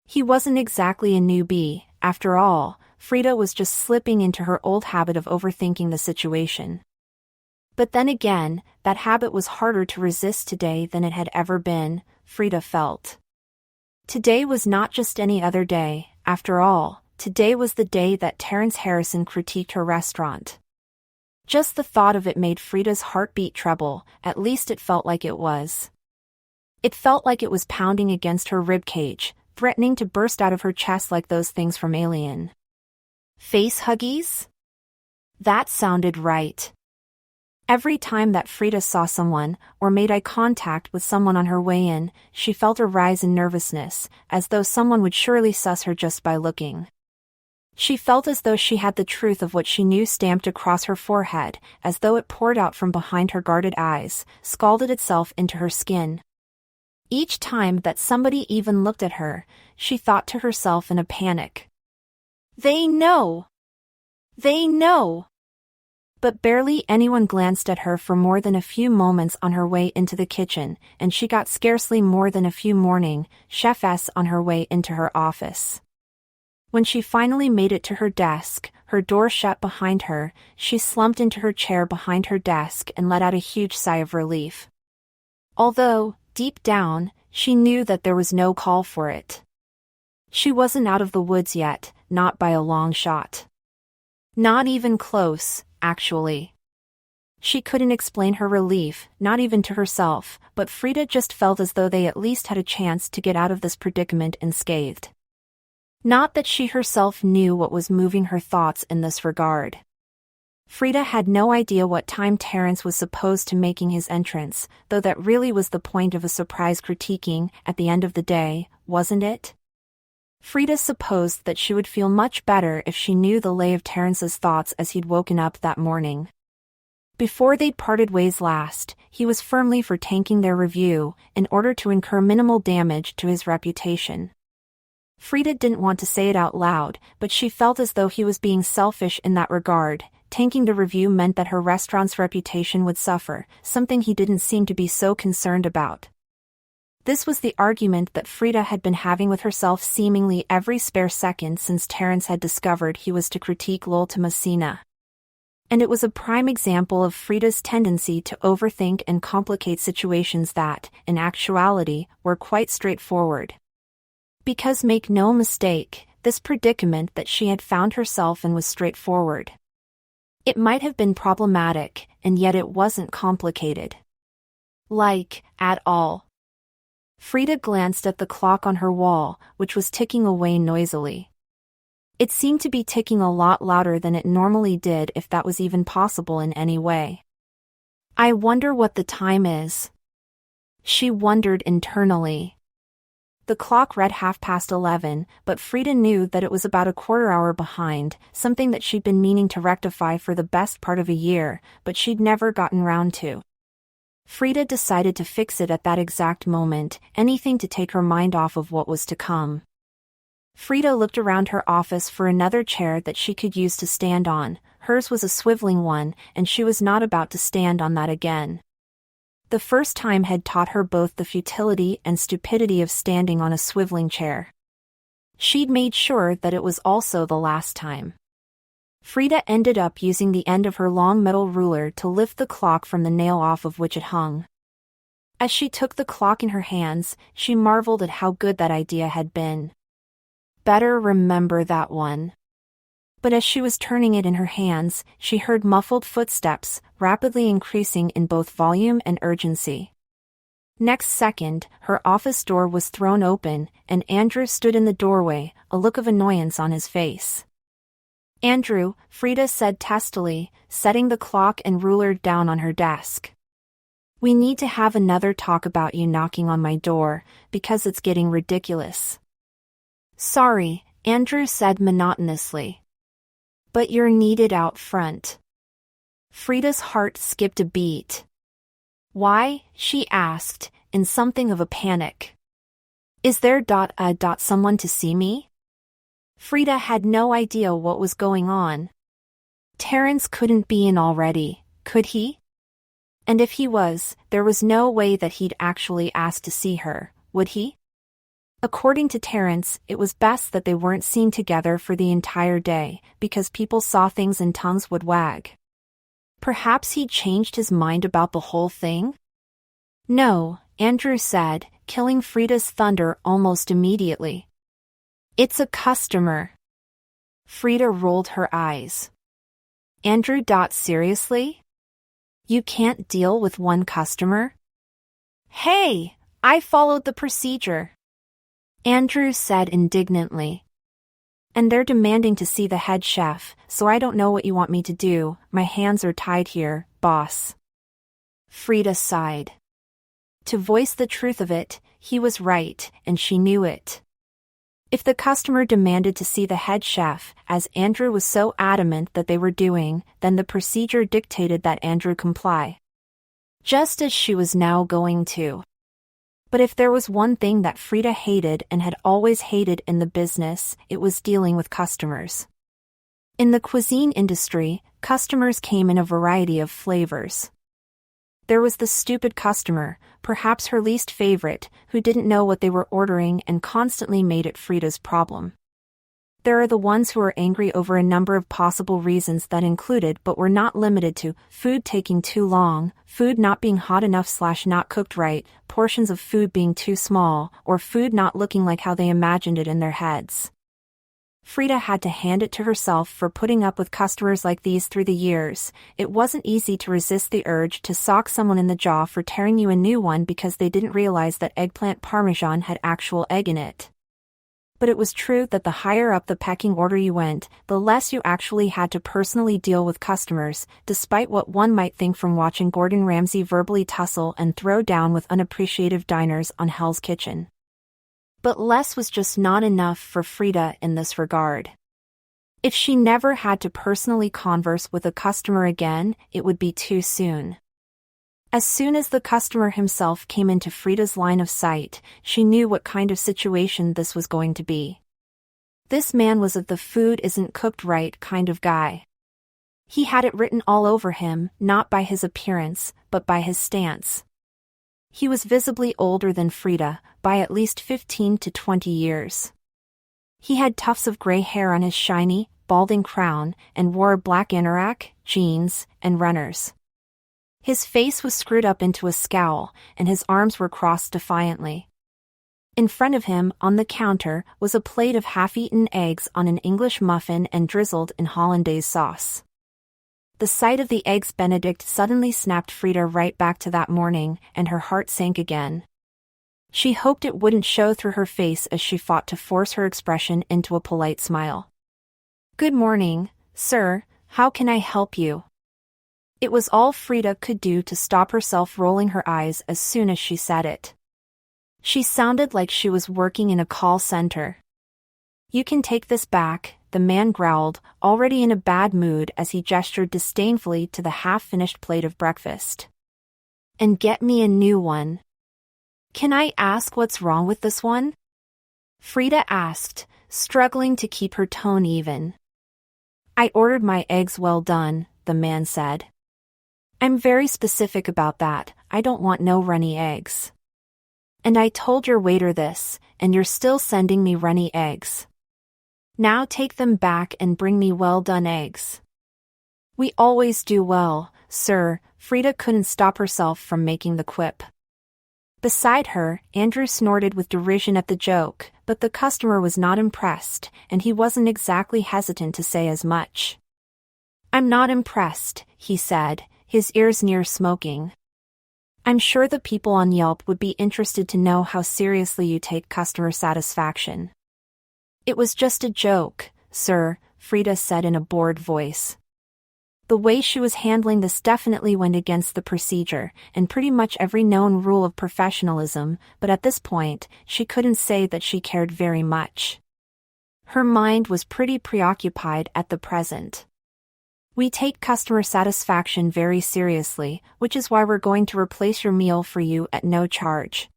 He wasn't exactly a newbie, after all. Frida was just slipping into her old habit of overthinking the situation. But then again, that habit was harder to resist today than it had ever been, Frida felt. Today was not just any other day, after all, today was the day that Terrence Harrison critiqued her restaurant. Just the thought of it made Frida's heartbeat treble, at least it felt like it was. It felt like it was pounding against her ribcage, threatening to burst out of her chest like those things from Alien. Face huggies? That sounded right. Every time that Frida saw someone, or made eye contact with someone on her way in, she felt a rise in nervousness, as though someone would surely suss her just by looking. She felt as though she had the truth of what she knew stamped across her forehead, as though it poured out from behind her guarded eyes, scalded itself into her skin. Each time that somebody even looked at her, she thought to herself in a panic. They know! They know! But barely anyone glanced at her for more than a few moments on her way into the kitchen, and she got scarcely more than a few morning chefs on her way into her office. When she finally made it to her desk, her door shut behind her, she slumped into her chair behind her desk and let out a huge sigh of relief. Although, deep down, she knew that there was no call for it. She wasn't out of the woods yet, not by a long shot. Not even close, actually. She couldn't explain her relief, not even to herself, but Frida just felt as though they at least had a chance to get out of this predicament unscathed. Not that she herself knew what was moving her thoughts in this regard. Frida had no idea what time Terrence was supposed to making his entrance, though that really was the point of a surprise critiquing, at the end of the day, wasn't it? Frida supposed that she would feel much better if she knew the lay of Terrence's thoughts as he'd woken up that morning. Before they'd parted ways last, he was firmly for tanking their review in order to incur minimal damage to his reputation. Frida didn't want to say it out loud, but she felt as though he was being selfish in that regard. Tanking the review meant that her restaurant's reputation would suffer, something he didn't seem to be so concerned about. This was the argument that Frida had been having with herself seemingly every spare second since Terrence had discovered he was to critique L'Ultima Cena. And it was a prime example of Frida's tendency to overthink and complicate situations that, in actuality, were quite straightforward. Because make no mistake, this predicament that she had found herself in was straightforward. It might have been problematic, and yet it wasn't complicated. At all. Frida glanced at the clock on her wall, which was ticking away noisily. It seemed to be ticking a lot louder than it normally did, if that was even possible in any way. I wonder what the time is. She wondered internally. The clock read 11:30, but Frida knew that it was about a quarter hour behind, something that she'd been meaning to rectify for the best part of a year, but she'd never gotten round to. Frida decided to fix it at that exact moment, anything to take her mind off of what was to come. Frida looked around her office for another chair that she could use to stand on. Hers was a swiveling one, and she was not about to stand on that again. The first time had taught her both the futility and stupidity of standing on a swiveling chair. She'd made sure that it was also the last time. Frida ended up using the end of her long metal ruler to lift the clock from the nail off of which it hung. As she took the clock in her hands, she marveled at how good that idea had been. Better remember that one. But as she was turning it in her hands, she heard muffled footsteps, rapidly increasing in both volume and urgency. Next second, her office door was thrown open, and Andrew stood in the doorway, a look of annoyance on his face. Andrew, Frida said testily, setting the clock and ruler down on her desk. We need to have another talk about you knocking on my door, because it's getting ridiculous. Sorry, Andrew said monotonously. But you're needed out front. Frida's heart skipped a beat. Why? She asked, in something of a panic. Is there someone to see me? Frida had no idea what was going on. Terrence couldn't be in already, could he? And if he was, there was no way that he'd actually asked to see her, would he? According to Terrence, it was best that they weren't seen together for the entire day, because people saw things and tongues would wag. Perhaps he'd changed his mind about the whole thing? No, Andrew said, killing Frida's thunder almost immediately. It's a customer. Frida rolled her eyes. Andrew. Seriously? You can't deal with one customer? Hey, I followed the procedure. Andrew said indignantly. And they're demanding to see the head chef, so I don't know what you want me to do. My hands are tied here, boss. Frida sighed. To voice the truth of it, he was right, and she knew it. If the customer demanded to see the head chef, as Andrew was so adamant that they were doing, then the procedure dictated that Andrew comply. Just as she was now going to. But if there was one thing that Frida hated and had always hated in the business, it was dealing with customers. In the cuisine industry, customers came in a variety of flavors. There was the stupid customer, perhaps her least favorite, who didn't know what they were ordering and constantly made it Frida's problem. There are the ones who are angry over a number of possible reasons that included but were not limited to food taking too long, food not being hot enough/not cooked right, portions of food being too small, or food not looking like how they imagined it in their heads. Frida had to hand it to herself for putting up with customers like these through the years. It wasn't easy to resist the urge to sock someone in the jaw for tearing you a new one because they didn't realize that eggplant parmesan had actual egg in it. But it was true that the higher up the pecking order you went, the less you actually had to personally deal with customers, despite what one might think from watching Gordon Ramsay verbally tussle and throw down with unappreciative diners on Hell's Kitchen. But less was just not enough for Frida in this regard. If she never had to personally converse with a customer again, it would be too soon. As soon as the customer himself came into Frida's line of sight, she knew what kind of situation this was going to be. This man was of the food isn't cooked right kind of guy. He had it written all over him, not by his appearance, but by his stance. He was visibly older than Frida, by at least 15 to 20 years. He had tufts of gray hair on his shiny, balding crown, and wore black anorak, jeans, and runners. His face was screwed up into a scowl, and his arms were crossed defiantly. In front of him, on the counter, was a plate of half-eaten eggs on an English muffin and drizzled in hollandaise sauce. The sight of the eggs Benedict suddenly snapped Frida right back to that morning, and her heart sank again. She hoped it wouldn't show through her face as she fought to force her expression into a polite smile. "Good morning, sir, how can I help you?" It was all Frida could do to stop herself rolling her eyes as soon as she said it. She sounded like she was working in a call center. "You can take this back," the man growled, already in a bad mood as he gestured disdainfully to the half-finished plate of breakfast. "And get me a new one." "Can I ask what's wrong with this one?" Frida asked, struggling to keep her tone even. "I ordered my eggs well done," the man said. "I'm very specific about that, I don't want no runny eggs. And I told your waiter this, and you're still sending me runny eggs. Now take them back and bring me well-done eggs." "We always do well, sir," Frida couldn't stop herself from making the quip. Beside her, Andrew snorted with derision at the joke, but the customer was not impressed, and he wasn't exactly hesitant to say as much. "I'm not impressed," he said, his ears near smoking. "I'm sure the people on Yelp would be interested to know how seriously you take customer satisfaction." "It was just a joke, sir," Frida said in a bored voice. The way she was handling this definitely went against the procedure, and pretty much every known rule of professionalism, but at this point, she couldn't say that she cared very much. Her mind was pretty preoccupied at the present. "We take customer satisfaction very seriously, which is why we're going to replace your meal for you at no charge."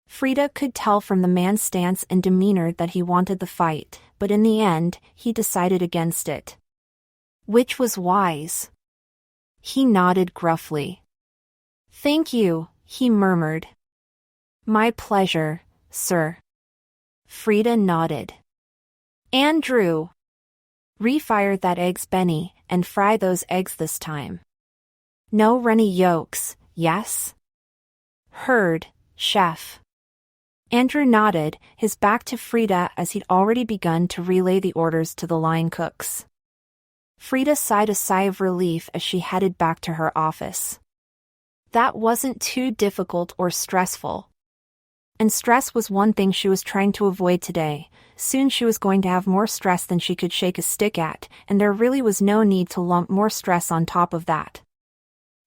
Frida could tell from the man's stance and demeanor that he wanted the fight, but in the end, he decided against it. Which was wise. He nodded gruffly. "Thank you," he murmured. "My pleasure, sir." Frida nodded. "Andrew! Refire that eggs, Benny, and fry those eggs this time. No runny yolks, yes?" "Heard, chef." Andrew nodded, his back to Frida as he'd already begun to relay the orders to the line cooks. Frida sighed a sigh of relief as she headed back to her office. That wasn't too difficult or stressful. And stress was one thing she was trying to avoid today. Soon she was going to have more stress than she could shake a stick at, and there really was no need to lump more stress on top of that.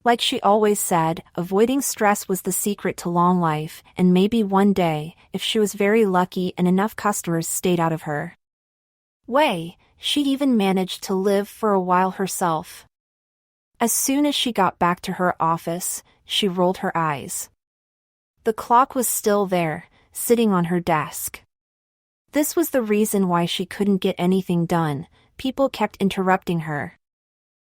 Like she always said, avoiding stress was the secret to long life, and maybe one day, if she was very lucky and enough customers stayed out of her way, she'd even manage to live for a while herself. As soon as she got back to her office, she rolled her eyes. The clock was still there, sitting on her desk. This was the reason why she couldn't get anything done. People kept interrupting her.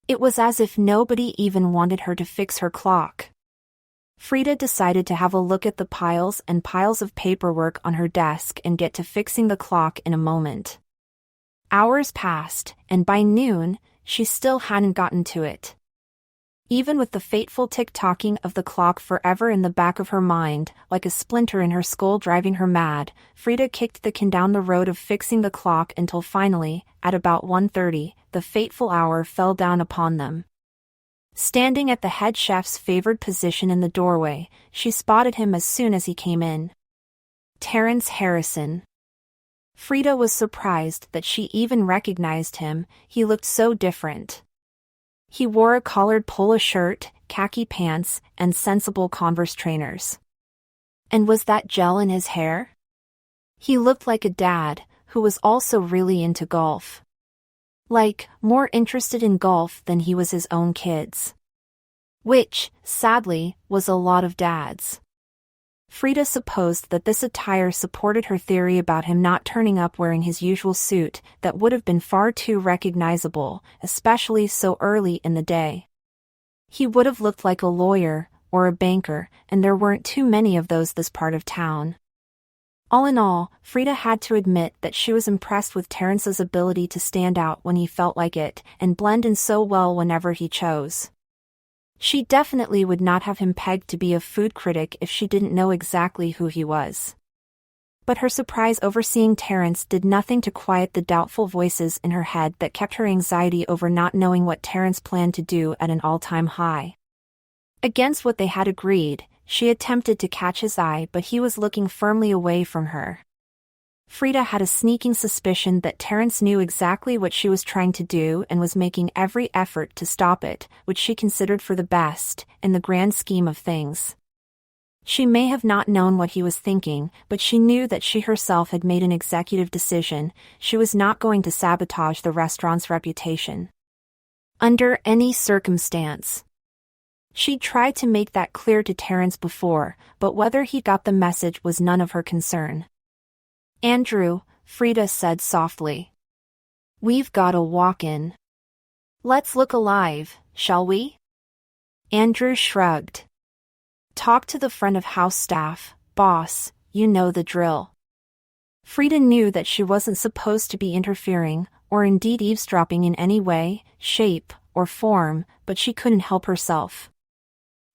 It was as if nobody even wanted her to fix her clock. Frida decided to have a look at the piles and piles of paperwork on her desk and get to fixing the clock in a moment. Hours passed, and by noon, she still hadn't gotten to it. Even with the fateful tick-tocking of the clock forever in the back of her mind, like a splinter in her skull driving her mad, Frida kicked the can down the road of fixing the clock until finally, at about 1:30, the fateful hour fell down upon them. Standing at the head chef's favored position in the doorway, she spotted him as soon as he came in. Terrence Harrison. Frida was surprised that she even recognized him, he looked so different. He wore a collared polo shirt, khaki pants, and sensible Converse trainers. And was that gel in his hair? He looked like a dad, who was also really into golf. Like, more interested in golf than he was his own kids. Which, sadly, was a lot of dads. Frida supposed that this attire supported her theory about him not turning up wearing his usual suit that would have been far too recognizable, especially so early in the day. He would have looked like a lawyer, or a banker, and there weren't too many of those this part of town. All in all, Frida had to admit that she was impressed with Terrence's ability to stand out when he felt like it and blend in so well whenever he chose. She definitely would not have him pegged to be a food critic if she didn't know exactly who he was. But her surprise over seeing Terrence did nothing to quiet the doubtful voices in her head that kept her anxiety over not knowing what Terrence planned to do at an all-time high. Against what they had agreed, she attempted to catch his eye, but he was looking firmly away from her. Frida had a sneaking suspicion that Terrence knew exactly what she was trying to do and was making every effort to stop it, which she considered for the best, in the grand scheme of things. She may have not known what he was thinking, but she knew that she herself had made an executive decision. She was not going to sabotage the restaurant's reputation. Under any circumstance. She'd tried to make that clear to Terrence before, but whether he got the message was none of her concern. "Andrew," Frida said softly. "We've got a walk-in. Let's look alive, shall we?" Andrew shrugged. "Talk to the front of house staff, boss, you know the drill." Frida knew that she wasn't supposed to be interfering, or indeed eavesdropping in any way, shape, or form, but she couldn't help herself.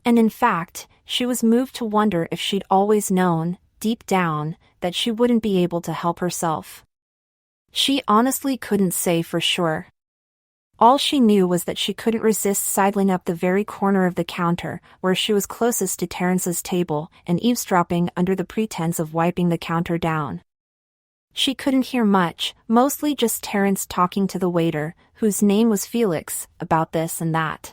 And in fact, she was moved to wonder if she'd always known, deep down, that she wouldn't be able to help herself. She honestly couldn't say for sure. All she knew was that she couldn't resist sidling up the very corner of the counter where she was closest to Terrence's table and eavesdropping under the pretense of wiping the counter down. She couldn't hear much, mostly just Terrence talking to the waiter, whose name was Felix, about this and that.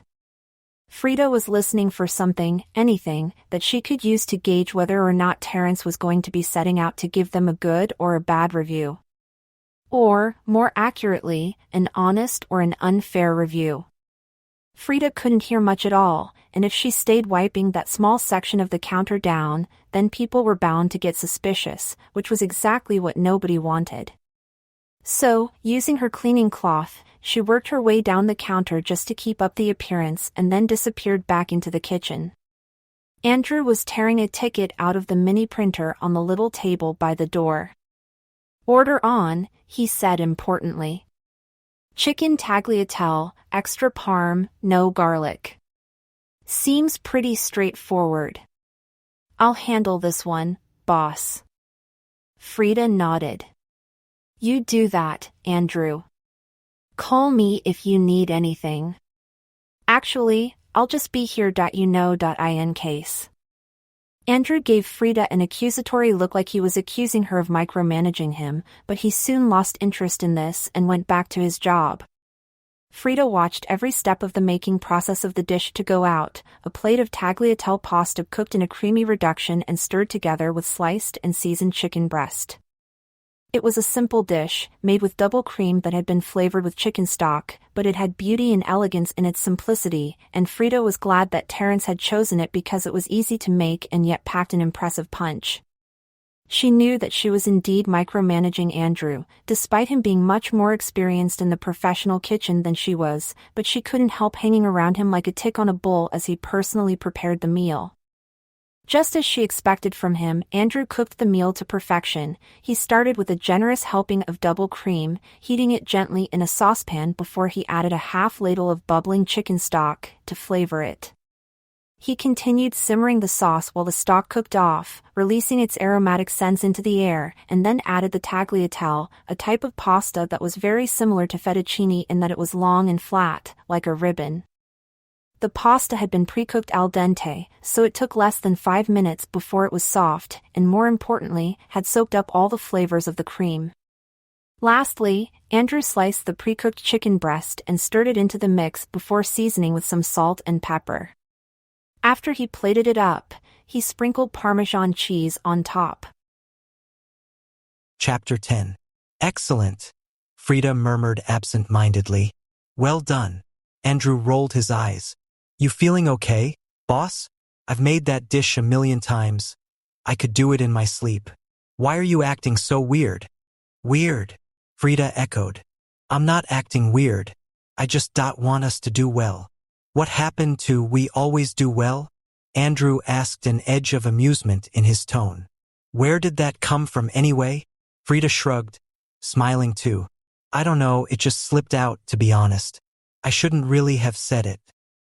Frida was listening for something, anything, that she could use to gauge whether or not Terrence was going to be setting out to give them a good or a bad review. Or, more accurately, an honest or an unfair review. Frida couldn't hear much at all, and if she stayed wiping that small section of the counter down, then people were bound to get suspicious, which was exactly what nobody wanted. So, using her cleaning cloth, she worked her way down the counter just to keep up the appearance and then disappeared back into the kitchen. Andrew was tearing a ticket out of the mini printer on the little table by the door. "Order on," he said importantly. "Chicken tagliatelle, extra parm, no garlic." "Seems pretty straightforward." "I'll handle this one, boss." Frida nodded. "You do that, Andrew. Call me if you need anything. Actually, I'll just be here. In case." Andrew gave Frida an accusatory look like he was accusing her of micromanaging him, but he soon lost interest in this and went back to his job. Frida watched every step of the making process of the dish to go out, a plate of tagliatelle pasta cooked in a creamy reduction and stirred together with sliced and seasoned chicken breast. It was a simple dish, made with double cream that had been flavored with chicken stock, but it had beauty and elegance in its simplicity, and Frida was glad that Terrence had chosen it because it was easy to make and yet packed an impressive punch. She knew that she was indeed micromanaging Andrew, despite him being much more experienced in the professional kitchen than she was, but she couldn't help hanging around him like a tick on a bull as he personally prepared the meal. Just as she expected from him, Andrew cooked the meal to perfection. He started with a generous helping of double cream, heating it gently in a saucepan before he added a half ladle of bubbling chicken stock to flavor it. He continued simmering the sauce while the stock cooked off, releasing its aromatic scents into the air, and then added the tagliatelle, a type of pasta that was very similar to fettuccine in that it was long and flat, like a ribbon. The pasta had been pre-cooked al dente, so it took less than 5 minutes before it was soft, and more importantly, had soaked up all the flavors of the cream. Lastly, Andrew sliced the pre-cooked chicken breast and stirred it into the mix before seasoning with some salt and pepper. After he plated it up, he sprinkled Parmesan cheese on top. Chapter 10. Excellent, Frida murmured absent-mindedly. Well done. Andrew rolled his eyes. You feeling okay, boss? I've made that dish a million times. I could do it in my sleep. Why are you acting so weird? Weird, Frida echoed. I'm not acting weird. I just want us to do well. What happened to we always do well? Andrew asked, an edge of amusement in his tone. Where did that come from anyway? Frida shrugged, smiling too. I don't know, it just slipped out, to be honest. I shouldn't really have said it.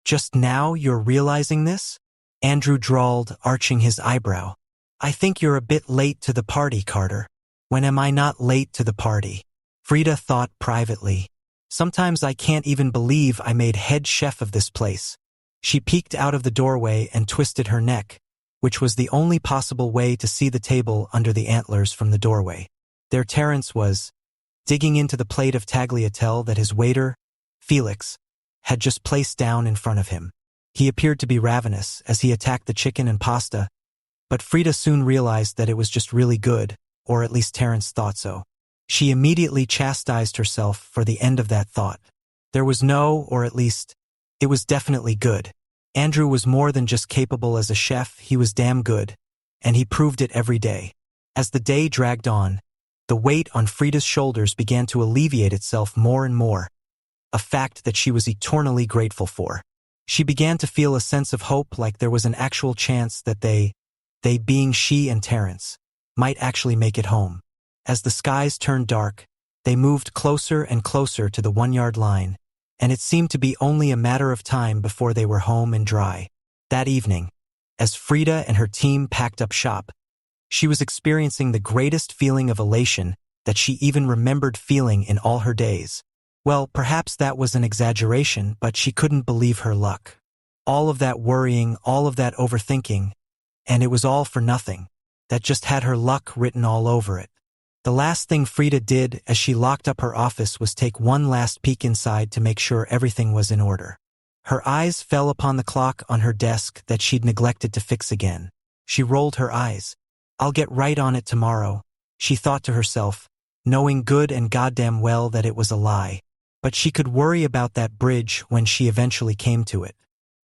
Just now you're realizing this? Andrew drawled, arching his eyebrow. I think you're a bit late to the party, Carter. When am I not late to the party? Frida thought privately. Sometimes I can't even believe I made head chef of this place. She peeked out of the doorway and twisted her neck, which was the only possible way to see the table under the antlers from the doorway. There Terrence was, digging into the plate of tagliatelle that his waiter, Felix, had just placed down in front of him. He appeared to be ravenous as he attacked the chicken and pasta, but Frida soon realized that it was just really good, or at least Terrence thought so. She immediately chastised herself for the end of that thought. There was no, or at least, it was definitely good. Andrew was more than just capable as a chef, he was damn good, and he proved it every day. As the day dragged on, the weight on Frida's shoulders began to alleviate itself more and more, a fact that she was eternally grateful for. She began to feel a sense of hope, like there was an actual chance that they being she and Terrence, might actually make it home. As the skies turned dark, they moved closer and closer to the 1-yard line, and it seemed to be only a matter of time before they were home and dry. That evening, as Frida and her team packed up shop, she was experiencing the greatest feeling of elation that she even remembered feeling in all her days. Well, perhaps that was an exaggeration, but she couldn't believe her luck. All of that worrying, all of that overthinking, and it was all for nothing. That just had her luck written all over it. The last thing Frida did as she locked up her office was take one last peek inside to make sure everything was in order. Her eyes fell upon the clock on her desk that she'd neglected to fix again. She rolled her eyes. I'll get right on it tomorrow, she thought to herself, knowing good and goddamn well that it was a lie. But she could worry about that bridge when she eventually came to it.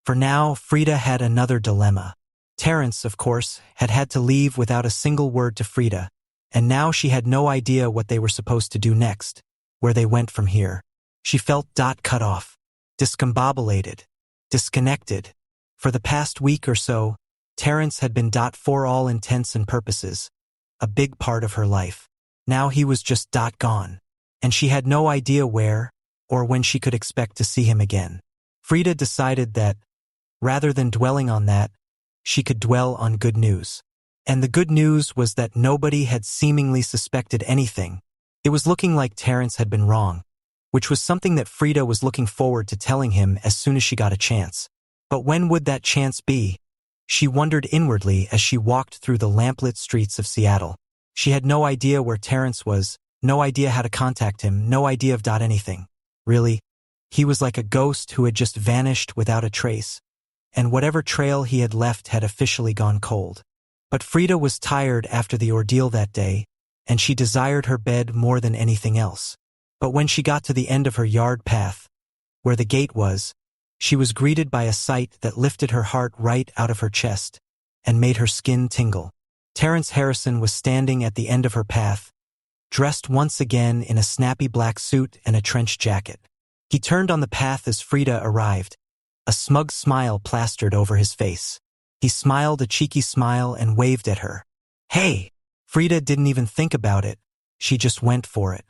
For now, Frida had another dilemma. Terrence, of course, had had to leave without a single word to Frida, and now she had no idea what they were supposed to do next, where they went from here. She felt cut off, discombobulated, disconnected. For the past week or so, Terrence had been for all intents and purposes, a big part of her life. Now he was just gone, and she had no idea where or when she could expect to see him again. Frida decided that, rather than dwelling on that, she could dwell on good news. And the good news was that nobody had seemingly suspected anything. It was looking like Terrence had been wrong, which was something that Frida was looking forward to telling him as soon as she got a chance. But when would that chance be? She wondered inwardly as she walked through the lamplit streets of Seattle. She had no idea where Terrence was, no idea how to contact him, no idea of anything. Really, he was like a ghost who had just vanished without a trace, and whatever trail he had left had officially gone cold. But Frida was tired after the ordeal that day, and she desired her bed more than anything else. But when she got to the end of her yard path, where the gate was, she was greeted by a sight that lifted her heart right out of her chest and made her skin tingle. Terrence Harrison was standing at the end of her path, dressed once again in a snappy black suit and a trench jacket. He turned on the path as Frida arrived, a smug smile plastered over his face. He smiled a cheeky smile and waved at her. Hey! Frida didn't even think about it. She just went for it.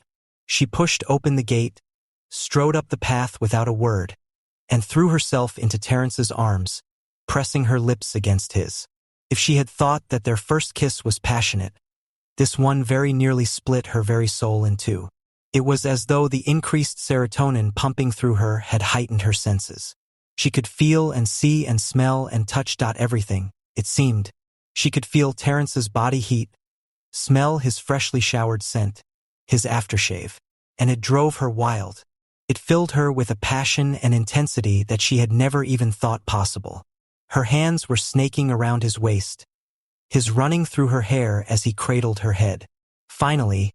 She pushed open the gate, strode up the path without a word, and threw herself into Terrence's arms, pressing her lips against his. If she had thought that their first kiss was passionate, this one very nearly split her very soul in two. It was as though the increased serotonin pumping through her had heightened her senses. She could feel and see and smell and touch everything, it seemed. She could feel Terrence's body heat, smell his freshly showered scent, his aftershave, and it drove her wild. It filled her with a passion and intensity that she had never even thought possible. Her hands were snaking around his waist, his running through her hair as he cradled her head. Finally,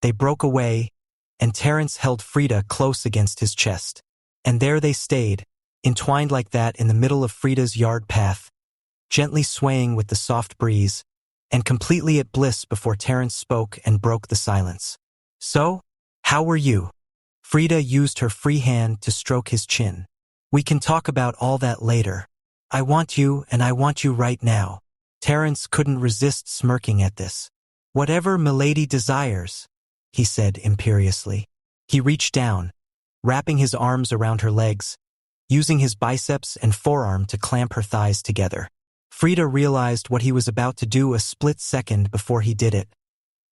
they broke away, and Terence held Frida close against his chest. And there they stayed, entwined like that in the middle of Frida's yard path, gently swaying with the soft breeze, and completely at bliss before Terence spoke and broke the silence. "So, how were you?" Frida used her free hand to stroke his chin. "We can talk about all that later. I want you, and I want you right now." Terence couldn't resist smirking at this. "Whatever milady desires," he said imperiously. He reached down, wrapping his arms around her legs, using his biceps and forearm to clamp her thighs together. Frida realized what he was about to do a split second before he did it,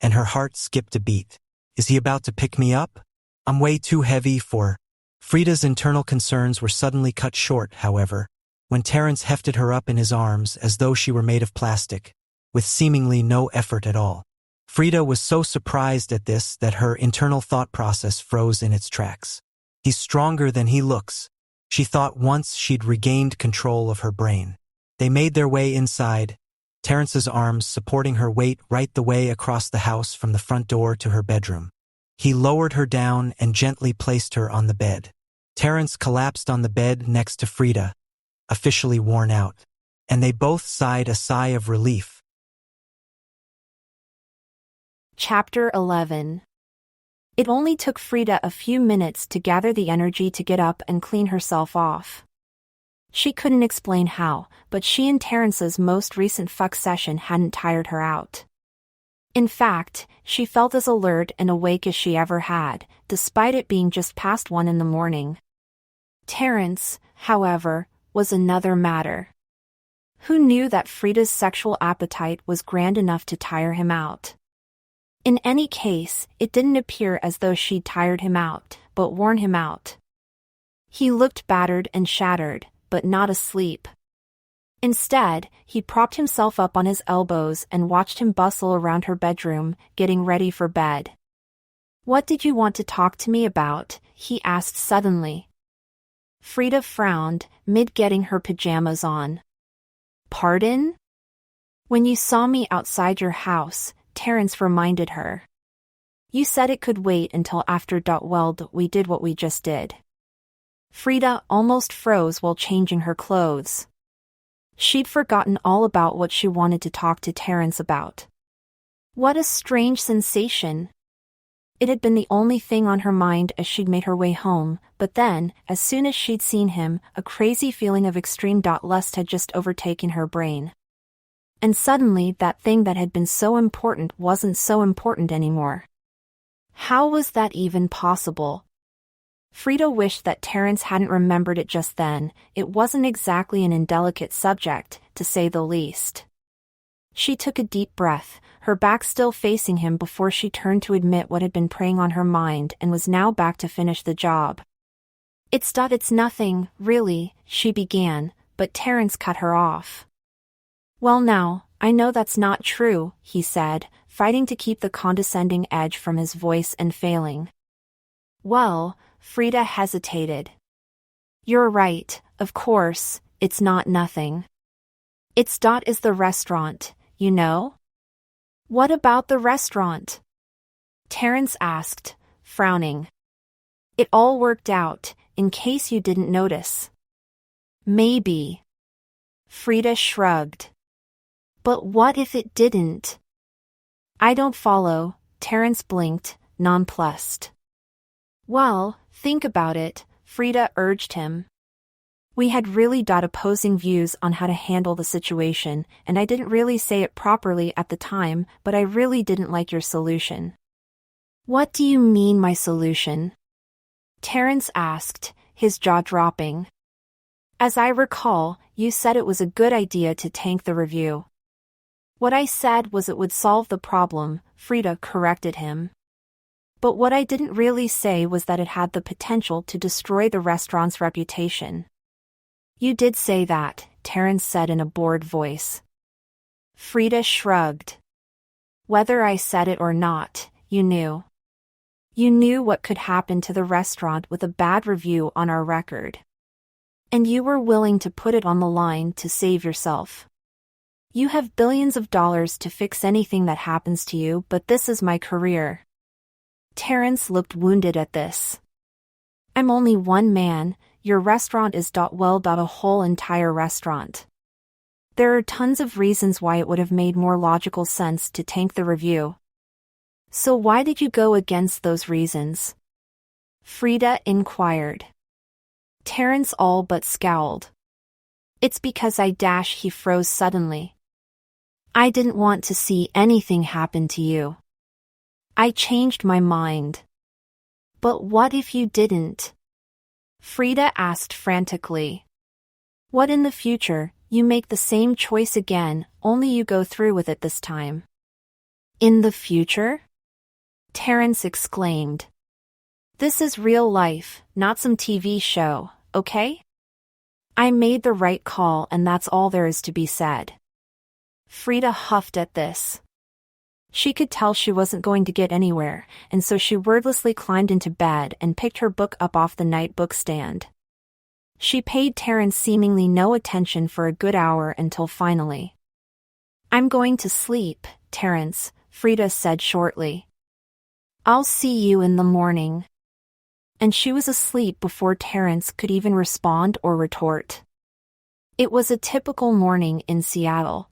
and her heart skipped a beat. Is he about to pick me up? I'm way too heavy for... Frida's internal concerns were suddenly cut short, however, when Terence hefted her up in his arms as though she were made of plastic, with seemingly no effort at all. Frida was so surprised at this that her internal thought process froze in its tracks. He's stronger than he looks, she thought once she'd regained control of her brain. They made their way inside, Terence's arms supporting her weight right the way across the house from the front door to her bedroom. He lowered her down and gently placed her on the bed. Terence collapsed on the bed next to Frida, officially worn out, and they both sighed a sigh of relief. Chapter 11. It only took Frida a few minutes to gather the energy to get up and clean herself off. She couldn't explain how, but she and Terence's most recent fuck session hadn't tired her out. In fact, she felt as alert and awake as she ever had, despite it being just past 1 in the morning. Terence, however, was another matter. Who knew that Frida's sexual appetite was grand enough to tire him out? In any case, it didn't appear as though she'd tired him out, but worn him out. He looked battered and shattered, but not asleep. Instead, he propped himself up on his elbows and watched him bustle around her bedroom, getting ready for bed. "What did you want to talk to me about?" he asked suddenly. Frida frowned, mid-getting her pajamas on. "Pardon?" "When you saw me outside your house," Terence reminded her. "You said it could wait until after. Well, we did what we just did." Frida almost froze while changing her clothes. She'd forgotten all about what she wanted to talk to Terence about. What a strange sensation. It had been the only thing on her mind as she'd made her way home, but then, as soon as she'd seen him, a crazy feeling of extreme lust had just overtaken her brain. And suddenly that thing that had been so important wasn't so important anymore. How was that even possible? Frida wished that Terence hadn't remembered it just then. It wasn't exactly an indelicate subject, to say the least. She took a deep breath, her back still facing him before she turned to admit what had been preying on her mind and was now back to finish the job. It's nothing, really," she began, but Terence cut her off. "Well now, I know that's not true," he said, fighting to keep the condescending edge from his voice and failing. "Well," Frida hesitated. "You're right, of course, it's not nothing. It's is the restaurant, you know?" "What about the restaurant?" Terence asked, frowning. "It all worked out, in case you didn't notice." "Maybe." Frida shrugged. "But what if it didn't?" "I don't follow," Terence blinked, nonplussed. "Well, think about it," Frida urged him. "We had really opposing views on how to handle the situation, and I didn't really say it properly at the time, but I really didn't like your solution." "What do you mean my solution?" Terence asked, his jaw dropping. "As I recall, you said it was a good idea to tank the review." "What I said was it would solve the problem," Frida corrected him. "But what I didn't really say was that it had the potential to destroy the restaurant's reputation." "You did say that," Terence said in a bored voice. Frida shrugged. "Whether I said it or not, you knew. You knew what could happen to the restaurant with a bad review on our record. And you were willing to put it on the line to save yourself. You have billions of dollars to fix anything that happens to you, but this is my career. Terrence looked wounded at this. I'm only one man, your restaurant is a whole entire restaurant. There are tons of reasons why it would have made more logical sense to tank the review. So why did you go against those reasons? Frida inquired. Terrence all but scowled. It's because he froze suddenly. I didn't want to see anything happen to you. I changed my mind. But what if you didn't? Frida asked frantically. What in the future, you make the same choice again, only you go through with it this time. In the future? Terrence exclaimed. This is real life, not some TV show, okay? I made the right call and that's all there is to be said. Frida huffed at this. She could tell she wasn't going to get anywhere, and so she wordlessly climbed into bed and picked her book up off the night book stand. She paid Terrence seemingly no attention for a good hour until finally. I'm going to sleep, Terrence, Frida said shortly. I'll see you in the morning. And she was asleep before Terrence could even respond or retort. It was a typical morning in Seattle.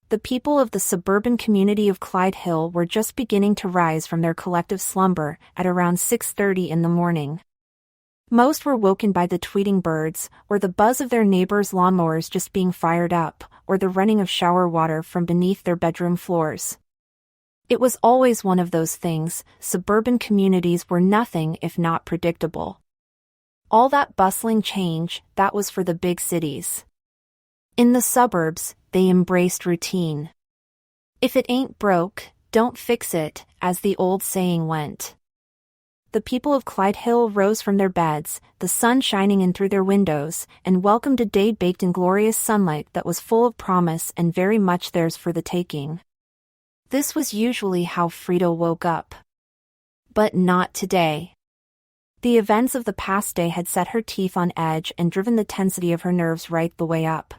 The people of the suburban community of Clyde Hill were just beginning to rise from their collective slumber at around 6:30 in the morning. Most were woken by the tweeting birds, or the buzz of their neighbors' lawnmowers just being fired up, or the running of shower water from beneath their bedroom floors. It was always one of those things, suburban communities were nothing if not predictable. All that bustling change, that was for the big cities. In the suburbs, they embraced routine. If it ain't broke, don't fix it, as the old saying went. The people of Clyde Hill rose from their beds, the sun shining in through their windows, and welcomed a day baked in glorious sunlight that was full of promise and very much theirs for the taking. This was usually how Frida woke up. But not today. The events of the past day had set her teeth on edge and driven the tensity of her nerves right the way up.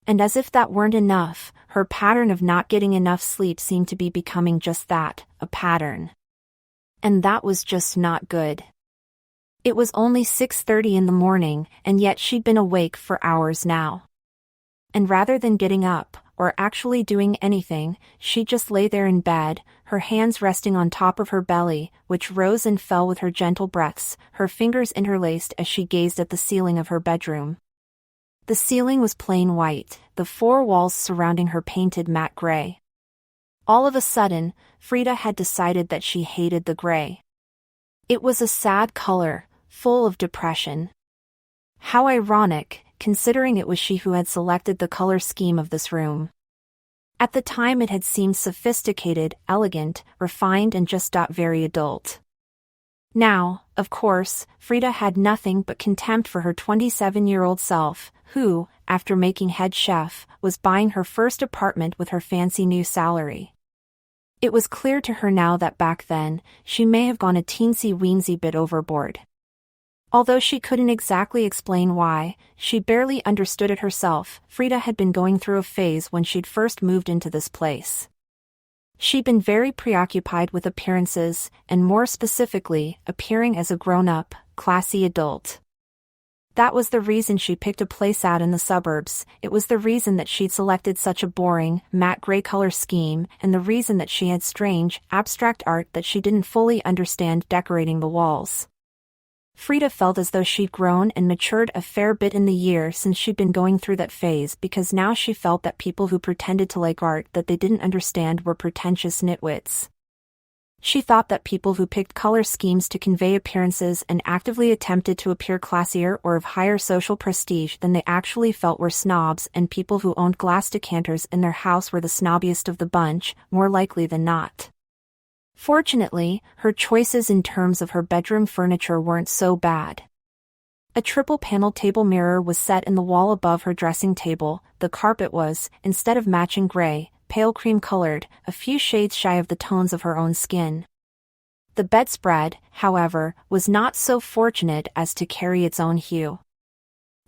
And as if that weren't enough, her pattern of not getting enough sleep seemed to be becoming just that, a pattern. And that was just not good. It was only 6:30 in the morning, and yet she'd been awake for hours now. And rather than getting up, or actually doing anything, she just lay there in bed, her hands resting on top of her belly, which rose and fell with her gentle breaths, her fingers interlaced as she gazed at the ceiling of her bedroom. The ceiling was plain white, the four walls surrounding her painted matte gray. All of a sudden, Frida had decided that she hated the gray. It was a sad color, full of depression. How ironic, considering it was she who had selected the color scheme of this room. At the time it had seemed sophisticated, elegant, refined and just very adult. Now, of course, Frida had nothing but contempt for her 27-year-old self, who, after making head chef, was buying her first apartment with her fancy new salary. It was clear to her now that back then, she may have gone a teensy-weensy bit overboard. Although she couldn't exactly explain why, she barely understood it herself, Frida had been going through a phase when she'd first moved into this place. She'd been very preoccupied with appearances, and more specifically, appearing as a grown-up, classy adult. That was the reason she picked a place out in the suburbs, it was the reason that she'd selected such a boring, matte gray color scheme, and the reason that she had strange, abstract art that she didn't fully understand decorating the walls. Frida felt as though she'd grown and matured a fair bit in the year since she'd been going through that phase, because now she felt that people who pretended to like art that they didn't understand were pretentious nitwits. She thought that people who picked color schemes to convey appearances and actively attempted to appear classier or of higher social prestige than they actually felt were snobs, and people who owned glass decanters in their house were the snobbiest of the bunch, more likely than not. Fortunately, her choices in terms of her bedroom furniture weren't so bad. A triple-panel table mirror was set in the wall above her dressing table, the carpet was, instead of matching gray, pale cream-colored, a few shades shy of the tones of her own skin. The bedspread, however, was not so fortunate as to carry its own hue.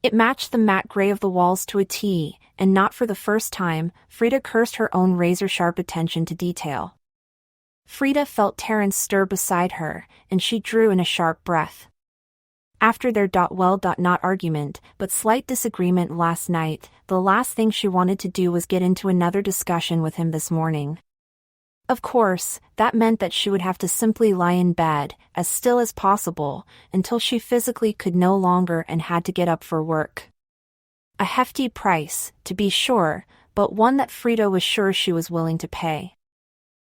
It matched the matte gray of the walls to a T, and not for the first time, Frida cursed her own razor-sharp attention to detail. Frida felt Terence stir beside her, and she drew in a sharp breath. After their not argument, but slight disagreement last night, the last thing she wanted to do was get into another discussion with him this morning. Of course, that meant that she would have to simply lie in bed, as still as possible, until she physically could no longer and had to get up for work. A hefty price, to be sure, but one that Frida was sure she was willing to pay.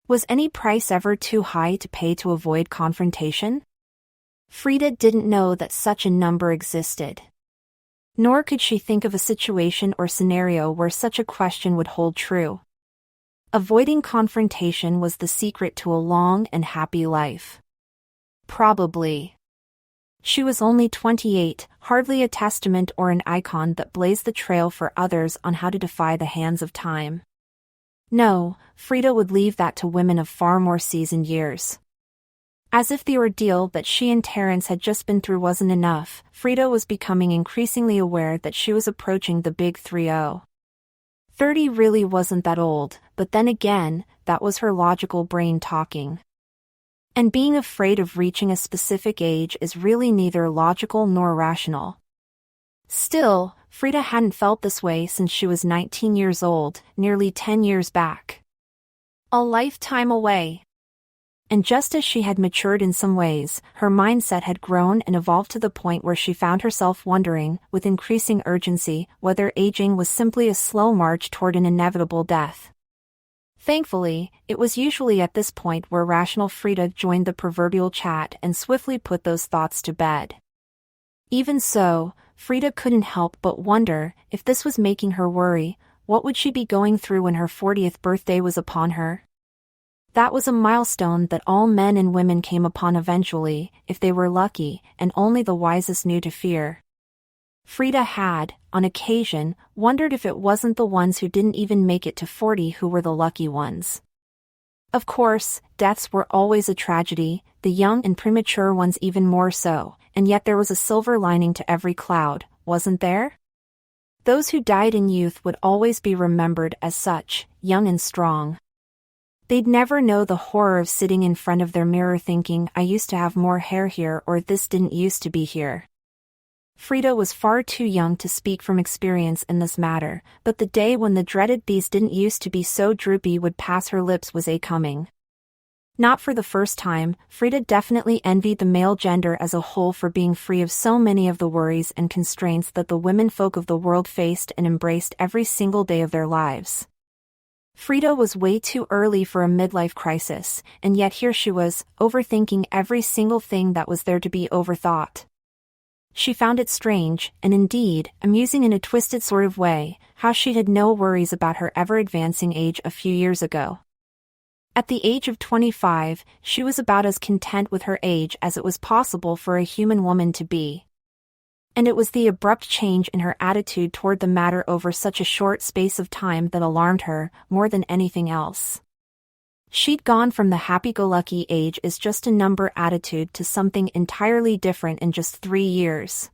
Was any price ever too high to pay to avoid confrontation? Frida didn't know that such a number existed. Nor could she think of a situation or scenario where such a question would hold true. Avoiding confrontation was the secret to a long and happy life. Probably. She was only 28, hardly a testament or an icon that blazed the trail for others on how to defy the hands of time. No, Frida would leave that to women of far more seasoned years. As if the ordeal that she and Terence had just been through wasn't enough, Frida was becoming increasingly aware that she was approaching the big 30. 30 really wasn't that old, but then again, that was her logical brain talking. And being afraid of reaching a specific age is really neither logical nor rational. Still, Frida hadn't felt this way since she was 19 years old, nearly 10 years back. A lifetime away. And just as she had matured in some ways, her mindset had grown and evolved to the point where she found herself wondering, with increasing urgency, whether aging was simply a slow march toward an inevitable death. Thankfully, it was usually at this point where rational Frida joined the proverbial chat and swiftly put those thoughts to bed. Even so, Frida couldn't help but wonder, if this was making her worry, what would she be going through when her 40th birthday was upon her? That was a milestone that all men and women came upon eventually, if they were lucky, and only the wisest knew to fear. Frida had, on occasion, wondered if it wasn't the ones who didn't even make it to 40 who were the lucky ones. Of course, deaths were always a tragedy, the young and premature ones even more so, and yet there was a silver lining to every cloud, wasn't there? Those who died in youth would always be remembered as such, young and strong. They'd never know the horror of sitting in front of their mirror thinking, I used to have more hair here, or this didn't used to be here. Frida was far too young to speak from experience in this matter, but the day when the dreaded "these didn't used to be so droopy" would pass her lips was coming. Not for the first time, Frida definitely envied the male gender as a whole for being free of so many of the worries and constraints that the womenfolk of the world faced and embraced every single day of their lives. Frida was way too early for a midlife crisis, and yet here she was, overthinking every single thing that was there to be overthought. She found it strange, and indeed, amusing in a twisted sort of way, how she had no worries about her ever-advancing age a few years ago. At the age of 25, she was about as content with her age as it was possible for a human woman to be. And it was the abrupt change in her attitude toward the matter over such a short space of time that alarmed her, more than anything else. She'd gone from the happy-go-lucky age is just a number attitude to something entirely different in just 3 years.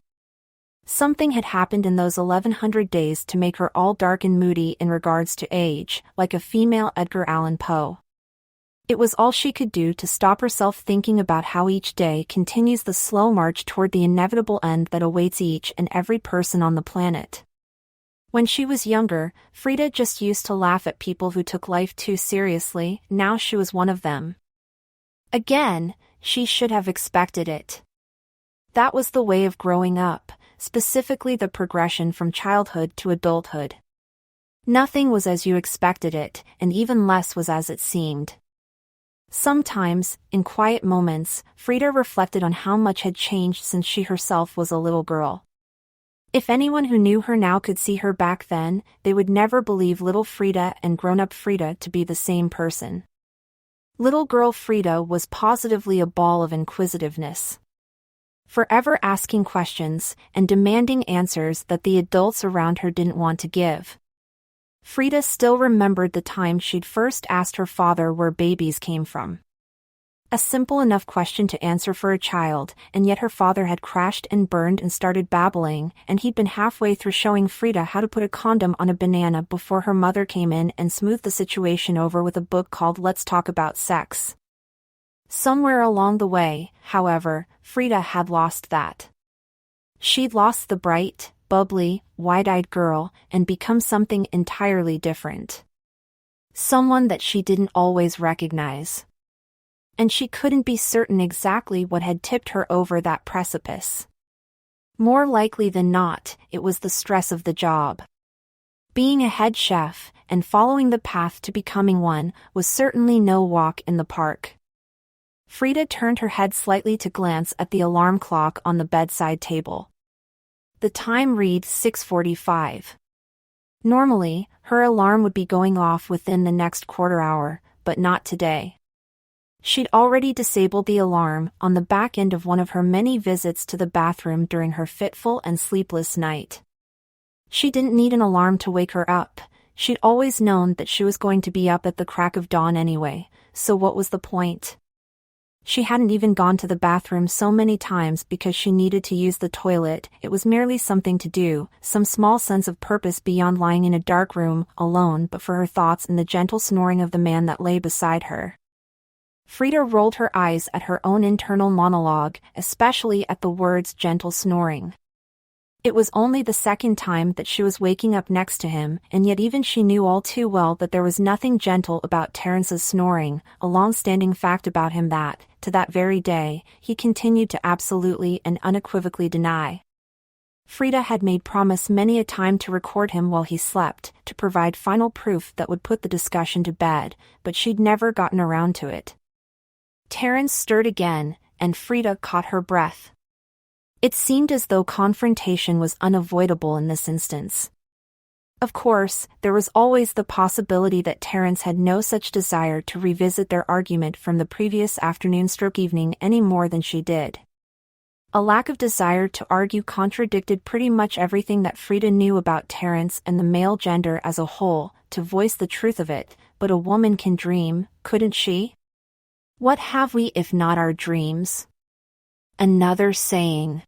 Something had happened in those 1100 days to make her all dark and moody in regards to age, like a female Edgar Allan Poe. It was all she could do to stop herself thinking about how each day continues the slow march toward the inevitable end that awaits each and every person on the planet. When she was younger, Frida just used to laugh at people who took life too seriously. Now she was one of them. Again, she should have expected it. That was the way of growing up, specifically the progression from childhood to adulthood. Nothing was as you expected it, and even less was as it seemed. Sometimes, in quiet moments, Frida reflected on how much had changed since she herself was a little girl. If anyone who knew her now could see her back then, they would never believe little Frida and grown-up Frida to be the same person. Little girl Frida was positively a ball of inquisitiveness. Forever asking questions and demanding answers that the adults around her didn't want to give. Frida still remembered the time she'd first asked her father where babies came from. A simple enough question to answer for a child, and yet her father had crashed and burned and started babbling, and he'd been halfway through showing Frida how to put a condom on a banana before her mother came in and smoothed the situation over with a book called Let's Talk About Sex. Somewhere along the way, however, Frida had lost that. She'd lost the bright, bubbly, wide-eyed girl and become something entirely different. Someone that she didn't always recognize. And she couldn't be certain exactly what had tipped her over that precipice. More likely than not, it was the stress of the job. Being a head chef, and following the path to becoming one, was certainly no walk in the park. Frida turned her head slightly to glance at the alarm clock on the bedside table. The time read 6:45. Normally, her alarm would be going off within the next quarter hour, but not today. She'd already disabled the alarm on the back end of one of her many visits to the bathroom during her fitful and sleepless night. She didn't need an alarm to wake her up. She'd always known that she was going to be up at the crack of dawn anyway, so what was the point? She hadn't even gone to the bathroom so many times because she needed to use the toilet. It was merely something to do, some small sense of purpose beyond lying in a dark room, alone but for her thoughts and the gentle snoring of the man that lay beside her. Frida rolled her eyes at her own internal monologue, especially at the words gentle snoring. It was only the second time that she was waking up next to him, and yet even she knew all too well that there was nothing gentle about Terrence's snoring, a long-standing fact about him that, to that very day, he continued to absolutely and unequivocally deny. Frida had made promise many a time to record him while he slept, to provide final proof that would put the discussion to bed, but she'd never gotten around to it. Terrence stirred again, and Frida caught her breath. It seemed as though confrontation was unavoidable in this instance. Of course, there was always the possibility that Terrence had no such desire to revisit their argument from the previous afternoon/evening any more than she did. A lack of desire to argue contradicted pretty much everything that Frida knew about Terrence and the male gender as a whole, to voice the truth of it, but a woman can dream, couldn't she? What have we if not our dreams? Another saying.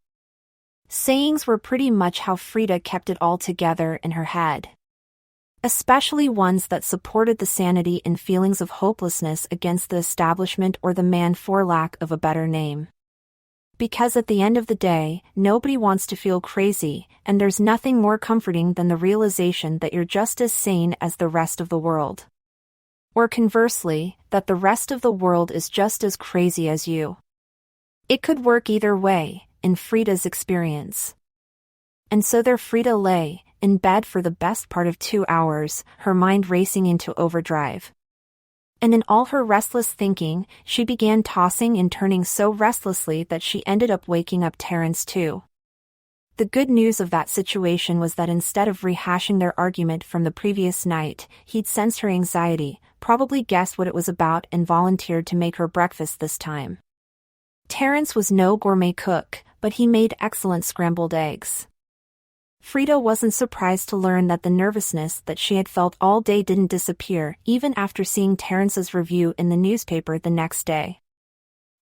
Sayings were pretty much how Frida kept it all together in her head. Especially ones that supported the sanity and feelings of hopelessness against the establishment or the man for lack of a better name. Because at the end of the day, nobody wants to feel crazy, and there's nothing more comforting than the realization that you're just as sane as the rest of the world. Or conversely, that the rest of the world is just as crazy as you. It could work either way, in Frida's experience. And so there Frida lay, in bed for the best part of 2 hours, her mind racing into overdrive. And in all her restless thinking, she began tossing and turning so restlessly that she ended up waking up Terrence too. The good news of that situation was that instead of rehashing their argument from the previous night, he'd sensed her anxiety, probably guessed what it was about and volunteered to make her breakfast this time. Terrence was no gourmet cook, but he made excellent scrambled eggs. Frida wasn't surprised to learn that the nervousness that she had felt all day didn't disappear even after seeing Terrence's review in the newspaper the next day.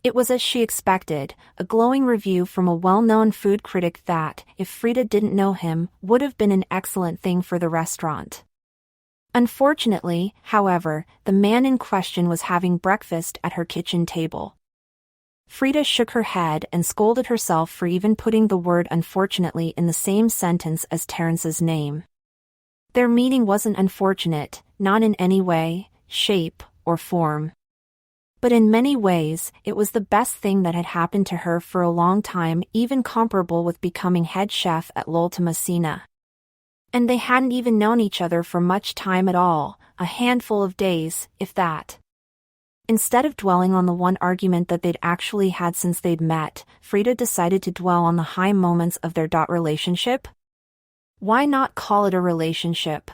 It was as she expected, a glowing review from a well-known food critic that, if Frida didn't know him, would have been an excellent thing for the restaurant. Unfortunately, however, the man in question was having breakfast at her kitchen table. Frida shook her head and scolded herself for even putting the word unfortunately in the same sentence as Terrence's name. Their meeting wasn't unfortunate, not in any way, shape, or form. But in many ways, it was the best thing that had happened to her for a long time, even comparable with becoming head chef at l'Ultimasina. And they hadn't even known each other for much time at all, a handful of days, if that. Instead of dwelling on the one argument that they'd actually had since they'd met, Frida decided to dwell on the high moments of their relationship. Why not call it a relationship?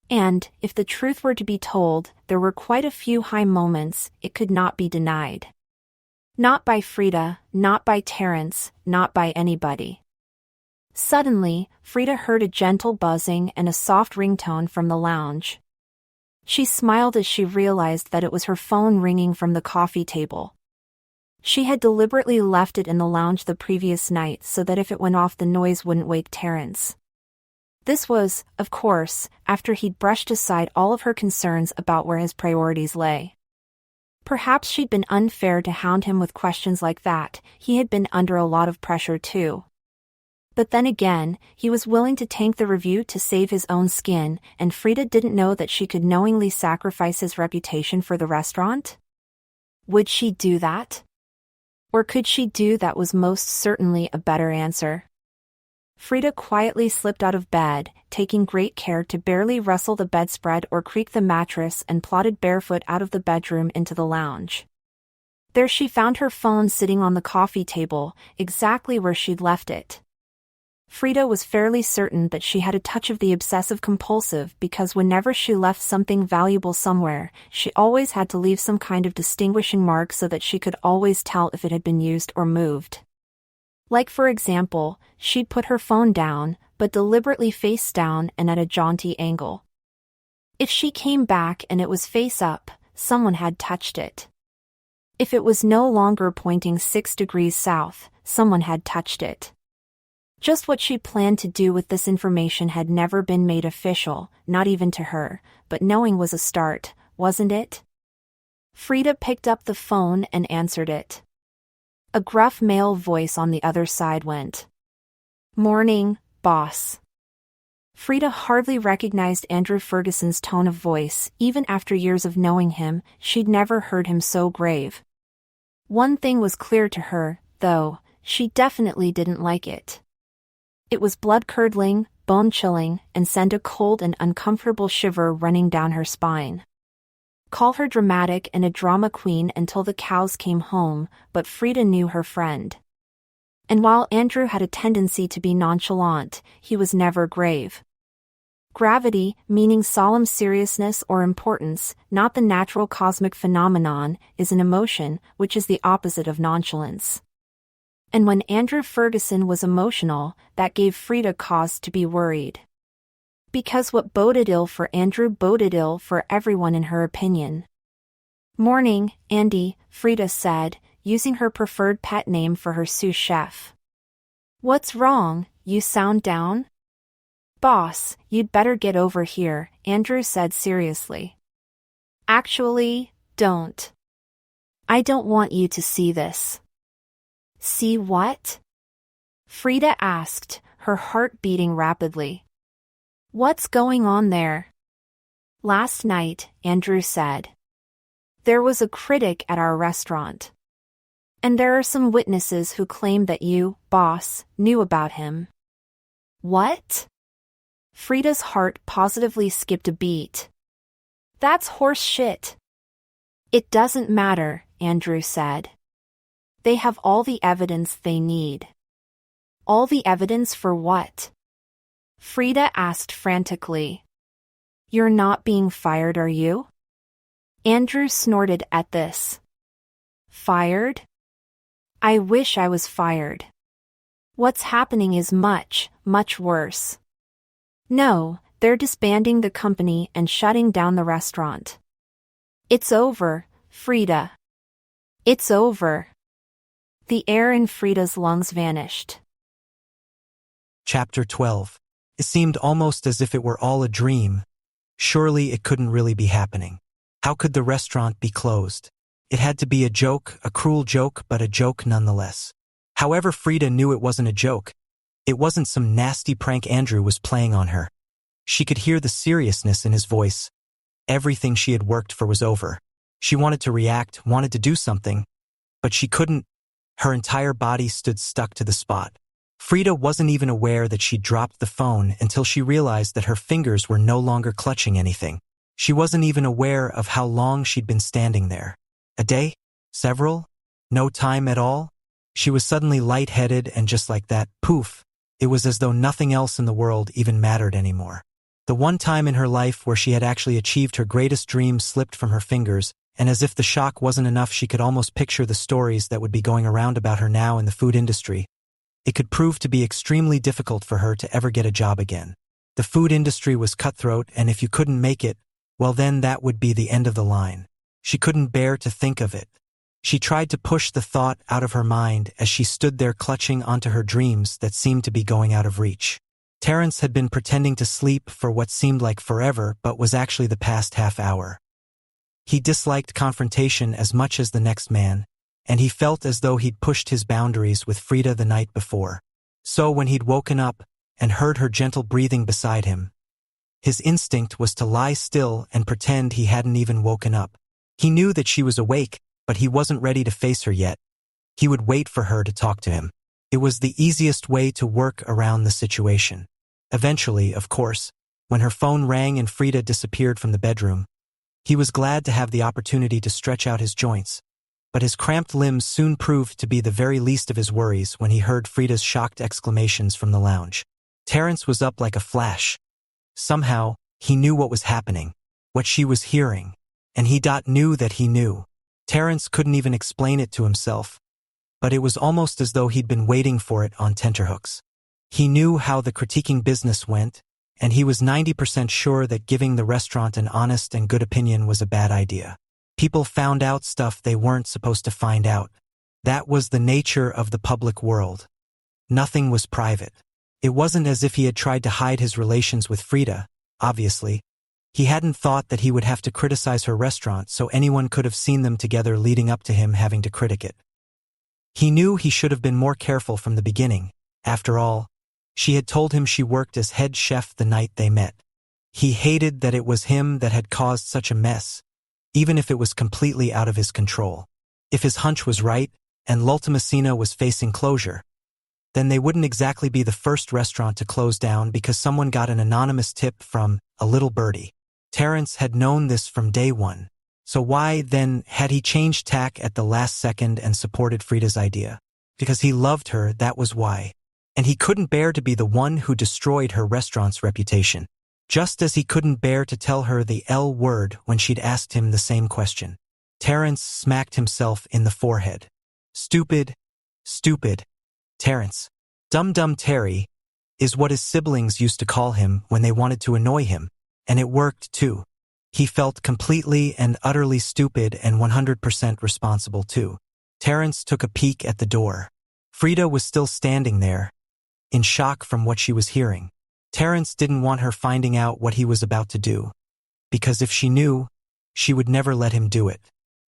And, if the truth were to be told, there were quite a few high moments, it could not be denied. Not by Frida, not by Terrence, not by anybody. Suddenly, Frida heard a gentle buzzing and a soft ringtone from the lounge. She smiled as she realized that it was her phone ringing from the coffee table. She had deliberately left it in the lounge the previous night so that if it went off the noise wouldn't wake Terrence. This was, of course, after he'd brushed aside all of her concerns about where his priorities lay. Perhaps she'd been unfair to hound him with questions like that. He had been under a lot of pressure too. But then again, he was willing to tank the review to save his own skin, and Frida didn't know that she could knowingly sacrifice his reputation for the restaurant? Would she do that? Or could she do that was most certainly a better answer. Frida quietly slipped out of bed, taking great care to barely rustle the bedspread or creak the mattress, and plodded barefoot out of the bedroom into the lounge. There she found her phone sitting on the coffee table, exactly where she'd left it. Frida was fairly certain that she had a touch of the obsessive-compulsive because whenever she left something valuable somewhere, she always had to leave some kind of distinguishing mark so that she could always tell if it had been used or moved. Like for example, she'd put her phone down, but deliberately face down and at a jaunty angle. If she came back and it was face up, someone had touched it. If it was no longer pointing 6 degrees south, someone had touched it. Just what she planned to do with this information had never been made official, not even to her, but knowing was a start, wasn't it? Frida picked up the phone and answered it. A gruff male voice on the other side went, "Morning, boss." Frida hardly recognized Andrew Ferguson's tone of voice. Even after years of knowing him, she'd never heard him so grave. One thing was clear to her, though, she definitely didn't like it. It was blood-curdling, bone-chilling, and sent a cold and uncomfortable shiver running down her spine. Call her dramatic and a drama queen until the cows came home, but Frida knew her friend. And while Andrew had a tendency to be nonchalant, he was never grave. Gravity, meaning solemn seriousness or importance, not the natural cosmic phenomenon, is an emotion, which is the opposite of nonchalance. And when Andrew Ferguson was emotional, that gave Frida cause to be worried. Because what boded ill for Andrew boded ill for everyone in her opinion. "Morning, Andy," Frida said, using her preferred pet name for her sous chef. "What's wrong? You sound down?" "Boss, you'd better get over here," Andrew said seriously. "Actually, don't. I don't want you to see this." "See what?" Frida asked, her heart beating rapidly. "What's going on there?" "Last night," Andrew said, "there was a critic at our restaurant. And there are some witnesses who claim that you, boss, knew about him." "What?" Frida's heart positively skipped a beat. "That's horse shit." "It doesn't matter," Andrew said. "They have all the evidence they need." "All the evidence for what?" Frida asked frantically. "You're not being fired, are you?" Andrew snorted at this. "Fired? I wish I was fired. What's happening is much, much worse. No, they're disbanding the company and shutting down the restaurant. It's over, Frida. It's over." The air in Frida's lungs vanished. Chapter 12. It seemed almost as if it were all a dream. Surely it couldn't really be happening. How could the restaurant be closed? It had to be a joke, a cruel joke, but a joke nonetheless. However, Frida knew it wasn't a joke. It wasn't some nasty prank Andrew was playing on her. She could hear the seriousness in his voice. Everything she had worked for was over. She wanted to react, wanted to do something, but she couldn't. Her entire body stood stuck to the spot. Frida wasn't even aware that she'd dropped the phone until she realized that her fingers were no longer clutching anything. She wasn't even aware of how long she'd been standing there. A day? Several? No time at all? She was suddenly lightheaded, and just like that, poof, it was as though nothing else in the world even mattered anymore. The one time in her life where she had actually achieved her greatest dream slipped from her fingers, and as if the shock wasn't enough, she could almost picture the stories that would be going around about her now in the food industry. It could prove to be extremely difficult for her to ever get a job again. The food industry was cutthroat, and if you couldn't make it, well then that would be the end of the line. She couldn't bear to think of it. She tried to push the thought out of her mind as she stood there clutching onto her dreams that seemed to be going out of reach. Terrence had been pretending to sleep for what seemed like forever but was actually the past half hour. He disliked confrontation as much as the next man, and he felt as though he'd pushed his boundaries with Frida the night before. So when he'd woken up and heard her gentle breathing beside him, his instinct was to lie still and pretend he hadn't even woken up. He knew that she was awake, but he wasn't ready to face her yet. He would wait for her to talk to him. It was the easiest way to work around the situation. Eventually, of course, when her phone rang and Frida disappeared from the bedroom, he was glad to have the opportunity to stretch out his joints. But his cramped limbs soon proved to be the very least of his worries when he heard Frida's shocked exclamations from the lounge. Terrence was up like a flash. Somehow, he knew what was happening, what she was hearing, and he knew that he knew. Terrence couldn't even explain it to himself, but it was almost as though he'd been waiting for it on tenterhooks. He knew how the critiquing business went, and he was 90% sure that giving the restaurant an honest and good opinion was a bad idea. People found out stuff they weren't supposed to find out. That was the nature of the public world. Nothing was private. It wasn't as if he had tried to hide his relations with Frida, obviously. He hadn't thought that he would have to criticize her restaurant so anyone could have seen them together leading up to him having to critique it. He knew he should have been more careful from the beginning. After all, she had told him she worked as head chef the night they met. He hated that it was him that had caused such a mess, even if it was completely out of his control. If his hunch was right, and L'Ultimacina was facing closure, then they wouldn't exactly be the first restaurant to close down because someone got an anonymous tip from a little birdie. Terrence had known this from day one. So why, then, had he changed tack at the last second and supported Frida's idea? Because he loved her, that was why. And he couldn't bear to be the one who destroyed her restaurant's reputation. Just as he couldn't bear to tell her the L word when she'd asked him the same question. Terrence smacked himself in the forehead. Stupid, stupid, Terrence. Dum-Dum Terry is what his siblings used to call him when they wanted to annoy him, and it worked too. He felt completely and utterly stupid and 100% responsible too. Terrence took a peek at the door. Frida was still standing there, in shock from what she was hearing. Terrence didn't want her finding out what he was about to do, because if she knew, she would never let him do it.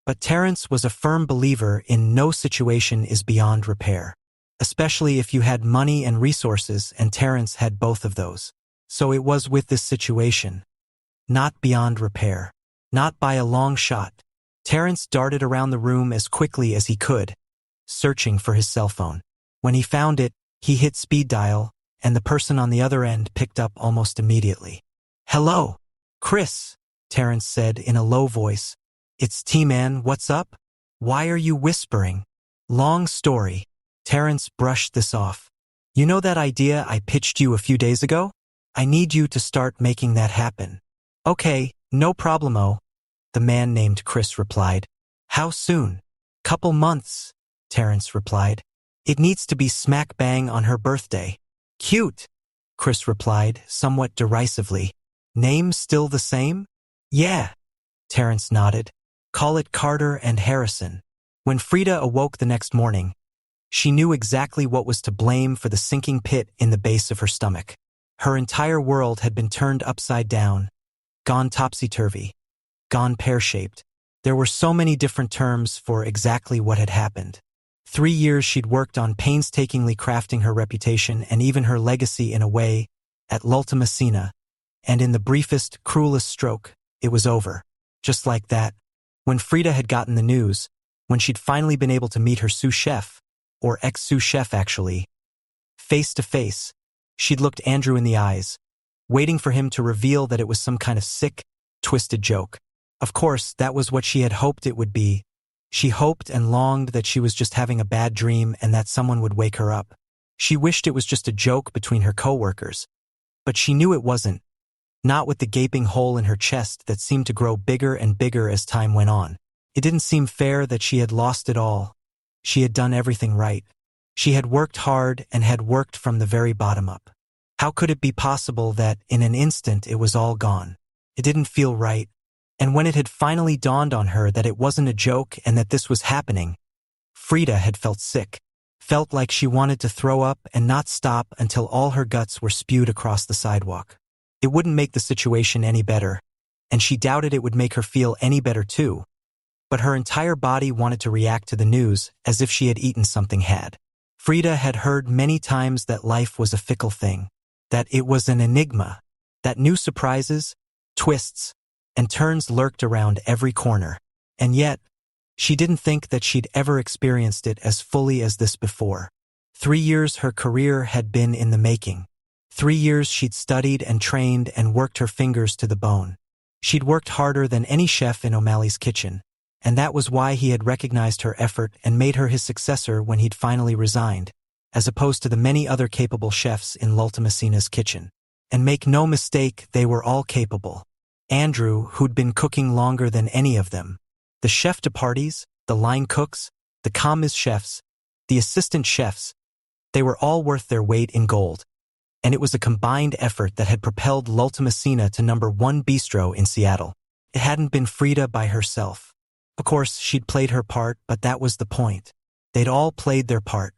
But Terrence was a firm believer in no situation is beyond repair, especially if you had money and resources, and Terrence had both of those. So it was with this situation. Not beyond repair. Not by a long shot. Terrence darted around the room as quickly as he could, searching for his cell phone. When he found it, he hit speed dial, and the person on the other end picked up almost immediately. "Hello, Chris," Terrence said in a low voice. "It's T-Man, what's up? Why are you whispering?" "Long story." Terrence brushed this off. "You know that idea I pitched you a few days ago? I need you to start making that happen." "Okay, no problemo," the man named Chris replied. "How soon?" "Couple months," Terrence replied. "It needs to be smack bang on her birthday." "Cute," Chris replied, somewhat derisively. "Name still the same?" "Yeah," Terrence nodded. "Call it Carter and Harrison." When Frida awoke the next morning, she knew exactly what was to blame for the sinking pit in the base of her stomach. Her entire world had been turned upside down, gone topsy-turvy, gone pear-shaped. There were so many different terms for exactly what had happened. 3 years she'd worked on painstakingly crafting her reputation and even her legacy in a way, at L'Ultimacina, and in the briefest, cruelest stroke, it was over. Just like that. When Frida had gotten the news, when she'd finally been able to meet her sous chef, or ex-sous chef actually, face to face, she'd looked Andrew in the eyes, waiting for him to reveal that it was some kind of sick, twisted joke. Of course, that was what she had hoped it would be. She hoped and longed that she was just having a bad dream and that someone would wake her up. She wished it was just a joke between her co-workers. But she knew it wasn't. Not with the gaping hole in her chest that seemed to grow bigger and bigger as time went on. It didn't seem fair that she had lost it all. She had done everything right. She had worked hard and had worked from the very bottom up. How could it be possible that, in an instant, it was all gone? It didn't feel right. And when it had finally dawned on her that it wasn't a joke and that this was happening, Frida had felt sick, felt like she wanted to throw up and not stop until all her guts were spewed across the sidewalk. It wouldn't make the situation any better, and she doubted it would make her feel any better too. But her entire body wanted to react to the news as if she had eaten something had. Frida had heard many times that life was a fickle thing, that it was an enigma, that new surprises, twists, and turns lurked around every corner. And yet, she didn't think that she'd ever experienced it as fully as this before. 3 years her career had been in the making. 3 years she'd studied and trained and worked her fingers to the bone. She'd worked harder than any chef in O'Malley's kitchen, and that was why he had recognized her effort and made her his successor when he'd finally resigned, as opposed to the many other capable chefs in L'Ultimacena's kitchen. And make no mistake, they were all capable. Andrew, who'd been cooking longer than any of them, the chef de parties, the line cooks, the commis chefs, the assistant chefs, they were all worth their weight in gold. And it was a combined effort that had propelled L'Ultimacena to #1 bistro in Seattle. It hadn't been Frida by herself. Of course, she'd played her part, but that was the point. They'd all played their part.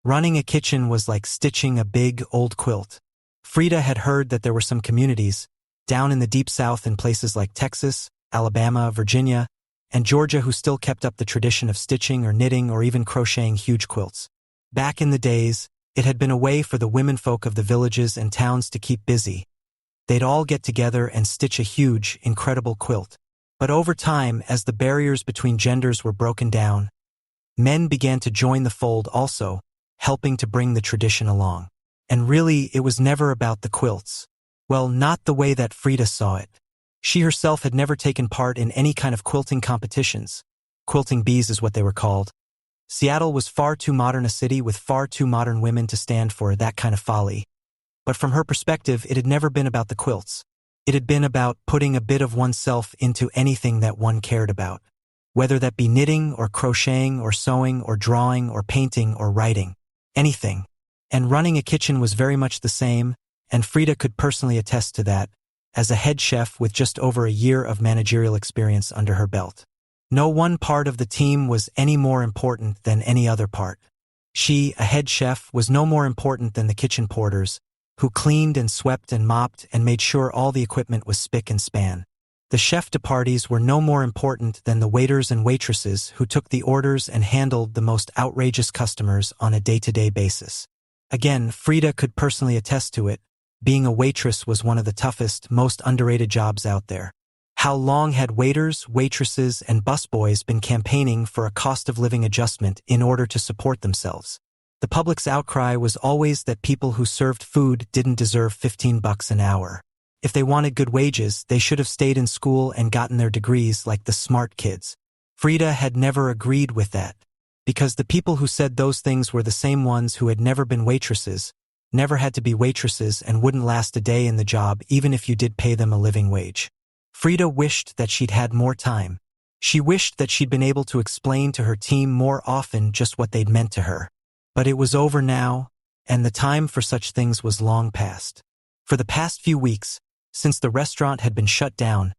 Running a kitchen was like stitching a big, old quilt. Frida had heard that there were some communities, down in the deep south in places like Texas, Alabama, Virginia, and Georgia who still kept up the tradition of stitching or knitting or even crocheting huge quilts. Back in the days, it had been a way for the womenfolk of the villages and towns to keep busy. They'd all get together and stitch a huge, incredible quilt. But over time, as the barriers between genders were broken down, men began to join the fold also, helping to bring the tradition along. And really, it was never about the quilts. Well, not the way that Frida saw it. She herself had never taken part in any kind of quilting competitions. Quilting bees is what they were called. Seattle was far too modern a city with far too modern women to stand for that kind of folly. But from her perspective, it had never been about the quilts. It had been about putting a bit of oneself into anything that one cared about. Whether that be knitting or crocheting or sewing or drawing or painting or writing. Anything. And running a kitchen was very much the same, and Frida could personally attest to that, as a head chef with just over a year of managerial experience under her belt. No one part of the team was any more important than any other part. She, a head chef, was no more important than the kitchen porters, who cleaned and swept and mopped and made sure all the equipment was spick and span. The chef de parties were no more important than the waiters and waitresses who took the orders and handled the most outrageous customers on a day-to-day basis. Again, Frida could personally attest to it. Being a waitress was one of the toughest, most underrated jobs out there. How long had waiters, waitresses, and busboys been campaigning for a cost-of-living adjustment in order to support themselves? The public's outcry was always that people who served food didn't deserve $15 an hour. If they wanted good wages, they should have stayed in school and gotten their degrees like the smart kids. Frida had never agreed with that, because the people who said those things were the same ones who had never been waitresses, never had to be waitresses, and wouldn't last a day in the job even if you did pay them a living wage. Frida wished that she'd had more time. She wished that she'd been able to explain to her team more often just what they'd meant to her. But it was over now, and the time for such things was long past. For the past few weeks, since the restaurant had been shut down,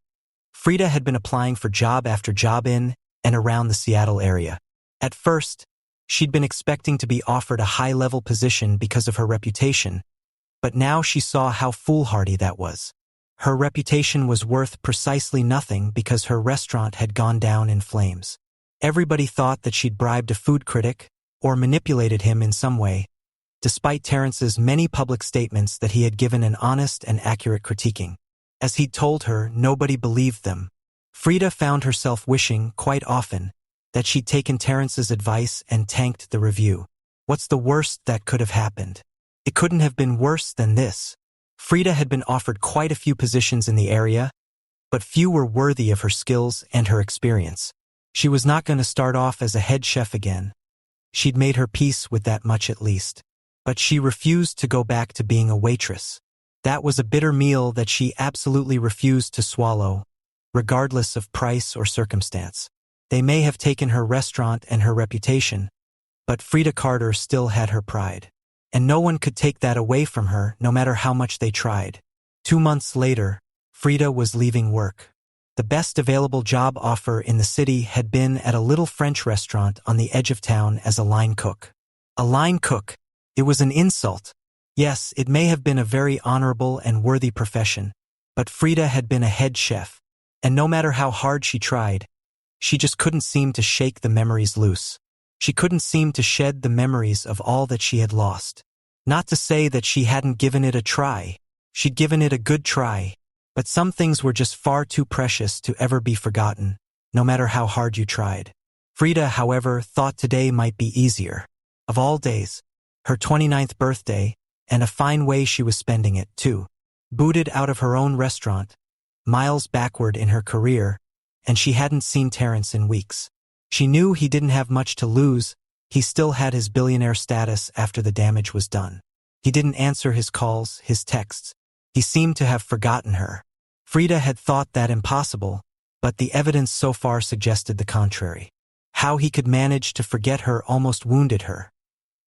Frida had been applying for job after job in and around the Seattle area. At first, she'd been expecting to be offered a high-level position because of her reputation, but now she saw how foolhardy that was. Her reputation was worth precisely nothing because her restaurant had gone down in flames. Everybody thought that she'd bribed a food critic or manipulated him in some way, despite Terrence's many public statements that he had given an honest and accurate critiquing. As he'd told her, nobody believed them. Frida found herself wishing, quite often, that she'd taken Terrence's advice and tanked the review. What's the worst that could have happened? It couldn't have been worse than this. Frida had been offered quite a few positions in the area, but few were worthy of her skills and her experience. She was not going to start off as a head chef again. She'd made her peace with that much at least. But she refused to go back to being a waitress. That was a bitter meal that she absolutely refused to swallow, regardless of price or circumstance. They may have taken her restaurant and her reputation, but Frida Carter still had her pride. And no one could take that away from her, no matter how much they tried. 2 months later, Frida was leaving work. The best available job offer in the city had been at a little French restaurant on the edge of town as a line cook. A line cook. It was an insult. Yes, it may have been a very honorable and worthy profession, but Frida had been a head chef, and no matter how hard she tried, she just couldn't seem to shake the memories loose. She couldn't seem to shed the memories of all that she had lost. Not to say that she hadn't given it a try. She'd given it a good try, but some things were just far too precious to ever be forgotten, no matter how hard you tried. Frida, however, thought today might be easier. Of all days, her 29th birthday, and a fine way she was spending it, too. Booted out of her own restaurant, miles backward in her career, and she hadn't seen Terrence in weeks. She knew he didn't have much to lose. He still had his billionaire status after the damage was done. He didn't answer his calls, his texts. He seemed to have forgotten her. Frida had thought that impossible, but the evidence so far suggested the contrary. How he could manage to forget her almost wounded her,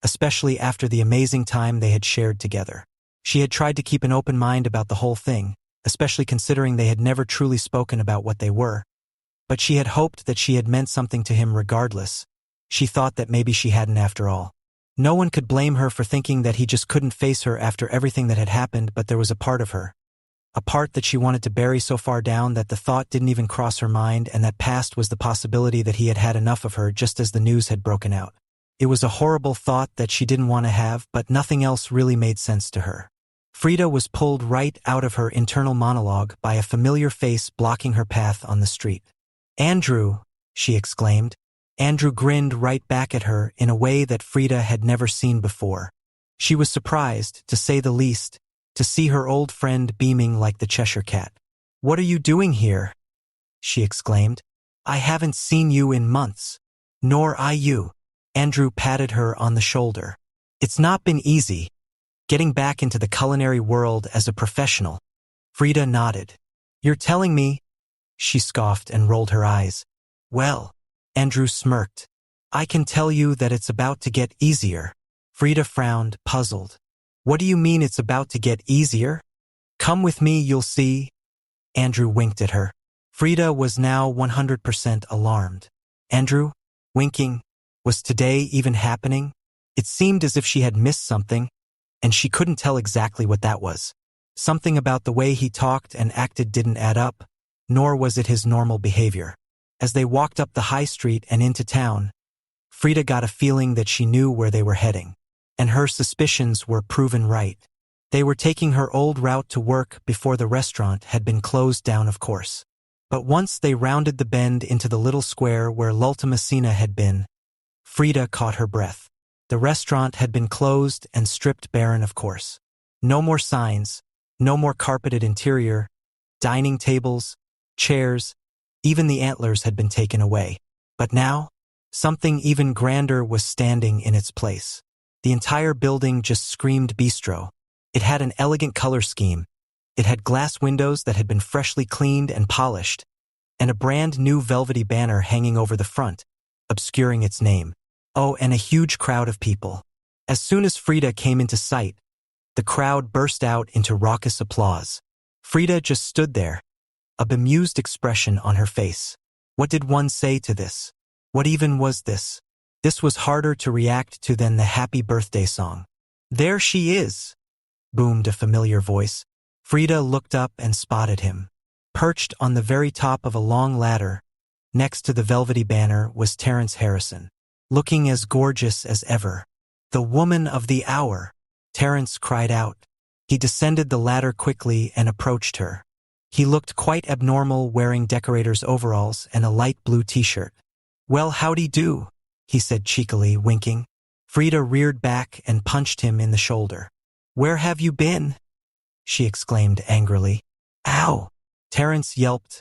especially after the amazing time they had shared together. She had tried to keep an open mind about the whole thing, especially considering they had never truly spoken about what they were. But she had hoped that she had meant something to him regardless. She thought that maybe she hadn't after all. No one could blame her for thinking that he just couldn't face her after everything that had happened, but there was a part of her. A part that she wanted to bury so far down that the thought didn't even cross her mind, and that past was the possibility that he had had enough of her just as the news had broken out. It was a horrible thought that she didn't want to have, but nothing else really made sense to her. Frida was pulled right out of her internal monologue by a familiar face blocking her path on the street. "Andrew," she exclaimed. Andrew grinned right back at her in a way that Frida had never seen before. She was surprised, to say the least, to see her old friend beaming like the Cheshire Cat. "What are you doing here?" she exclaimed. "I haven't seen you in months." "Nor I you." Andrew patted her on the shoulder. "It's not been easy, getting back into the culinary world as a professional." Frida nodded. "You're telling me?" She scoffed and rolled her eyes. "Well," Andrew smirked, "I can tell you that it's about to get easier." Frida frowned, puzzled. "What do you mean it's about to get easier?" "Come with me, you'll see." Andrew winked at her. Frida was now 100% alarmed. Andrew, winking, was today even happening? It seemed as if she had missed something, and she couldn't tell exactly what that was. Something about the way he talked and acted didn't add up, nor was it his normal behavior. As they walked up the high street and into town, Frida got a feeling that she knew where they were heading, and her suspicions were proven right. They were taking her old route to work before the restaurant had been closed down, of course. But once they rounded the bend into the little square where l'Ultimacina had been, Frida caught her breath. The restaurant had been closed and stripped barren, of course. No more signs, no more carpeted interior, dining tables, chairs, even the antlers had been taken away. But now, something even grander was standing in its place. The entire building just screamed bistro. It had an elegant color scheme. It had glass windows that had been freshly cleaned and polished, and a brand new velvety banner hanging over the front, obscuring its name. Oh, and a huge crowd of people. As soon as Frida came into sight, the crowd burst out into raucous applause. Frida just stood there, a bemused expression on her face. What did one say to this? What even was this? This was harder to react to than the happy birthday song. "There she is," boomed a familiar voice. Frida looked up and spotted him. Perched on the very top of a long ladder, next to the velvety banner, was Terrence Harrison, looking as gorgeous as ever. "The woman of the hour," Terrence cried out. He descended the ladder quickly and approached her. He looked quite abnormal, wearing decorator's overalls and a light blue t-shirt. "Well, howdy do," he said cheekily, winking. Frida reared back and punched him in the shoulder. "Where have you been?" she exclaimed angrily. "Ow!" Terrence yelped,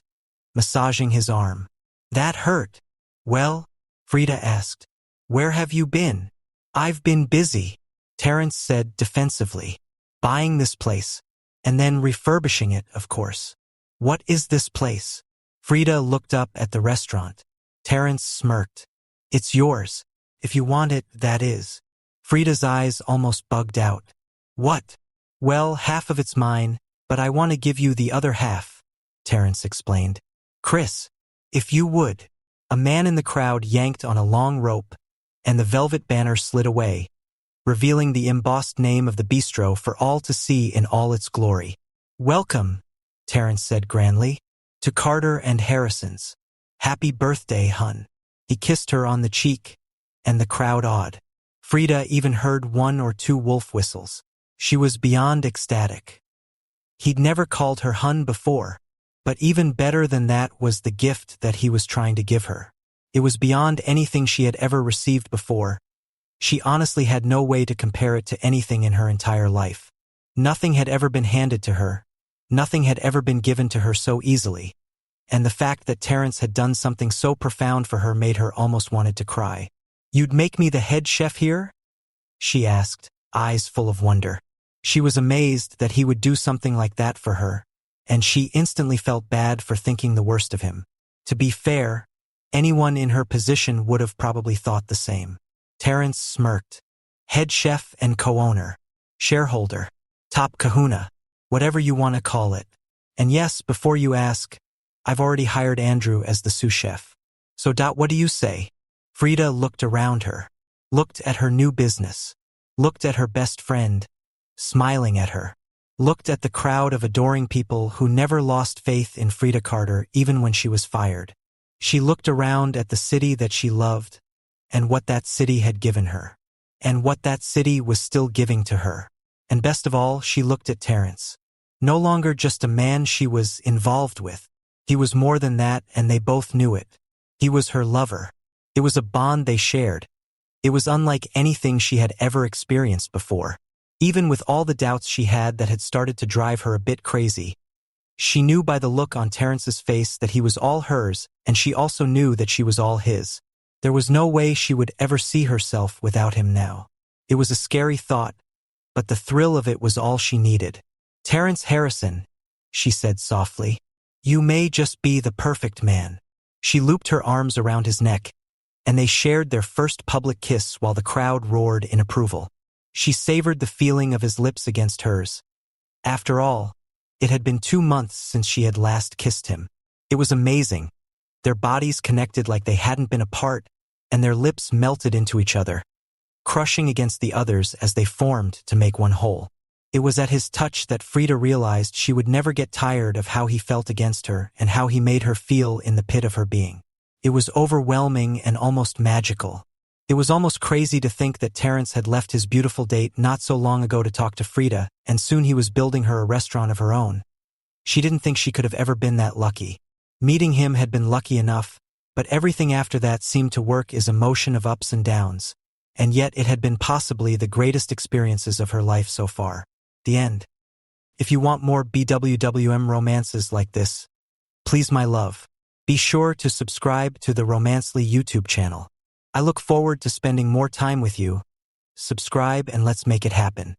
massaging his arm. "That hurt." "Well," Frida asked, "where have you been?" "I've been busy," Terrence said defensively. "Buying this place, and then refurbishing it, of course." "What is this place?" Frida looked up at the restaurant. Terrence smirked. "It's yours. If you want it, that is." Frida's eyes almost bugged out. "What?" "Well, half of it's mine, but I want to give you the other half," Terrence explained. Chris, if you would. A man in the crowd yanked on a long rope, and the velvet banner slid away, revealing the embossed name of the bistro for all to see in all its glory. Welcome, Terrence said grandly, to Carter and Harrison's. Happy birthday, hun. He kissed her on the cheek, and the crowd awed. Frida even heard one or two wolf whistles. She was beyond ecstatic. He'd never called her hun before, but even better than that was the gift that he was trying to give her. It was beyond anything she had ever received before. She honestly had no way to compare it to anything in her entire life. Nothing had ever been handed to her. Nothing had ever been given to her so easily. And the fact that Terrence had done something so profound for her made her almost wanted to cry. "You'd make me the head chef here?" she asked, eyes full of wonder. She was amazed that he would do something like that for her, and she instantly felt bad for thinking the worst of him. To be fair, anyone in her position would have probably thought the same. Terrence smirked. Head chef and co-owner, shareholder, top kahuna, whatever you want to call it. And yes, before you ask, I've already hired Andrew as the sous chef. So what do you say? Frida looked around her, looked at her new business, looked at her best friend, smiling at her, looked at the crowd of adoring people who never lost faith in Frida Carter even when she was fired. She looked around at the city that she loved, and what that city had given her, and what that city was still giving to her. And best of all, she looked at Terrence. No longer just a man she was involved with. He was more than that, and they both knew it. He was her lover. It was a bond they shared. It was unlike anything she had ever experienced before. Even with all the doubts she had that had started to drive her a bit crazy, she knew by the look on Terrence's face that he was all hers, and she also knew that she was all his. There was no way she would ever see herself without him now. It was a scary thought, but the thrill of it was all she needed. "Terrence Harrison," she said softly, "you may just be the perfect man." She looped her arms around his neck, and they shared their first public kiss while the crowd roared in approval. She savored the feeling of his lips against hers. After all, it had been 2 months since she had last kissed him. It was amazing. Their bodies connected like they hadn't been apart, and their lips melted into each other, crushing against the others as they formed to make one whole. It was at his touch that Frida realized she would never get tired of how he felt against her and how he made her feel in the pit of her being. It was overwhelming and almost magical. It was almost crazy to think that Terrence had left his beautiful date not so long ago to talk to Frida, and soon he was building her a restaurant of her own. She didn't think she could have ever been that lucky. Meeting him had been lucky enough, but everything after that seemed to work as a motion of ups and downs, and yet it had been possibly the greatest experiences of her life so far. The end. If you want more BWWM romances like this, please, my love, be sure to subscribe to the Romancely YouTube channel. I look forward to spending more time with you. Subscribe and let's make it happen.